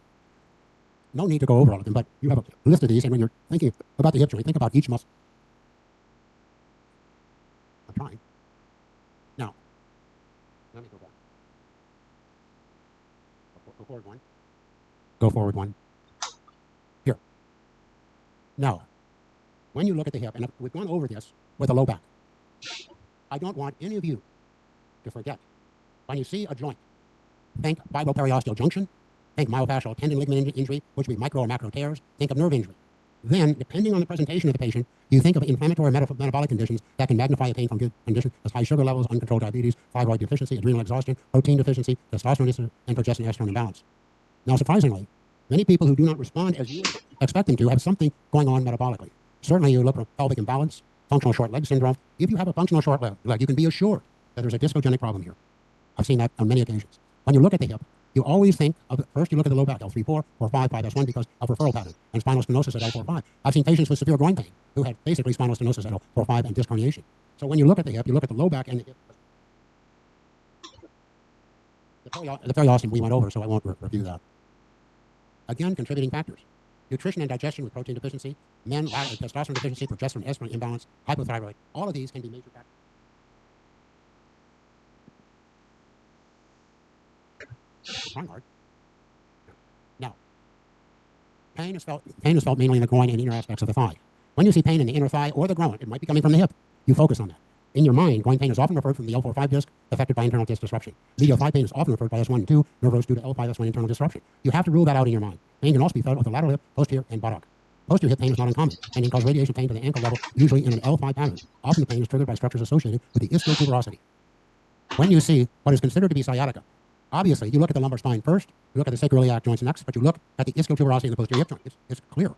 No need to go over all of them, but you have a list of these, and when you're thinking about the hip joint, think about each muscle. I'm trying. Now, let me go back. Go forward one. Go forward one. Here. Now, when you look at the hip, and we've gone over this with the low back, I don't want any of you to forget, when you see a joint, think biloperiosteo junction, think myofascial tendon ligament injury, which would be micro or macro tears, think of nerve injury. Then, depending on the presentation of the patient, you think of inflammatory metabolic conditions that can magnify a painful condition as high sugar levels, uncontrolled diabetes, thyroid deficiency, adrenal exhaustion, protein deficiency, testosterone and progesterone estrogen imbalance. Now, surprisingly, many people who do not respond as you expect them to have something going on metabolically. Certainly, you look for pelvic imbalance, functional short leg syndrome. If you have a functional short leg, you can be assured that there's a discogenic problem here. I've seen that on many occasions. When you look at the hip, you always think of, first you look at the low back, L3-4, 4-5, 5S1 because of referral pattern, and spinal stenosis at L4-5. I've seen patients with severe groin pain who had basically spinal stenosis at L4-5 and disc herniation. So when you look at the hip, you look at the low back and the hip the periostin we went over, so I won't review that. Again, contributing factors. Nutrition and digestion with protein deficiency, men lack testosterone deficiency, progesterone estrogen imbalance, hypothyroid. All of these can be major factors. Trying hard. Now, pain is felt mainly in the groin and inner aspects of the thigh. When you see pain in the inner thigh or the groin, it might be coming from the hip. You focus on that. In your mind, groin pain is often referred from the L4-5 disc affected by internal disc disruption. Medial thigh pain is often referred by S1 and 2 nerve due to L5-S1 internal disruption. You have to rule that out in your mind. Pain can also be felt with the lateral hip, posterior, and buttock. Posterior hip pain is not uncommon and can cause radiation pain to the ankle level, usually in an L5 pattern. Often the pain is triggered by structures associated with the ischial tuberosity. When you see what is considered to be sciatica, obviously you look at the lumbar spine first, you look at the sacroiliac joints next, but you look at the ischial tuberosity in the posterior hip joint. It's clear.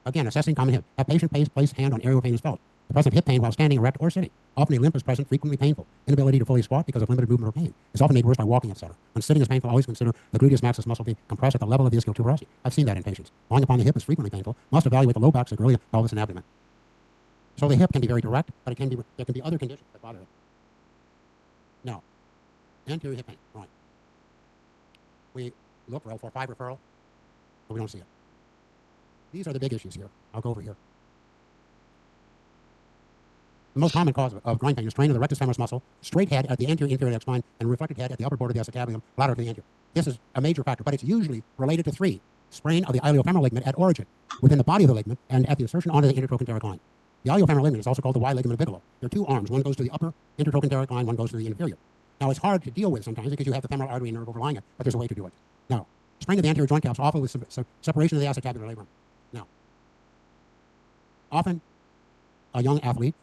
Again, assessing common hip. Have patient place hand on area where pain is felt. The present hip pain while standing erect or sitting. Often a limp is present, frequently painful. Inability to fully squat because of limited movement or pain. It's often made worse by walking, etc. When sitting is painful, always consider the gluteus maximus muscle being compressed at the level of the ischial tuberosity. I've seen that in patients. Lying upon the hip is frequently painful. Must evaluate the low back, sacroiliac, pelvis, and abdomen. So the hip can be very direct, but there can be other conditions that bother it. Now, anterior hip pain. Right. We look for L4-5 referral, but we don't see it. These are the big issues here. I'll go over here. The most common cause of groin pain is strain of the rectus femoris muscle, straight head at the anterior inferior spine, and reflected head at the upper border of the acetabular, lateral to the anterior. This is a major factor, but it's usually related to 3. Sprain of the iliofemoral ligament at origin, within the body of the ligament, and at the insertion onto the intertrochanteric line. The iliofemoral ligament is also called the Y ligament of Bigelow. There are 2 arms. One goes to the upper intertrochanteric line, one goes to the inferior. Now, it's hard to deal with sometimes because you have the femoral artery and nerve overlying it, but there's a way to do it. Now, strain of the anterior joint caps often with separation of the acetabular labrum. Now, often a young athlete,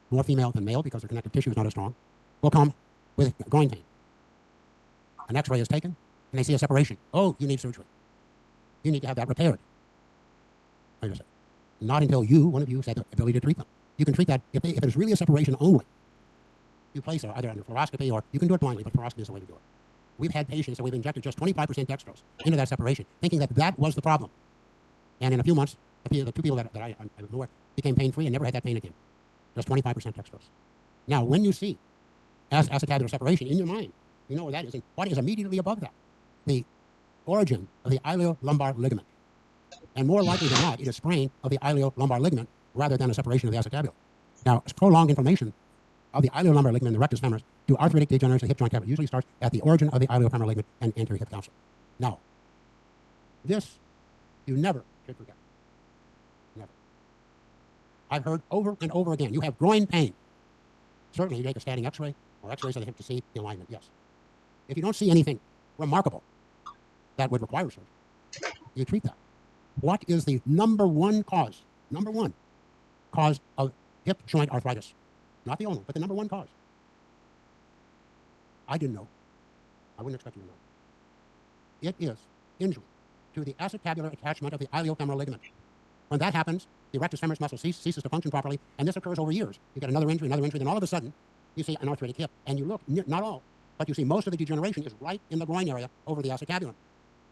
more female than male because their connective tissue is not as strong, will come with groin pain. An x-ray is taken, and they see a separation. Oh, you need surgery. You need to have that repaired. Wait a second. Not until one of you, has the ability to treat them. You can treat that if there's really a separation only. You place it either under fluoroscopy or you can do it blindly, but fluoroscopy is the way to do it. We've had patients that we've injected just 25% dextrose into that separation, thinking that was the problem. And in a few months, the 2 people that I knew became pain-free and never had that pain again. Just 25% dextrose. Now, when you see acetabular separation in your mind, you know where that is. And what is immediately above that? The origin of the iliolumbar ligament. And more likely than not, it is sprain of the iliolumbar ligament rather than a separation of the acetabulum. Now, prolonged inflammation of the iliolumbar ligament and the rectus femoris to arthritic degeneration of the hip joint cavity usually starts at the origin of the iliofemoral ligament and anterior hip capsule. Now, this you never should forget. Never. I've heard over and over again, you have groin pain. Certainly, you take a standing x-ray or x-rays of the hip to see the alignment, yes. If you don't see anything remarkable that would require surgery, you treat that. What is the number one cause of hip joint arthritis? Not the only, but the number one cause. I didn't know. I wouldn't expect you to know. It is injury to the acetabular attachment of the iliofemoral ligament. When that happens, the rectus femoris muscle ceases to function properly, and this occurs over years. You get another injury, then all of a sudden, you see an arthritic hip. And you look, not all, but you see most of the degeneration is right in the groin area over the acetabulum.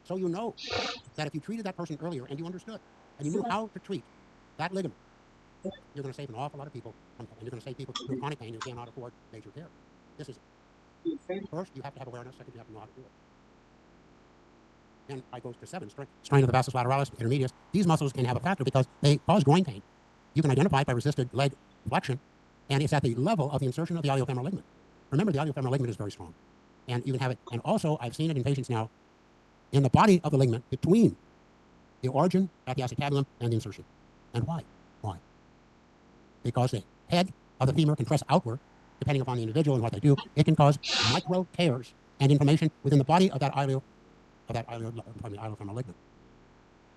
So you know that if you treated that person earlier and you understood, and you knew how to treat that ligament, you're going to save an awful lot of people, and you're going to save people with chronic pain who cannot afford major care. This is it. First, you have to have awareness. Second, you have to know how to do it. And I go to 7, strain of the vastus lateralis intermedius. These muscles can have a factor because they cause groin pain. You can identify it by resisted leg flexion, and it's at the level of the insertion of the iliofemoral ligament. Remember, the iliofemoral ligament is very strong. And you can have it, and also I've seen it in patients now, in the body of the ligament between the origin at the acetabulum and the insertion. And why? Why? Because the head of the femur can press outward, depending upon the individual and what they do. It can cause micro tears and inflammation within the body of that iliofemoral ligament.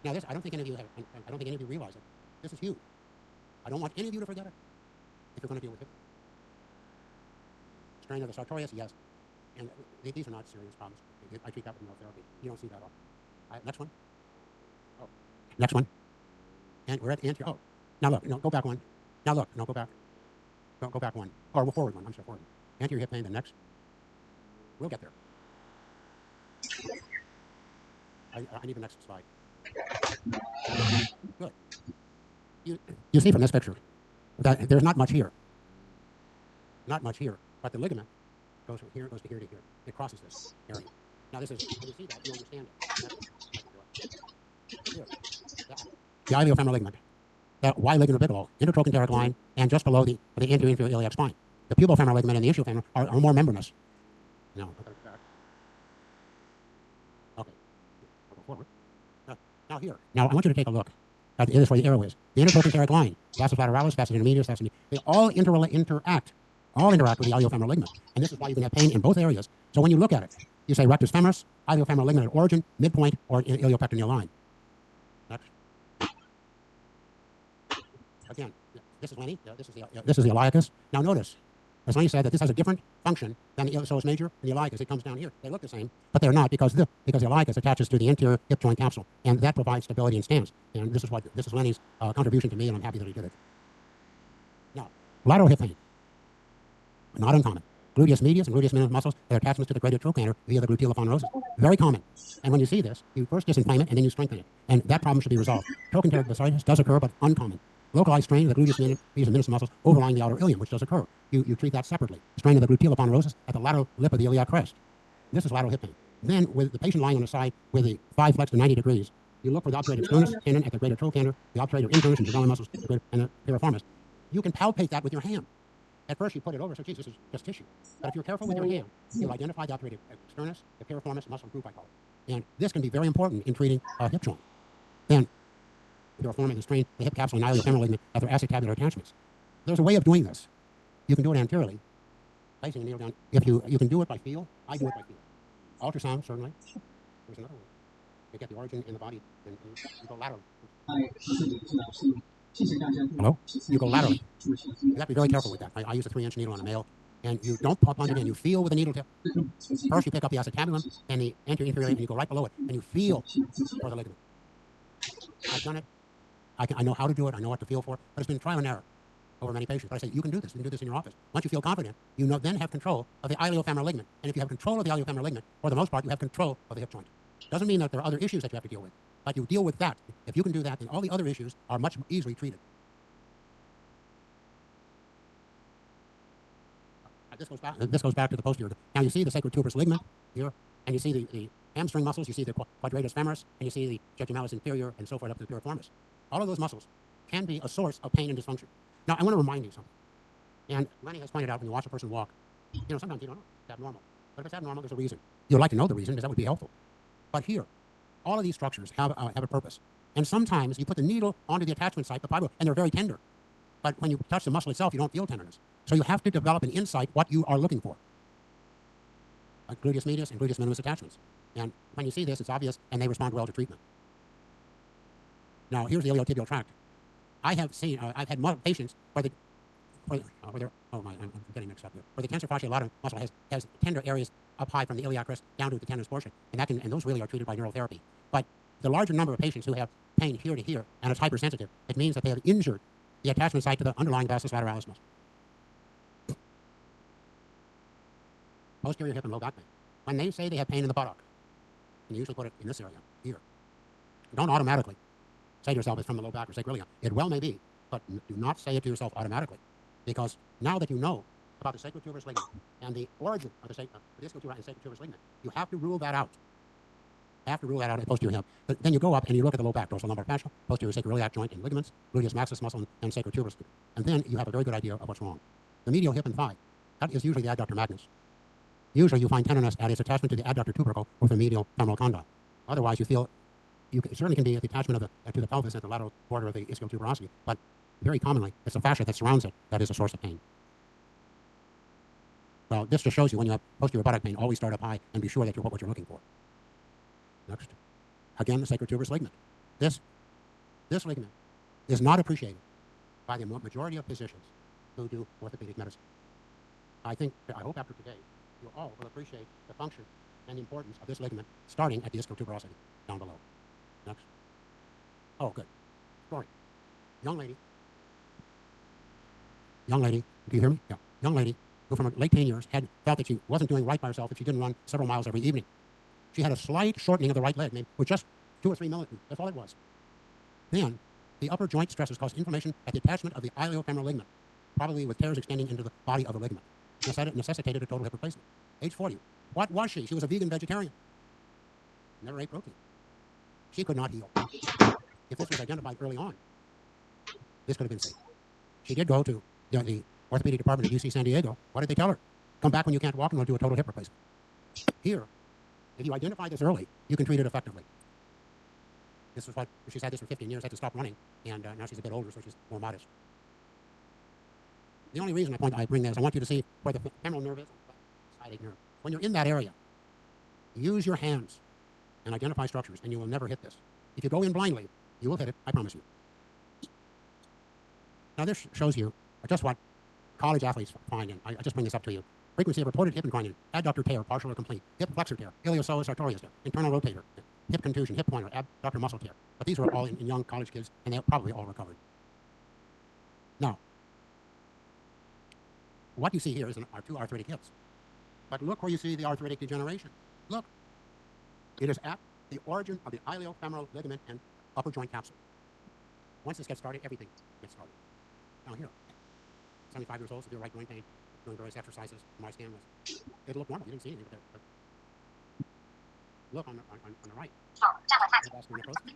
Now, this I don't think any of you realize it. This is huge. I don't want any of you to forget it if you're going to deal with it. Strain of the sartorius, yes. And these are not serious problems. I treat that with neurotherapy. You don't see that often. Next one. Oh, next one. And we're at the anterior. Oh, now look. No, go back one. Now look. No, go back. Go back one. Or forward one. I'm sorry, forward. Anterior hip pain. The next. We'll get there. I need the next slide. Good. You see from this picture that there's not much here. Not much here. But the ligament goes from here, goes to here to here. It crosses this area. Now this is, when you see that, you understand it. Here, the iliofemoral ligament, the Y ligament orbital, intertrochanteric line, and just below the anterior inferior iliac spine. The pubofemoral ligament and the ischiofemoral are more membranous. No, okay. I'll go forward. Now here. Now I want you to take a look at this where the arrow is. The intertrochanteric line, vastus lateralis, vastus intermedius, vastus, they all interact with the iliofemoral ligament. And this is why you can have pain in both areas. So when you look at it, you say rectus femoris, iliofemoral ligament at origin, midpoint, or iliopectineal line. Next. Again, this is Lenny. This is the iliacus. Now notice, as Lenny said, that this has a different function than the psoas major and the iliacus. It comes down here. They look the same, but they're not because the iliacus attaches to the anterior hip joint capsule, and that provides stability and stance. And this is Lenny's contribution to me, and I'm happy that he did it. Now, lateral hip pain, not uncommon. Gluteus medius and gluteus minimus muscles, their attachments to the graded trochanter via the gluteolophonerosis. Very common. And when you see this, you first disinflame it and then you strengthen it. And that problem should be resolved. Trochanteric bursitis does occur, but uncommon. Localized strain of the gluteus medius and minimus muscles overlying the outer ilium, which does occur. You treat that separately. Strain of the gluteolophonerosis at the lateral lip of the iliac crest. This is lateral hip pain. Then, with the patient lying on the side with the thigh flexed to 90 degrees, you look for the obturator sternus tendon at the graded trochanter, the obturator internus and jejunal muscles, and the piriformis. You can palpate that with your hand. At first, you put it over, so, geez, this is just tissue. But if you're careful with your hand, you'll identify the obturator sternus, the piriformis muscle group, I call it. And this can be very important in treating a hip joint. Then, piriformis and strain the hip capsule and iliofemoral ligament at their acetabular attachments. There's a way of doing this. You can do it anteriorly, placing a needle down. If you can do it by feel, I do it by feel. Ultrasound, certainly. There's another way. You get the origin in the body and you go laterally. Hello? You go laterally. You have to be very careful with that. I use a 3-inch needle on a male, and you don't plunge it in. You feel with the needle tip. First, you pick up the acetabulum and the anterior inferior, and you go right below it, and you feel for the ligament. I've done it. I know how to do it. I know what to feel for, but it's been trial and error over many patients. But I say, you can do this. You can do this in your office. Once you feel confident, you then have control of the iliofemoral ligament. And if you have control of the iliofemoral ligament, for the most part, you have control of the hip joint. Doesn't mean that there are other issues that you have to deal with, but you deal with that. If you can do that, then all the other issues are much easily treated. This goes back to the posterior. Now you see the sacrotuberous ligament here, and you see the hamstring muscles, you see the quadratus femoris, and you see the jejunum inferior, and so forth up to the piriformis. All of those muscles can be a source of pain and dysfunction. Now, I want to remind you something. And Lenny has pointed out, when you watch a person walk, sometimes you don't know it's abnormal. But if it's abnormal, there's a reason. You'd like to know the reason, because that would be helpful. But here, all of these structures have a purpose. And sometimes you put the needle onto the attachment site, the fiber, and they're very tender. But when you touch the muscle itself, you don't feel tenderness. So you have to develop an insight what you are looking for. Like gluteus medius and gluteus minimus attachments. And when you see this, it's obvious, and they respond well to treatment. Now, here's the iliotibial tract. I have seen, I've had patients where I'm getting mixed up here. Where the tensor fasciae latatum muscle has tender areas up high from the iliac crest down to the tendinous portion. And those really are treated by neurotherapy. But the larger number of patients who have pain here to here, and it's hypersensitive, it means that they have injured the attachment site to the underlying vastus lateralis muscle. Posterior hip and low back pain. When they say they have pain in the buttock, and you usually put it in this area, here, don't automatically say to yourself it's from the low back or sacroiliac. It well may be, but do not say it to yourself automatically. Because now that you know about the sacrotuberous ligament and the origin of the discotuberous and sacrotuberous ligament, you have to rule that out. Have to rule that out at posterior hip. But then you go up and you look at the low back, dorsal lumbar fascia, posterior sacroiliac joint and ligaments, gluteus maximus muscle, and sacrotuberous. And then you have a very good idea of what's wrong. The medial hip and thigh, that is usually the adductor magnus. Usually you find tenderness at its attachment to the adductor tubercle or the medial femoral condyle. Otherwise, it certainly can be at the attachment to the pelvis at the lateral border of the ischial tuberosity, but very commonly, it's the fascia that surrounds it that is a source of pain. Well, this just shows you when you have posterior buttock pain, always start up high and be sure that you're what you're looking for. Next. Again, the sacrotuberous ligament. This ligament is not appreciated by the majority of physicians who do orthopedic medicine. I hope after today, you all will appreciate the function and the importance of this ligament starting at the ischial tuberosity down below. Next. Oh, good. Story. Young lady, do you hear me? Yeah. Young lady who from her late teen years felt that she wasn't doing right by herself if she didn't run several miles every evening. She had a slight shortening of the right leg, maybe with just 2 or 3 millimeters. That's all it was. Then, the upper joint stresses caused inflammation at the attachment of the iliofemoral ligament, probably with tears extending into the body of the ligament. necessitated a total hip replacement. Age 40. What was she? She was a vegan vegetarian. Never ate protein. She could not heal. If this was identified early on, this could have been saved. She did go to the orthopedic department at UC San Diego. What did they tell her? Come back when you can't walk and we'll do a total hip replacement. Here, if you identify this early, you can treat it effectively. This is what she's had this for 15 years, had to stop running, and now she's a bit older, so she's more modest. The only reason I bring this, I want you to see where the femoral nerve is, sciatic nerve. When you're in that area, use your hands and identify structures, and you will never hit this. If you go in blindly, you will hit it, I promise you. Now this shows you just what college athletes find, and I just bring this up to you. Frequency of reported hip incontinence, adductor tear, partial or complete, hip flexor tear, iliopsoas sartorius tear, internal rotator, hip contusion, hip pointer, abductor muscle tear. But these were all in young college kids, and they probably all recovered. Now, what you see here are two arthritic hips. But look where you see the arthritic degeneration. Look. It is at the origin of the iliofemoral ligament and upper joint capsule. Once this gets started, everything gets started. Now here, 75 years old, severe right joint pain, doing various exercises. My scan was, it looked normal. You didn't see anything, but look on the right. Avascular necrosis.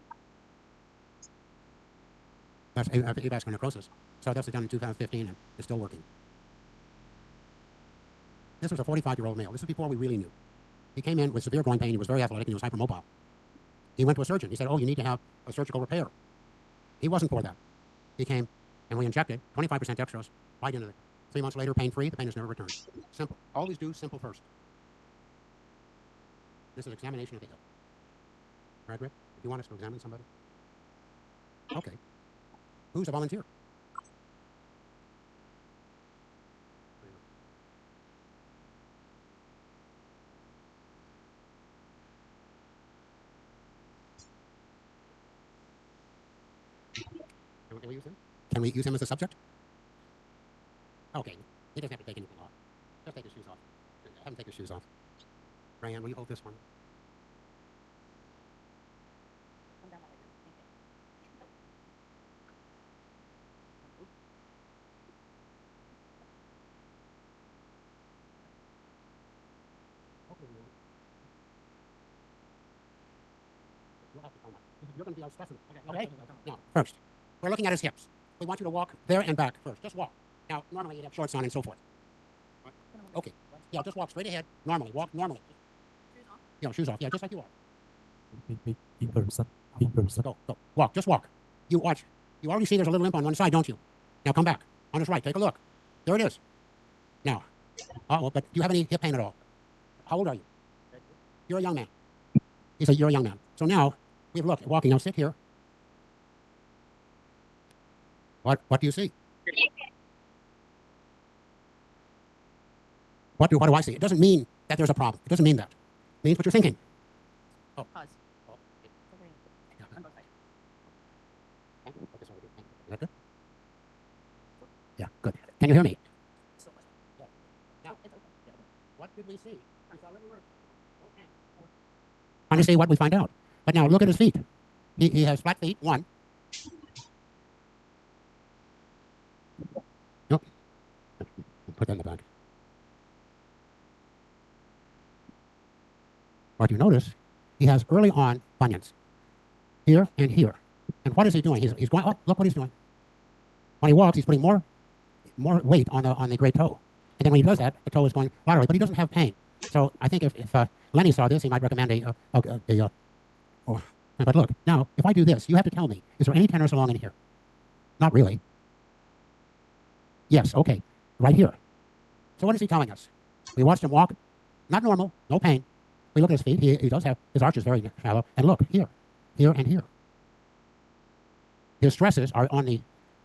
That's avascular necrosis. So that was done in 2015 and it's still working. This was a 45-year-old male. This is before we really knew. He came in with severe groin pain. He was very athletic and he was hypermobile. He went to a surgeon. He said, oh, you need to have a surgical repair. He wasn't for that. He came and we injected 25% dextrose right into it. 3 months later, pain-free. The pain has never returned. Simple. Always do simple first. This is examination of the hip. Frederick, if you want us to examine somebody? Okay. Who's a volunteer? Can we use him? Can we use him as a subject? Okay. He doesn't have to take anything off. Just take his shoes off. Have him take his shoes off. Ryan, will you hold this one? You're going to be our specimen. Okay? Now, first, we're looking at his hips. We want you to walk there and back first. Just walk. Now, normally you'd have shorts on and so forth. Okay. Yeah, just walk straight ahead. Normally. Walk normally. Yeah, shoes off. Yeah, just like you are. In person. Go. Walk. Just walk. You watch. You already see there's a little limp on one side, don't you? Now come back. On his right. Take a look. There it is. Now. But do you have any hip pain at all? How old are you? You're a young man. He said, you're a young man. So now, we have looked. Walking. Now sit here. What do you see? What do I see? It doesn't mean that there's a problem. It doesn't mean that. It means what you're thinking. Oh. Pause. Yeah, good. Can you hear me? Now, what did we see? Trying to see what we find out. But now look at his feet. He has flat feet, one. Nope. Put that in the bag. What you notice, he has early on bunions. Here and here. And what is he doing? He's going, oh, look what he's doing. When he walks, he's putting more weight on the great toe. And then when he does that, the toe is going laterally, but he doesn't have pain. So I think if Lenny saw this, he might recommend but look, now, if I do this, you have to tell me, is there any tenorus along in here? Not really. Yes, okay, right here. So what is he telling us? We watched him walk, not normal, no pain. We look at his feet, he does have, his arch is very shallow, and look, here, and here. His stresses are on the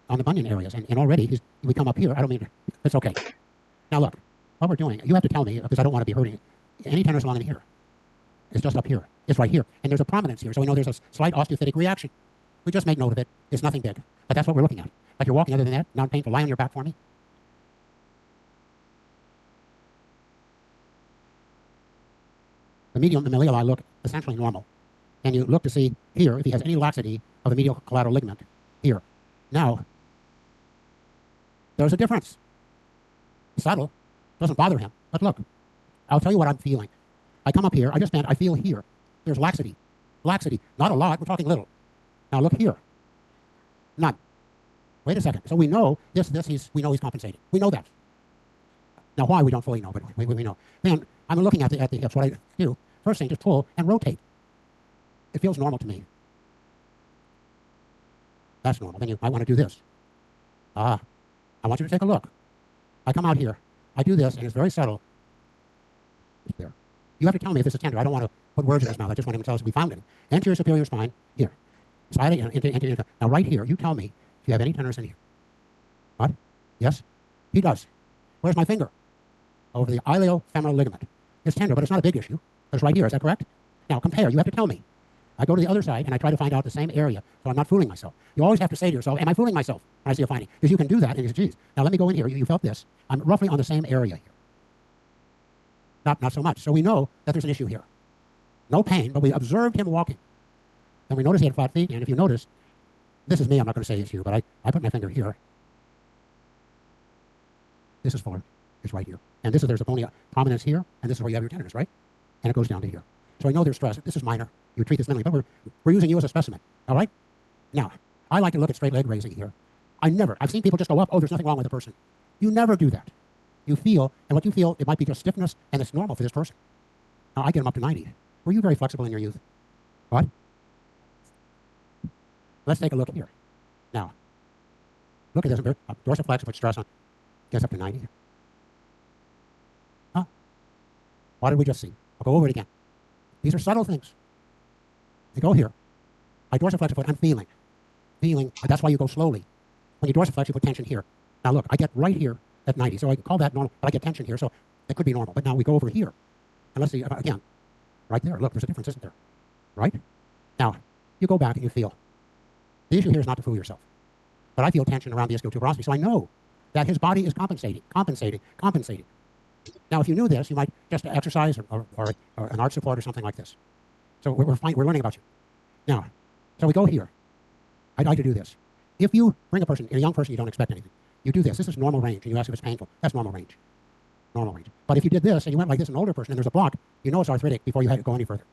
bunion areas, and already we come up here, I don't mean, it's okay. Now look, what we're doing, you have to tell me, because I don't want to be hurting, any tenorus along in here. It's just up here. It's right here. And there's a prominence here, so we know there's a slight osteophytic reaction. We just make note of it. It's nothing big. But that's what we're looking at. Like you're walking other than that, non-painful. Lie on your back for me. The medial and the malleoli look essentially normal. And you look to see here if he has any laxity of the medial collateral ligament. Here. Now, there's a difference. Subtle. Doesn't bother him. But look, I'll tell you what I'm feeling. I come up here. I feel here. There's laxity. Laxity. Not a lot. We're talking little. Now look here. None. Wait a second. So we know we know he's compensating. We know that. Now why we don't fully know, but we know. Then I'm looking at the hips. What I do, first thing, just pull and rotate. It feels normal to me. That's normal. Then you might want to do this. I want you to take a look. I come out here. I do this, and it's very subtle. It's there. You have to tell me if this is tender. I don't want to put words in his mouth. I just want him to tell us if we found it. Anterior superior spine, here. Side into. Now right here, you tell me if you have any tenderness in here. What? Yes? He does. Where's my finger? Over the iliofemoral ligament. It's tender, but it's not a big issue. It's right here. Is that correct? Now compare. You have to tell me. I go to the other side, and I try to find out the same area, so I'm not fooling myself. You always have to say to yourself, am I fooling myself when I see a finding? Because you can do that, and you say, geez, now let me go in here. You felt this. I'm roughly on the same area here. Not so much. So we know that there's an issue here. No pain, but we observed him walking. Then we noticed he had flat feet, and if you notice, this is me. I'm not going to say it's you, but I put my finger here. This is fuller. It's right here. And there's a bony prominence here, and this is where you have your tenderness, right? And it goes down to here. So I know there's stress. This is minor. You treat this minimally, but we're using you as a specimen, all right? Now, I like to look at straight leg raising here. I've seen people just go up, oh, there's nothing wrong with the person. You never do that. You feel, and what you feel, it might be just stiffness, and it's normal for this person. Now, I get them up to 90. Were you very flexible in your youth? What? Let's take a look here. Now, look at this. Dorsiflex, put stress on. Gets up to 90. Huh? What did we just see? I'll go over it again. These are subtle things. You go here. I dorsiflex a foot. I'm feeling. That's why you go slowly. When you dorsiflex, you put tension here. Now look, I get right here at 90. So I call that normal, but I get tension here. So it could be normal. But now we go over here. And let's see, again, right there. Look, there's a difference, isn't there? Right? Now, you go back and you feel. The issue here is not to fool yourself. But I feel tension around the ischiotuberosity. So I know that his body is compensating. Now, if you knew this, you might just exercise or an arch support or something like this. So we're learning about you. Now, so we go here. I'd like to do this. If you bring a young person, you don't expect anything. You do this. This is normal range, and you ask if it's painful. That's normal range. Normal range. But if you did this, and you went like this, an older person, and there's a block, you know it's arthritic before you had to go any further.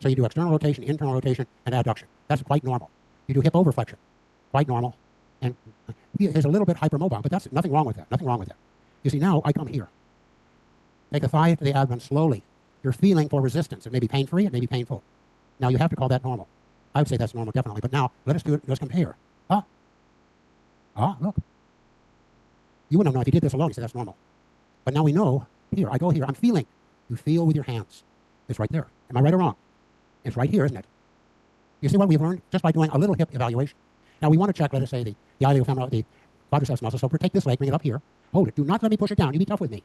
So you do external rotation, internal rotation, and adduction. That's quite normal. You do hip overflexion. Quite normal. And there's a little bit hypermobile, but that's nothing wrong with that. Nothing wrong with that. You see, now I come here. Take the thigh to the abdomen slowly. You're feeling for resistance. It may be pain-free, it may be painful. Now you have to call that normal. I would say that's normal, definitely. But now, let us do it. Let's compare. Look. You wouldn't know if you did this alone. You say that's normal. But now we know, here, I go here. I'm feeling. You feel with your hands. It's right there. Am I right or wrong? It's right here, isn't it? You see what we've learned just by doing a little hip evaluation? Now we want to check, let us say, the iliofemoral, the quadriceps muscle. So take this leg, bring it up here. Hold it. Do not let me push it down. You be tough with me.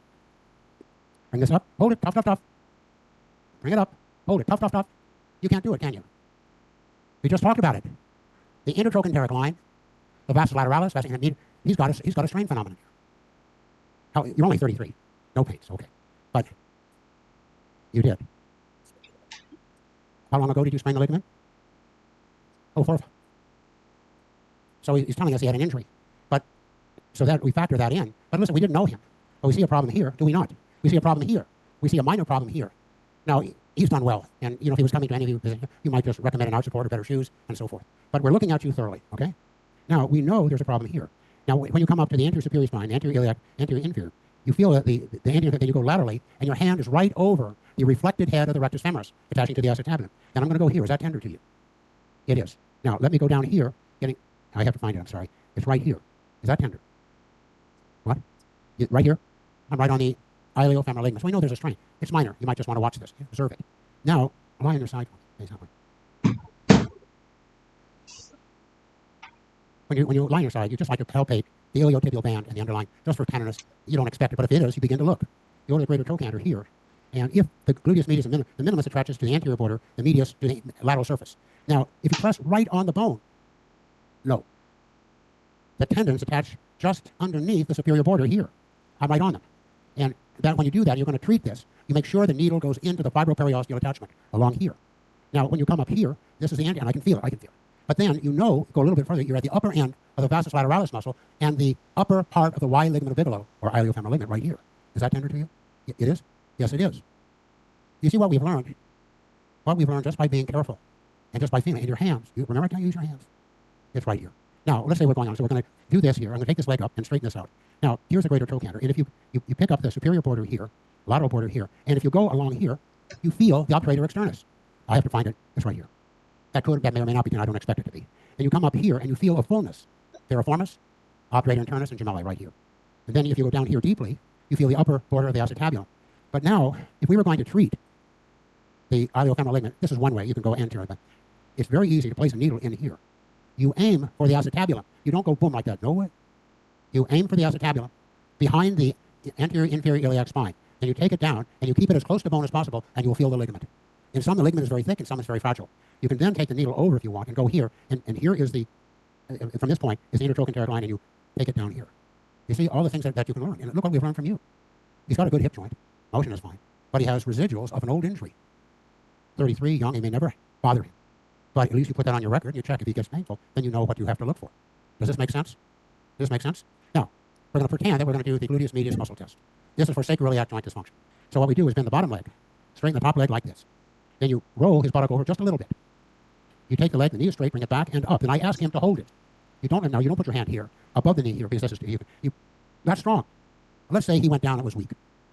Bring this up. Hold it. Tough. Bring it up. Hold it. Tough. You can't do it, can you? We just talked about it. The intertrochanteric line, the vastus lateralis, he's got a strain phenomenon here. You're only 33. No pains. Okay. But you did. How long ago did you sprain the ligament? Oh, 4. So he's telling us he had an injury. But so that we factor that in. But listen, we didn't know him. But we see a problem here, do we not? We see a problem here. We see a minor problem here. Now, he's done well. And, if he was coming to any of you, you might just recommend an arch support or better shoes and so forth. But we're looking at you thoroughly, okay? Now, we know there's a problem here. Now, when you come up to the anterior superior spine, the anterior iliac, anterior inferior, you feel that the anterior, then you go laterally, and your hand is right over the reflected head of the rectus femoris, attaching to the acetabulum. And I'm going to go here. Is that tender to you? It is. Now, let me go down here. I have to find it. I'm sorry. It's right here. Is that tender? What? Right here? I'm right on the iliofemoral ligament. So we know there's a strain. It's minor. You might just want to watch this. Observe it. Now, lie on your side. Face that way. When you lie on your side, you just like to palpate the iliotibial band and the underlying, just for tenderness. You don't expect it, but if it is, you begin to look. You go to the greater trochanter here, and if the gluteus medius and the minimus attaches to the anterior border, the medius to the lateral surface. Now, if you press right on the bone, no. The tendons attach just underneath the superior border here. I'm right on them. And that when you do that, you're going to treat this. You make sure the needle goes into the fibroperiosteal attachment along here. Now, when you come up here, this is the anterior, and I can feel it. But then, go a little bit further, you're at the upper end of the vastus lateralis muscle and the upper part of the Y ligament of Bigelow, or iliofemoral ligament, right here. Is that tender to you? It is? Yes, it is. You see what we've learned? What we've learned just by being careful and just by feeling in your hands. You remember to use your hands. It's right here. Now, let's say we're going on. So we're going to do this here. I'm going to take this leg up and straighten this out. Now, here's a greater trochanter. And if you pick up the superior border here, lateral border here, and if you go along here, you feel the obturator externus. I have to find it. It's right here. That may or may not be, and I don't expect it to be. And you come up here and you feel a fullness. Piriformis, obturator internus, and gemelli right here. And then if you go down here deeply, you feel the upper border of the acetabulum. But now, if we were going to treat the iliofemoral ligament, this is one way you can go anterior, but it's very easy to place a needle in here. You aim for the acetabulum. You don't go boom like that. No way. You aim for the acetabulum behind the anterior inferior iliac spine. Then you take it down and you keep it as close to bone as possible, and you will feel the ligament. In some, the ligament is very thick, and some is very fragile. You can then take the needle over if you want and go here, and here is the, from this point, is the intertrochanteric line, and you take it down here. You see all the things that you can learn. And look what we've learned from you. He's got a good hip joint. Motion is fine. But he has residuals of an old injury. 33, young, he may never bother him. But at least you put that on your record, and you check if he gets painful, then you know what you have to look for. Does this make sense? Does this make sense? Now, we're going to pretend that we're going to do the gluteus medius muscle test. This is for sacroiliac joint dysfunction. So what we do is bend the bottom leg, straighten the top leg like this. Then you roll his buttock over just a little bit. You take the leg, the knee is straight, bring it back and up. And I ask him to hold it. You don't put your hand here, above the knee here, because this is, that's strong. Let's say he went down and it was weak.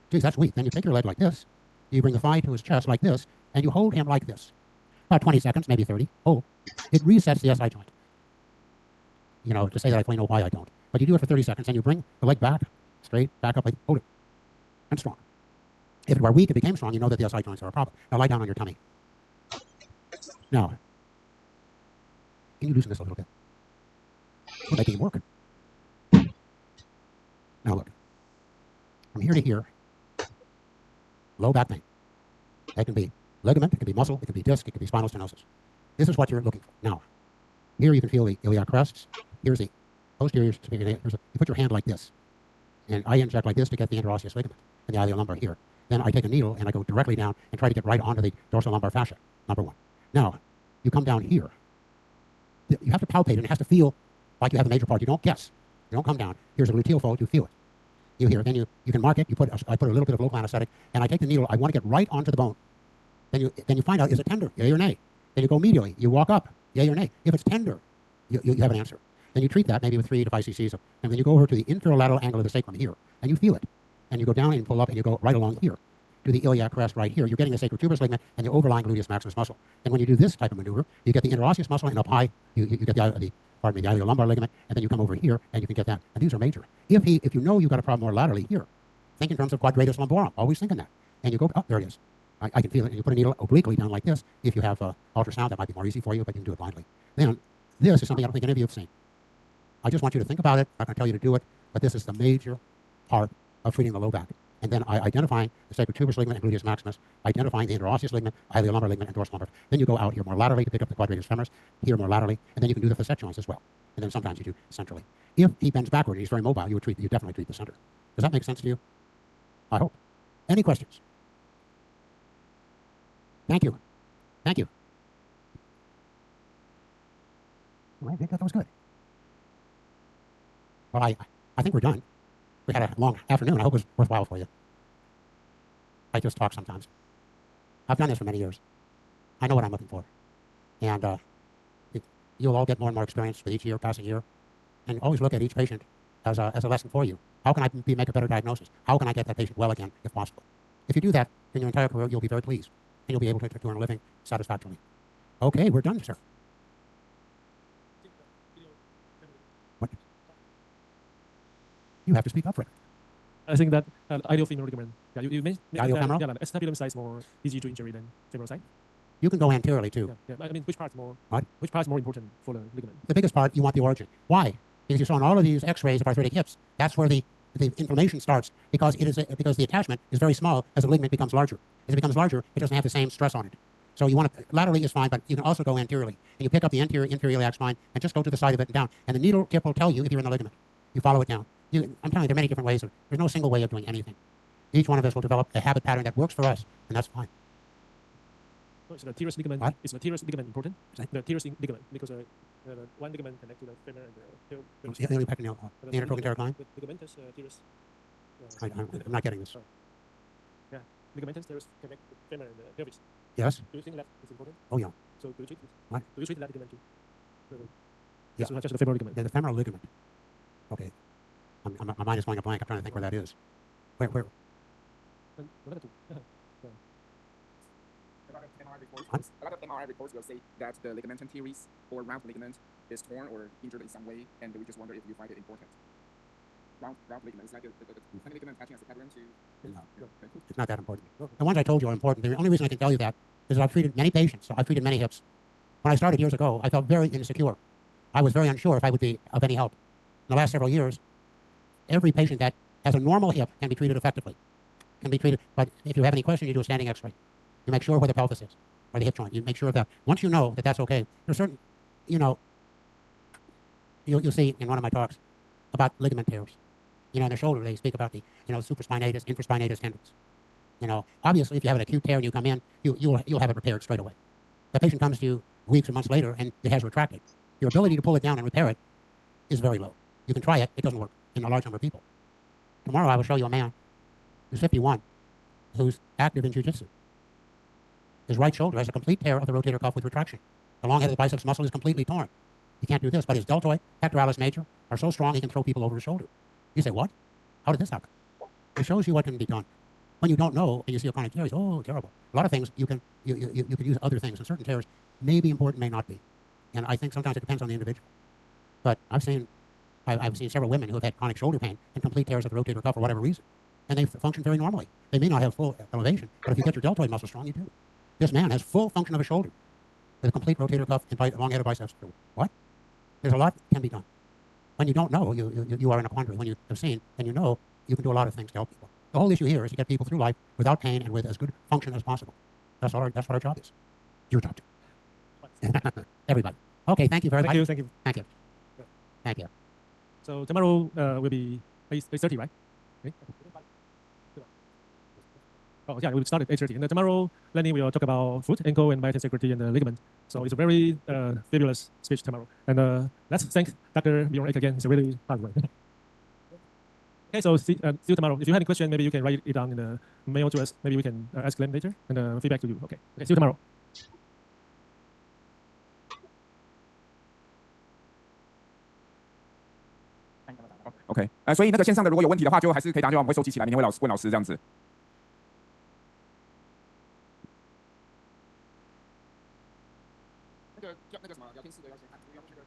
Geez, that's weak. Then you take your leg like this, you bring the thigh to his chest like this, and you hold him like this. About 20 seconds, maybe 30. Hold. It resets the SI joint. You know, to say that I plain know why I don't. But you do it for 30 seconds, and you bring the leg back, straight, back up, like, hold it. And strong. If it were weak, it became strong, you know that the SI joints are a problem. Now lie down on your tummy. Now, can you loosen this a little bit? We're making it work. Now look. From here to here, low back pain. That can be ligament, it can be muscle, it can be disc, it can be spinal stenosis. This is what you're looking for. Now, here you can feel the iliac crests. Here's the posterior superior. You put your hand like this. And I inject like this to get the interosseous ligament and the iliolumbar here. Then I take a needle and I go directly down and try to get right onto the dorsal-lumbar fascia, number one. Now, you come down here. You have to palpate it. It has to feel like you have a major part. You don't guess. You don't come down. Here's a gluteal fold. You feel it. You hear it. Then you can mark it. I put a little bit of local anesthetic, and I take the needle. I want to get right onto the bone. Then you find out, is it tender? Yay or nay? Then you go medially. You walk up. Yay or nay? If it's tender, you have an answer. Then you treat that maybe with 3 to 5 cc's. And then you go over to the inferolateral angle of the sacrum here, and you feel it. And you go down and pull up, and you go right along here to the iliac crest right here. You're getting the sacrotuberous ligament and the overlying gluteus maximus muscle. And when you do this type of maneuver, you get the interosseous muscle, and up high, you get the iliolumbar ligament, and then you come over here, and you can get that. And these are major. If you know you've got a problem more laterally here, think in terms of quadratus lumborum. Always think in that. And you go, oh, there it is. I can feel it. And you put a needle obliquely down like this. If you have ultrasound, that might be more easy for you, but you can do it blindly. Then, this is something I don't think any of you have seen. I just want you to think about it. I'm not going to tell you to do it, but this is the major part of treating the low back. And then identifying the sacrotuberous ligament and gluteus maximus, identifying the interosseous ligament, iliolumbar ligament, and dorsal lumbar. Then you go out here more laterally to pick up the quadratus femoris, here more laterally, and then you can do the facet joints as well. And then sometimes you do centrally. If he bends backward and he's very mobile, you definitely treat the center. Does that make sense to you? I hope. Any questions? Thank you. Thank you. Well, I think that was good. Well, I think we're done. We had a long afternoon. I hope it was worthwhile for you. I just talk sometimes. I've done this for many years. I know what I'm looking for. And you'll all get more and more experience with each year, passing year. And always look at each patient as a lesson for you. How can I make a better diagnosis? How can I get that patient well again, if possible? If you do that, in your entire career, you'll be very pleased. And you'll be able to earn a living satisfactorily. Okay, we're done, sir. What? You have to speak up for it. I think that iliofemoral ligament. Yeah, you mentioned Iliofemoral? yeah, acetabulum side is more easy to injury than femoral side. You can go anteriorly too. Yeah. I mean, which part's more? What? Which part's more important for the ligament? The biggest part, you want the origin. Why? Because you saw in all of these X-rays of arthritic hips, that's where the inflammation starts, because because the attachment is very small as the ligament becomes larger. As it becomes larger, it doesn't have the same stress on it. So you want to, laterally is fine, but you can also go anteriorly. And you pick up the anterior inferior iliac spine and just go to the side of it and down. And the needle tip will tell you if you're in the ligament. You follow it down. I'm telling you, there are many different ways. There's no single way of doing anything. Each one of us will develop a habit pattern that works for us, and that's fine. So the teres ligament, What? is the teres ligament important? The teres ligament, because one ligament connects to the femur and the The intertrochanteric line? the ligamentous teres. I'm not getting this. Yeah, ligamentous tears connect the femur and the pelvis. Yes? Do you think that is important? Oh, yeah. So do you treat it? What? Do you treat that ligament too? Yeah. Just the femoral ligament. The femoral ligament. Okay. My mind is going a blank. I'm trying to think where that is. Where? A lot of MRI reports will say that the ligamentum teres or round ligament is torn or injured in some way, and we just wonder if you find it important. Round ligament is like the tiny ligament attaching as a pattern to. No, it's not that important. The ones I told you are important. The only reason I can tell you that is that I've treated many patients. So I've treated many hips. When I started years ago, I felt very insecure. I was very unsure if I would be of any help. In the last several years, every patient that has a normal hip can be treated effectively. Can be treated, but if you have any questions, you do a standing X-ray. You make sure where the pelvis is, or the hip joint. You make sure of that. Once you know that that's okay, there's certain, you'll see in one of my talks about ligament tears. In the shoulder, they speak about the, supraspinatus, infraspinatus tendons. Obviously, if you have an acute tear and you come in, you'll have it repaired straight away. The patient comes to you weeks or months later and it has retracted. Your ability to pull it down and repair it is very low. You can try it. It doesn't work in a large number of people. Tomorrow, I will show you a man who's 51 who's active in jiu-jitsu. His right shoulder has a complete tear of the rotator cuff with retraction. The long head of the biceps muscle is completely torn. He can't do this, but his deltoid, pectoralis major are so strong he can throw people over his shoulder. You say, what? How did this happen? It shows you what can be done. When you don't know and you see a chronic tear, you say, oh, terrible. A lot of things you can use other things, and certain tears may be important, may not be. And I think sometimes it depends on the individual. But I've seen several women who have had chronic shoulder pain and complete tears of the rotator cuff for whatever reason, and they function very normally. They may not have full elevation, but if you get your deltoid muscle strong, you do. This man has full function of a shoulder with a complete rotator cuff and long head of biceps. What? There's a lot that can be done. When you don't know, you are in a quandary. When you have seen, then you know you can do a lot of things to help people. The whole issue here is to get people through life without pain and with as good function as possible. That's what our job is. Your job too. Everybody. Okay, thank you very much. Thank you. Thank you. So tomorrow will be 8:30, right? Okay. Oh, yeah, we'll start at 8:30. And tomorrow, Lenny will talk about foot, ankle, and biotin security and the ligament. So it's a very fabulous speech tomorrow. And let's thank Dr. Bjorn Eck again. It's a really hard work. Okay, so see you tomorrow. If you have any question, maybe you can write it down in the mail to us. Maybe we can ask Glenn later and feedback to you. Okay, see you tomorrow. OK，所以那个线上的如果有问题的话，就还是可以打电话，我们会收集起来，明天会问老师这样子。那个什么聊天室的要先看，要那个。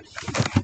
Thank you.